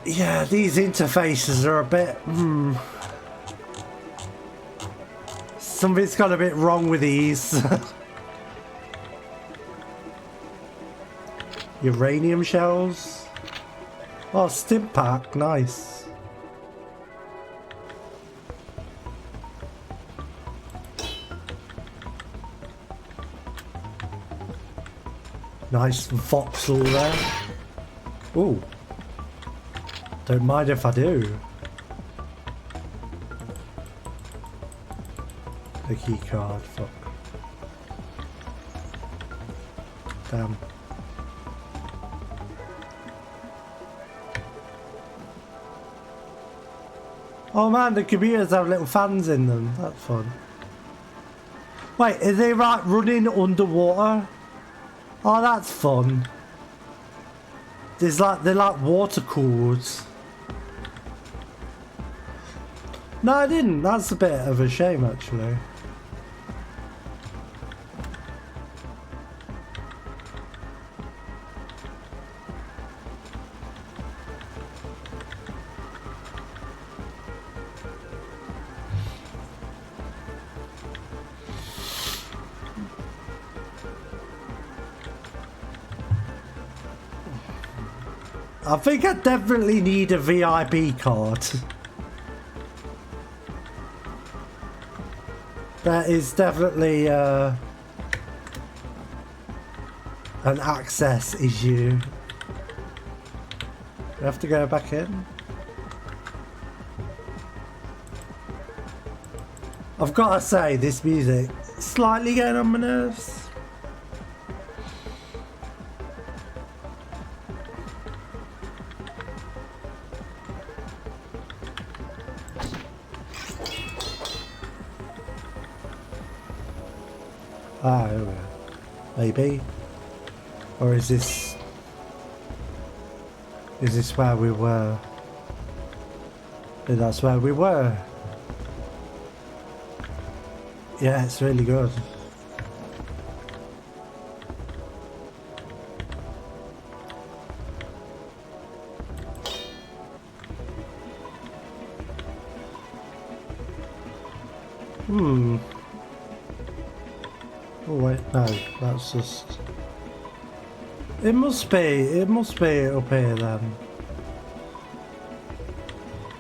Yeah, these interfaces are a bit. Something's got a bit wrong with these. Uranium shells. Oh, stim pack, nice. Nice voxel there. Ooh. Don't mind if I do. The key card, fuck. Damn. Oh man, the computers have little fans in them. That's fun. Wait, are they like running underwater? Oh, that's fun. There's like, they're like water cooled. No, I didn't. That's a bit of a shame, actually. I think I definitely need a VIP card. That is definitely an access issue. We have to go back in. I've got to say, this music is slightly getting on my nerves. Ah, maybe. Or is this where we were? Yeah, that's where we were. Yeah, it's really good. Oh wait, no, that's just... It must be up here then.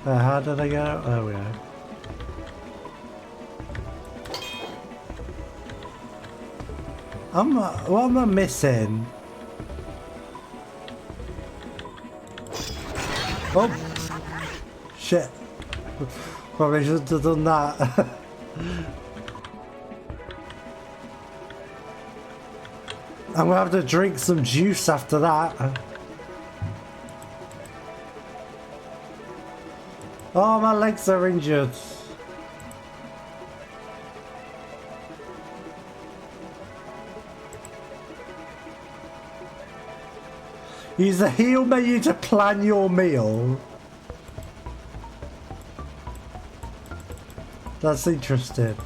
How did I go? There we go. What am I missing? Oh! Shit. Probably shouldn't have done that. I'm gonna have to drink some juice after that. Oh, my legs are injured. Use the heal menu to plan your meal. That's interesting.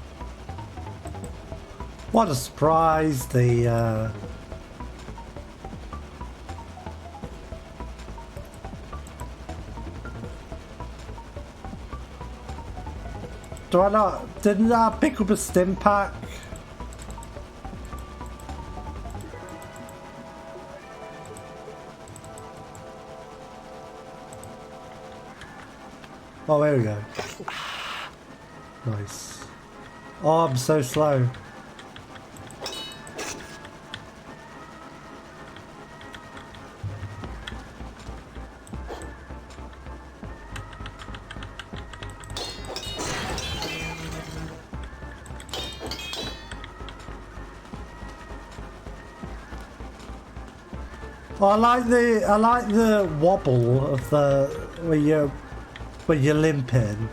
What a surprise, the do I not... Didn't I pick up a stim pack? Oh, there we go. Nice. Oh, I'm so slow. Well, I like the wobble of the when you're limping.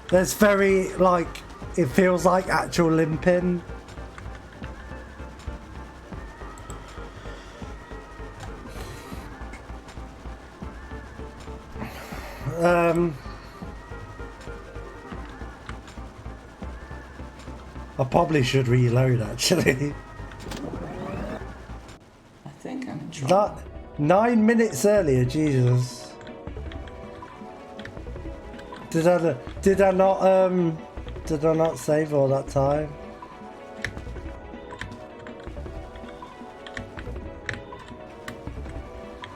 There's very like it feels like actual limping. I probably should reload actually. I think I'm in trouble. 9 minutes earlier, Jesus. Did I not save all that time?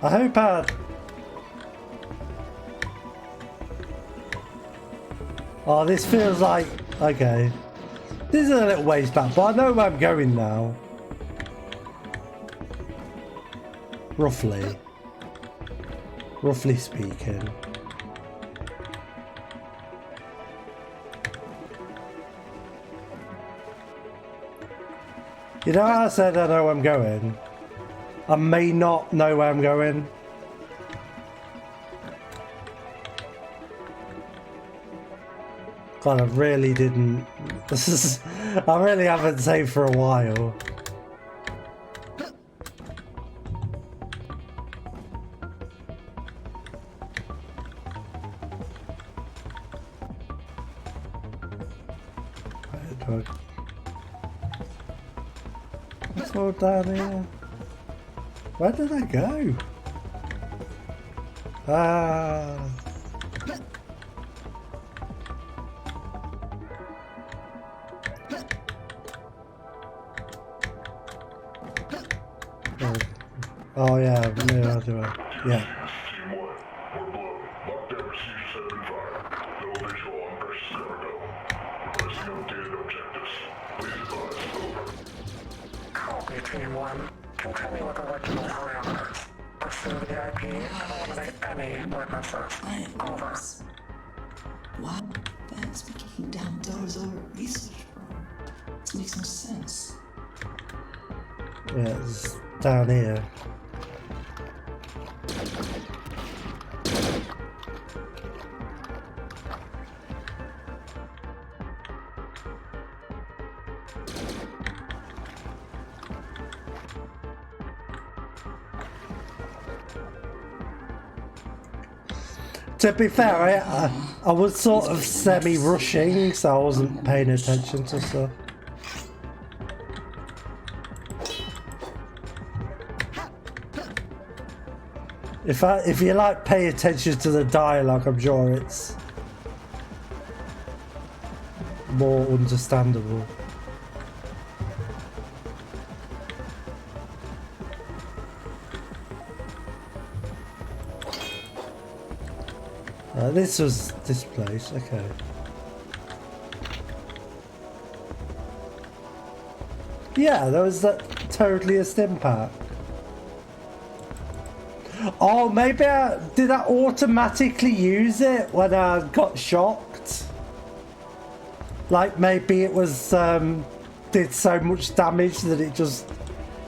I hope Oh, this feels like... Okay. This is a little ways back, but I know where I'm going now. Roughly. Roughly speaking. You know how I said I know where I'm going? I may not know where I'm going. God, I really didn't. I really haven't saved for a while. What's all down here? Where did I go? Ah. Oh yeah, maybe I'll do it. Yeah. Copy Team 1. Continue with the original parameters. Pursue the IP and eliminate any witnesses. Over. Wow, that's been kicking down doors over research, bro. This makes no sense. Yeah, it's down here. To be fair, I was sort of semi-rushing, so I wasn't paying attention to stuff. If you like pay attention to the dialogue, I'm sure it's more understandable. This was this place, okay. Yeah, there was that totally a stim pack. Oh, maybe did I automatically use it when I got shocked? Like maybe it was did so much damage that it just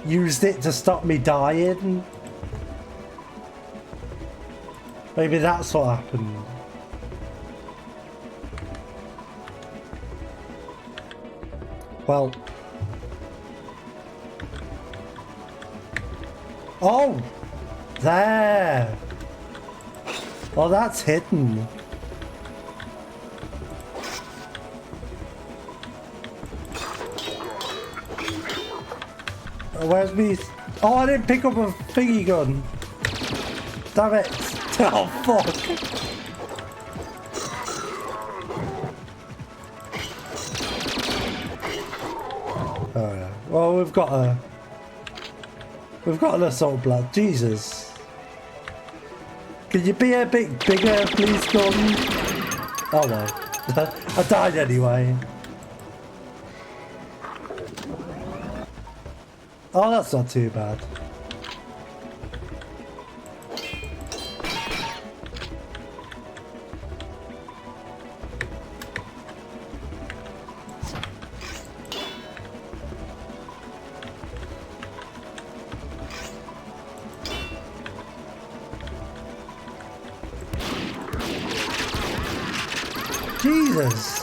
used it to stop me dying. Maybe that's what happened. Well. Oh! There! Oh, that's hidden. Where's me? Oh, I didn't pick up a thingy gun. Damn it. Oh, fuck. Oh, yeah. Well, we've got an assault blood. Jesus. Could you be a bit bigger, please, Gordon? Oh, well. I died anyway. Oh, that's not too bad. Jesus.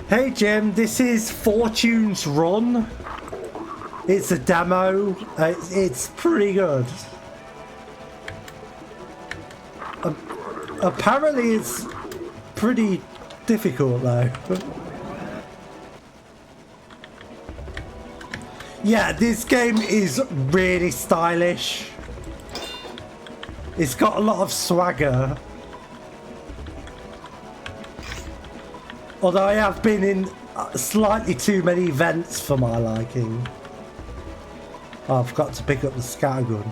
Hey Jim, this is Fortune's Run. It's a demo. It's pretty good. Apparently pretty difficult though. Yeah, this game is really stylish. It's got a lot of swagger. Although I have been in slightly too many events for my liking. Oh, I've got to pick up the scattergun.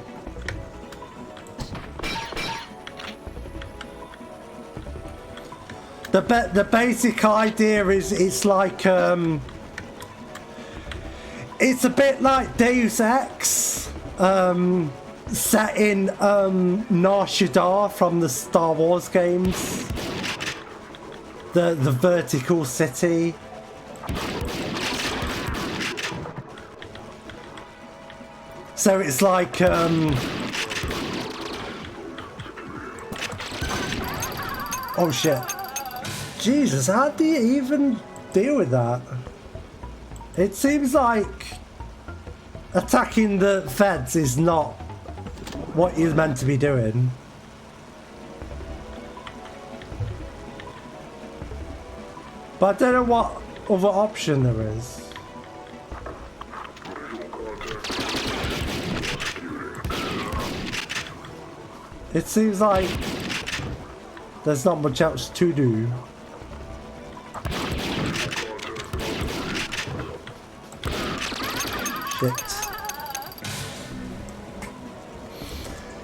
The basic idea is it's like it's a bit like Deus Ex, set in Nar Shaddaa from the Star Wars games. The vertical city. So it's like oh shit. Jesus, how do you even deal with that? It seems like attacking the feds is not what you're meant to be doing. But I don't know what other option there is. It seems like there's not much else to do. Shit.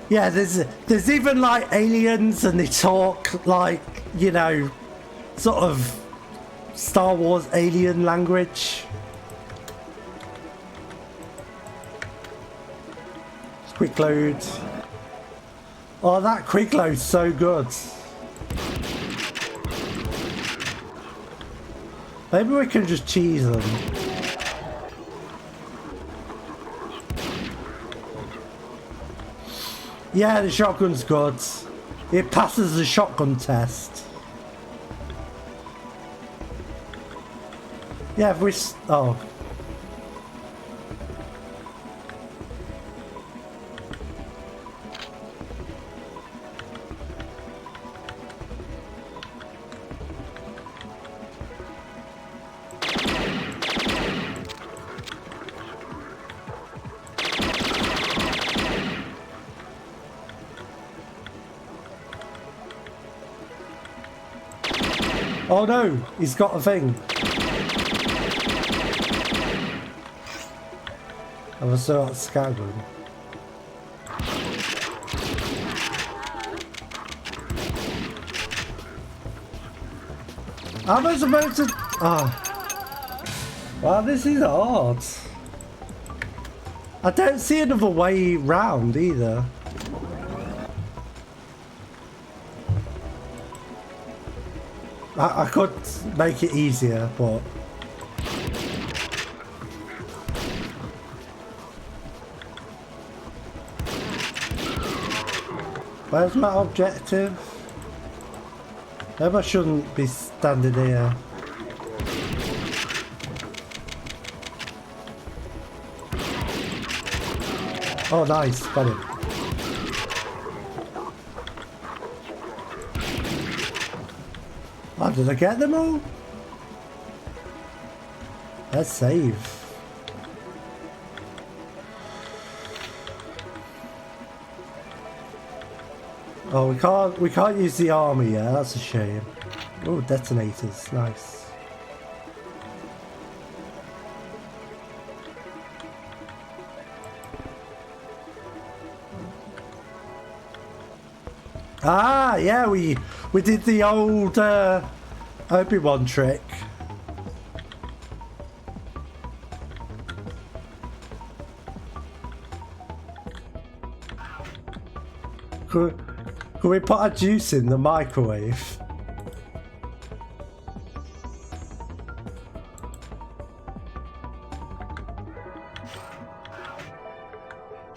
Yeah, there's even like aliens and they talk like, you know, sort of Star Wars alien language. Quick load. Oh, that quick load's so good. Maybe we can just cheese them. Yeah, the shotgun's good. It passes the shotgun test. Yeah, if we... Oh. Oh no, he's got a thing. I've also got scattergun. How am I supposed to... Ah. Wow, this is hard. I don't see another way round either. I could make it easier, but... Where's my objective? Maybe I shouldn't be standing here. Oh nice, got him. Oh, did I get them all? Let's save. Oh, we can't use the army yet. That's a shame. Oh, detonators, nice. Ah, yeah, we did the old Obi-Wan trick. Could we put our juice in the microwave?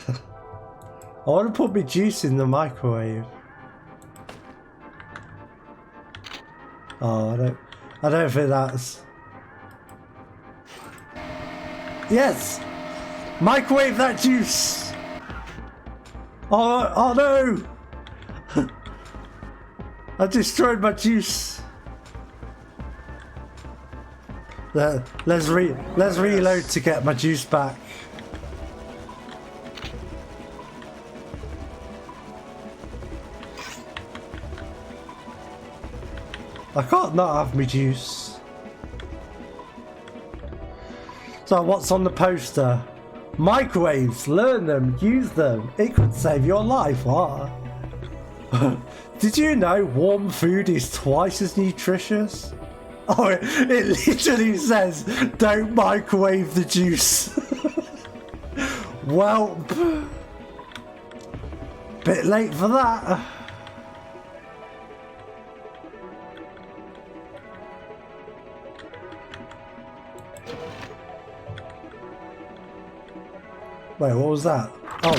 I want to put my juice in the microwave. Oh, I don't think that's... Yes! Microwave that juice! Oh no! I destroyed my juice. Let's reload to get my juice back. I can't not have my juice. So what's on the poster? Microwaves, learn them, use them. It could save your life. What? Did you know warm food is twice as nutritious? Oh, it literally says, don't microwave the juice. Well, bit late for that. Wait, what was that? Oh.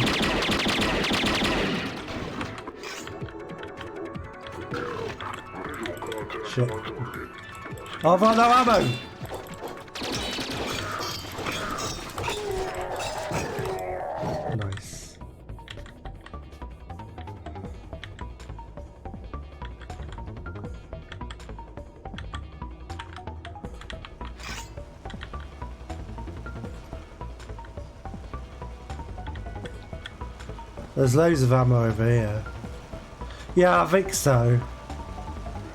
Shit. Oh, I've got no ammo! Nice. There's loads of ammo over here. Yeah, I think so.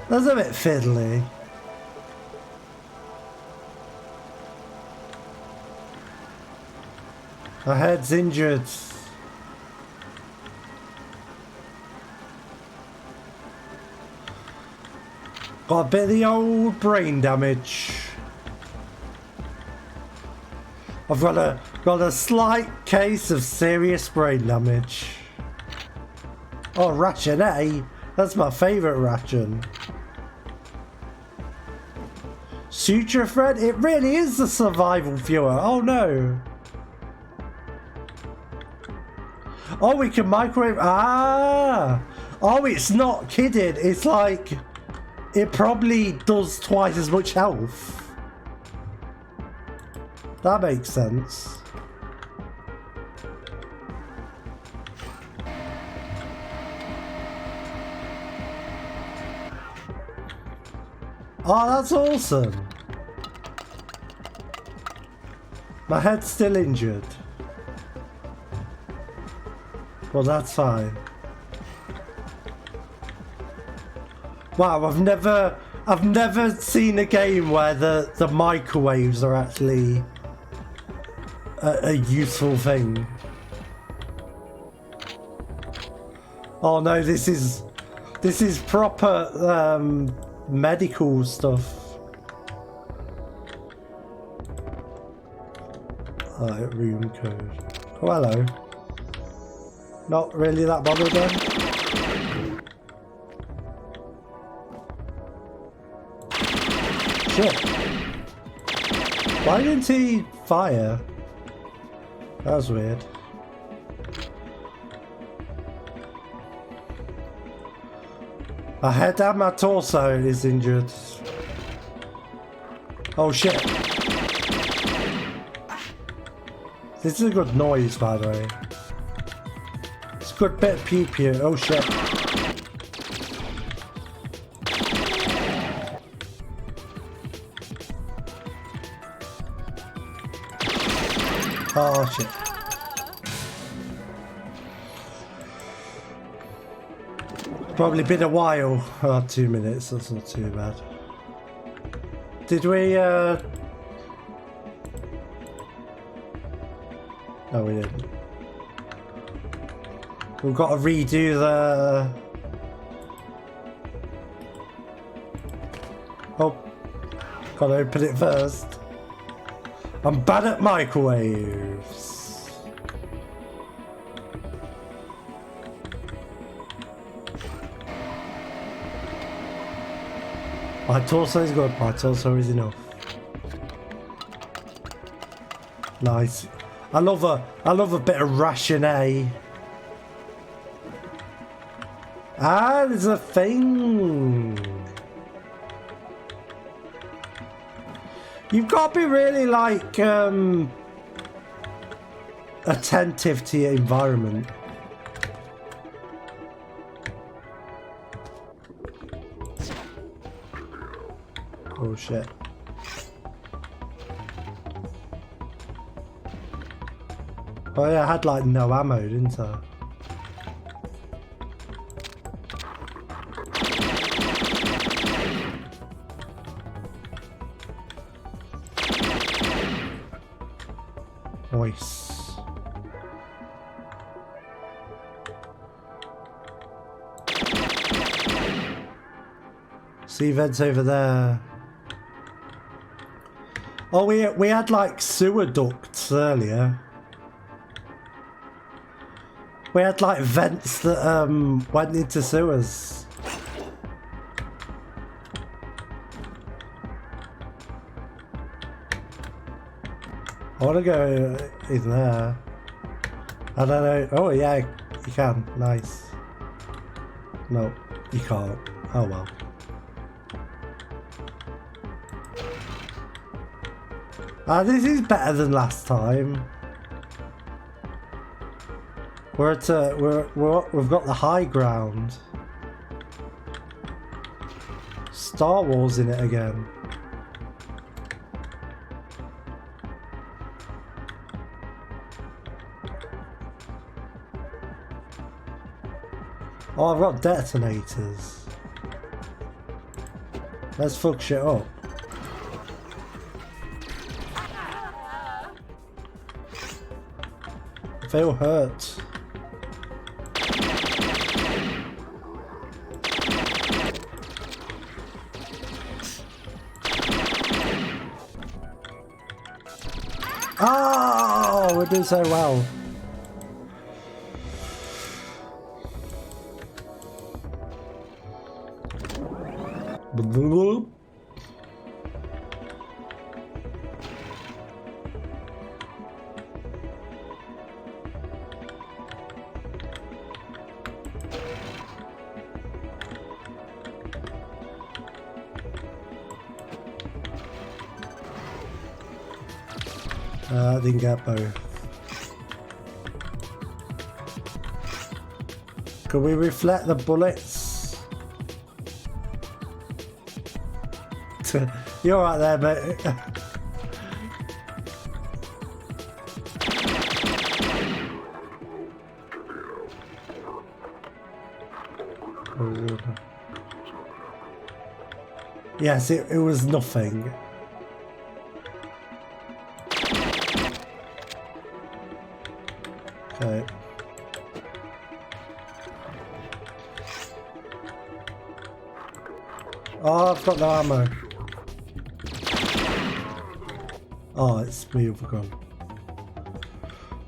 That's a bit fiddly. My head's injured. Got a bit of the old brain damage. I've got a slight case of serious brain damage. Oh, ration A. That's my favourite ration. Suture thread? It really is the survival fuel. Oh no. Oh, we can microwave. Ah. Oh, it's not kidding. It's like, it probably does twice as much health. That makes sense. Oh, that's awesome. My head's still injured. Well, that's fine. Wow, I've never seen a game where the microwaves are actually a useful thing. Oh no, this is proper medical stuff. Alright, room code. Oh, hello. Not really that bothered then. Shit. Why didn't he fire? That was weird. My head and my torso is injured. Oh shit. This is a good noise, by the way. It's a good bit of pew pew. Oh shit. Oh shit. Probably been a while. Oh, 2 minutes, that's not too bad. Did we no, we didn't. We've got to redo the... Oh, gotta open it first. I'm bad at microwaves. My torso is good, my torso is enough. Nice. I love a bit of ration A. Ah, there's a thing. You've got to be really like attentive to your environment. Oh shit. Oh yeah, I had like no ammo, didn't I? Nice. See vents over there. Oh, we had like sewer ducts earlier. We had like vents that went into sewers. I want to go in there. I don't know. Oh yeah, you can. Nice. No, you can't. Oh well. This is better than last time. We're at we've got the high ground. Star Wars in it again. Oh, I've got detonators. Let's fuck shit up. I feel hurt. Oh, we're doing so well. I didn't get both. Can we reflect the bullets? You're right there, mate. Yes, it was nothing. Okay. Oh, I've got no ammo. Oh, it's me overgone.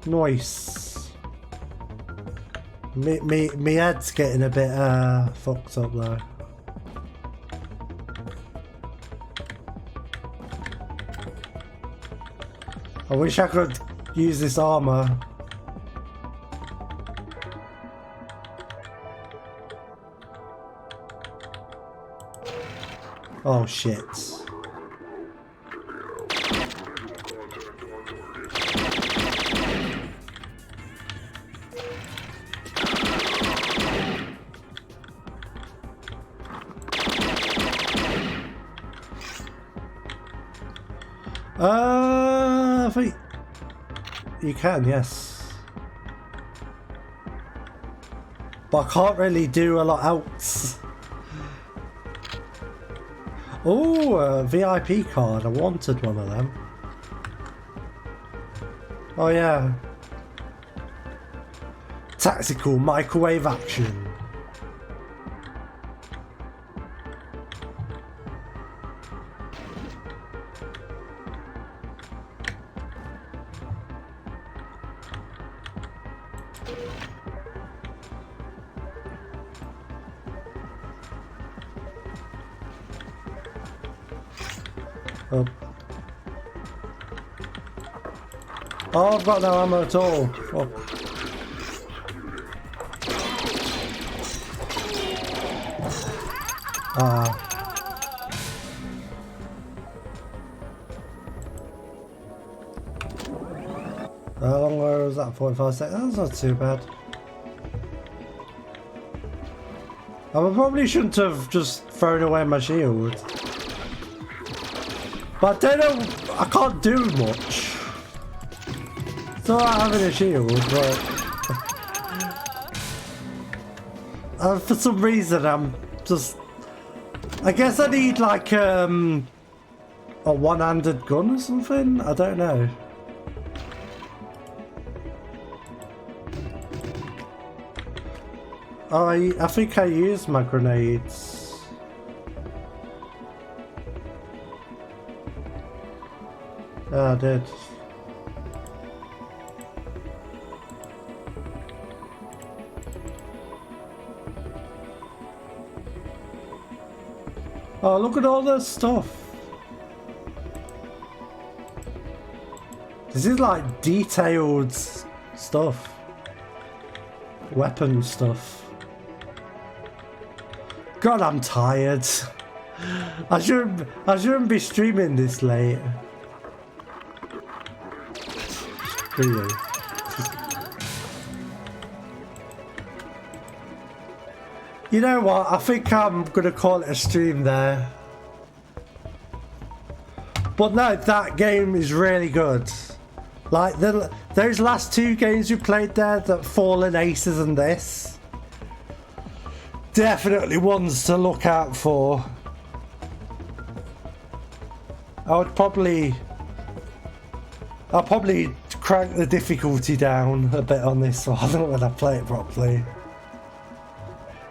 Nice. Me head's getting a bit fucked up though. I wish I could use this armor. Oh shit. I think you can, yes. But I can't really do a lot else. Oh, a VIP card. I wanted one of them. Oh yeah. Tactical microwave action. Oh, I've got no ammo at all. Oh. How long was that? 45 seconds? That's not too bad. I probably shouldn't have just thrown away my shield. But I don't know, I can't do much. It's alright having a shield, but for some reason I'm just. I guess I need like a one-handed gun or something. I don't know. Oh, I think I used my grenades. Oh, I did. Oh, look at all this stuff. This is like detailed stuff. Weapon stuff. God, I'm tired. I shouldn't be streaming this late. Really. You know what? I think I'm gonna call it a stream there. But no, that game is really good. Like those last two games we played there, that Fallen Aces and this, definitely ones to look out for. I'll probably crank the difficulty down a bit on this one when I play it properly.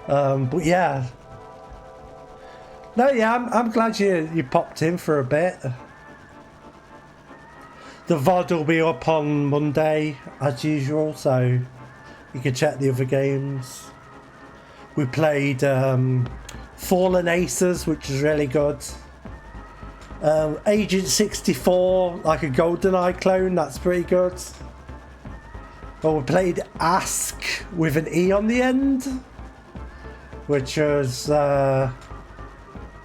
But yeah. No, yeah, I'm glad you popped in for a bit. The VOD will be up on Monday as usual, so you can check the other games. We played Fallen Aces, which is really good. Agent 64, like a GoldenEye clone, that's pretty good. Well, we played ASKE with an E on the end, which was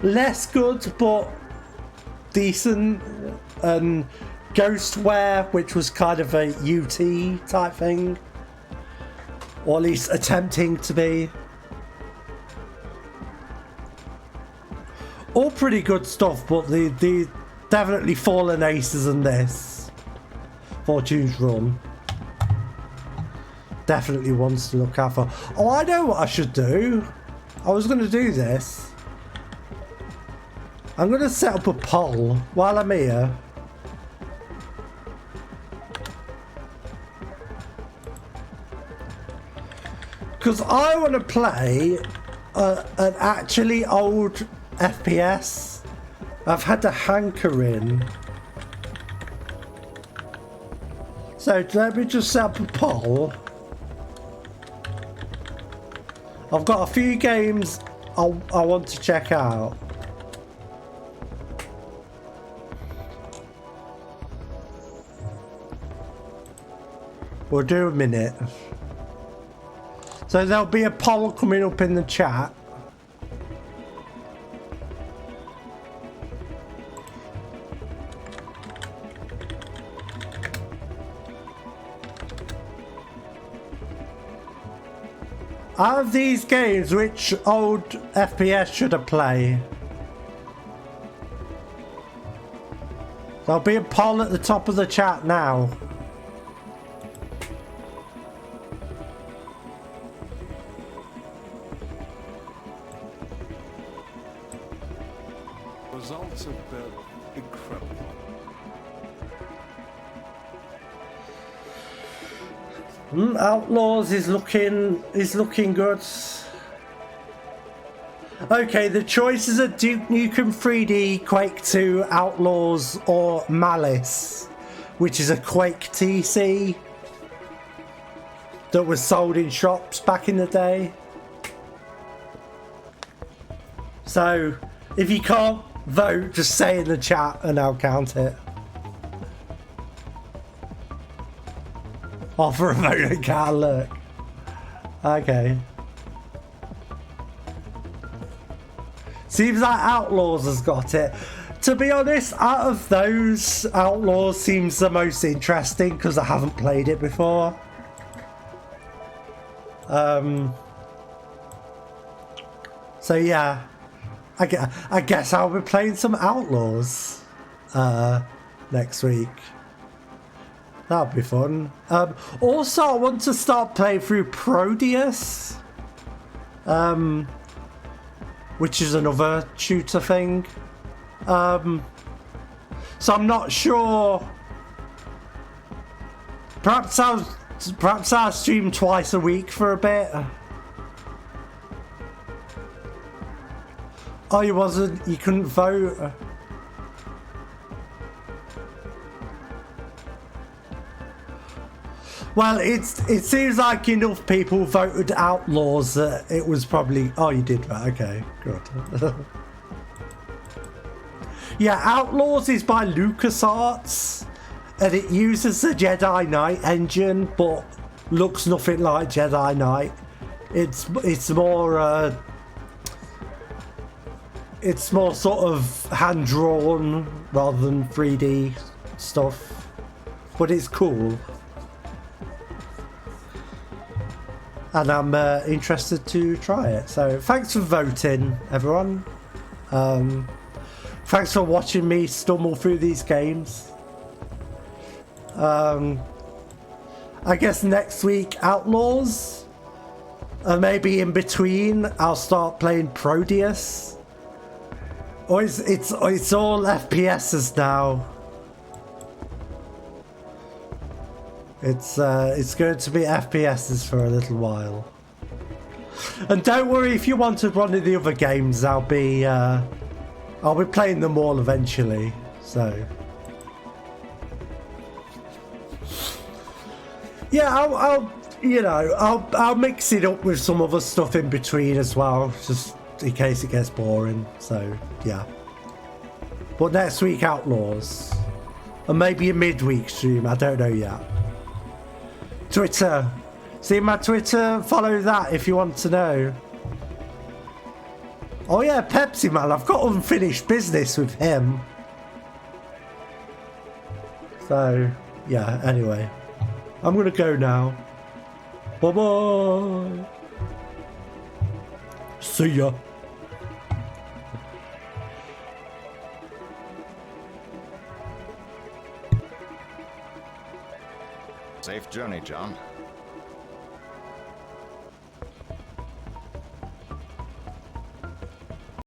less good but decent. And Ghostware, which was kind of a UT type thing, or at least attempting to be. All pretty good stuff, but the definitely Fallen Aces and this Fortune's Run definitely ones to look out for. Oh, I know what I should do. I was going to do this. I'm going to set up a poll while I'm here. Because I want to play an actually old FPS. I've had a hankering. So let me just set up a poll. I've got a few games I want to check out. We'll do a minute. So there'll be a poll coming up in the chat. Out of these games, which old FPS should I play? There'll be a poll at the top of the chat now. Results have been incredible. Outlaws is looking good. Okay, the choices are Duke Nukem 3D, Quake 2, Outlaws, or Malice, which is a Quake TC that was sold in shops back in the day. So, if you can't vote, just say in the chat and I'll count it. Offer a vote and can't look. Okay. Seems like Outlaws has got it. To be honest, out of those, Outlaws seems the most interesting because I haven't played it before. So yeah, I guess I'll be playing some Outlaws next week. that'll be fun. Also, I want to start playing through Proteus, which is another shooter thing. So I'm not sure. Perhaps I'll stream twice a week for a bit. Oh, you couldn't vote. Well, it seems like enough people voted Outlaws that it was probably... Oh, you did that. Okay, good. Yeah, Outlaws is by LucasArts, and it uses the Jedi Knight engine, but looks nothing like Jedi Knight. It's more sort of hand-drawn rather than 3D stuff, but it's cool. And I'm interested to try it. So thanks for voting, everyone. Thanks for watching me stumble through these games. I guess next week Outlaws, and maybe in between I'll start playing Proteus. Or it's all FPSs now. It's going to be FPSs for a little while. And don't worry, if you wanted one of the other games, I'll be playing them all eventually. So yeah, I'll mix it up with some other stuff in between as well, just in case it gets boring. So yeah. But next week Outlaws, and maybe a midweek stream. I don't know yet. Twitter. See my Twitter? Follow that if you want to know. Oh yeah, Pepsi Man. I've got unfinished business with him. So, yeah, anyway. I'm gonna go now. Bye-bye. See ya. Safe journey, John.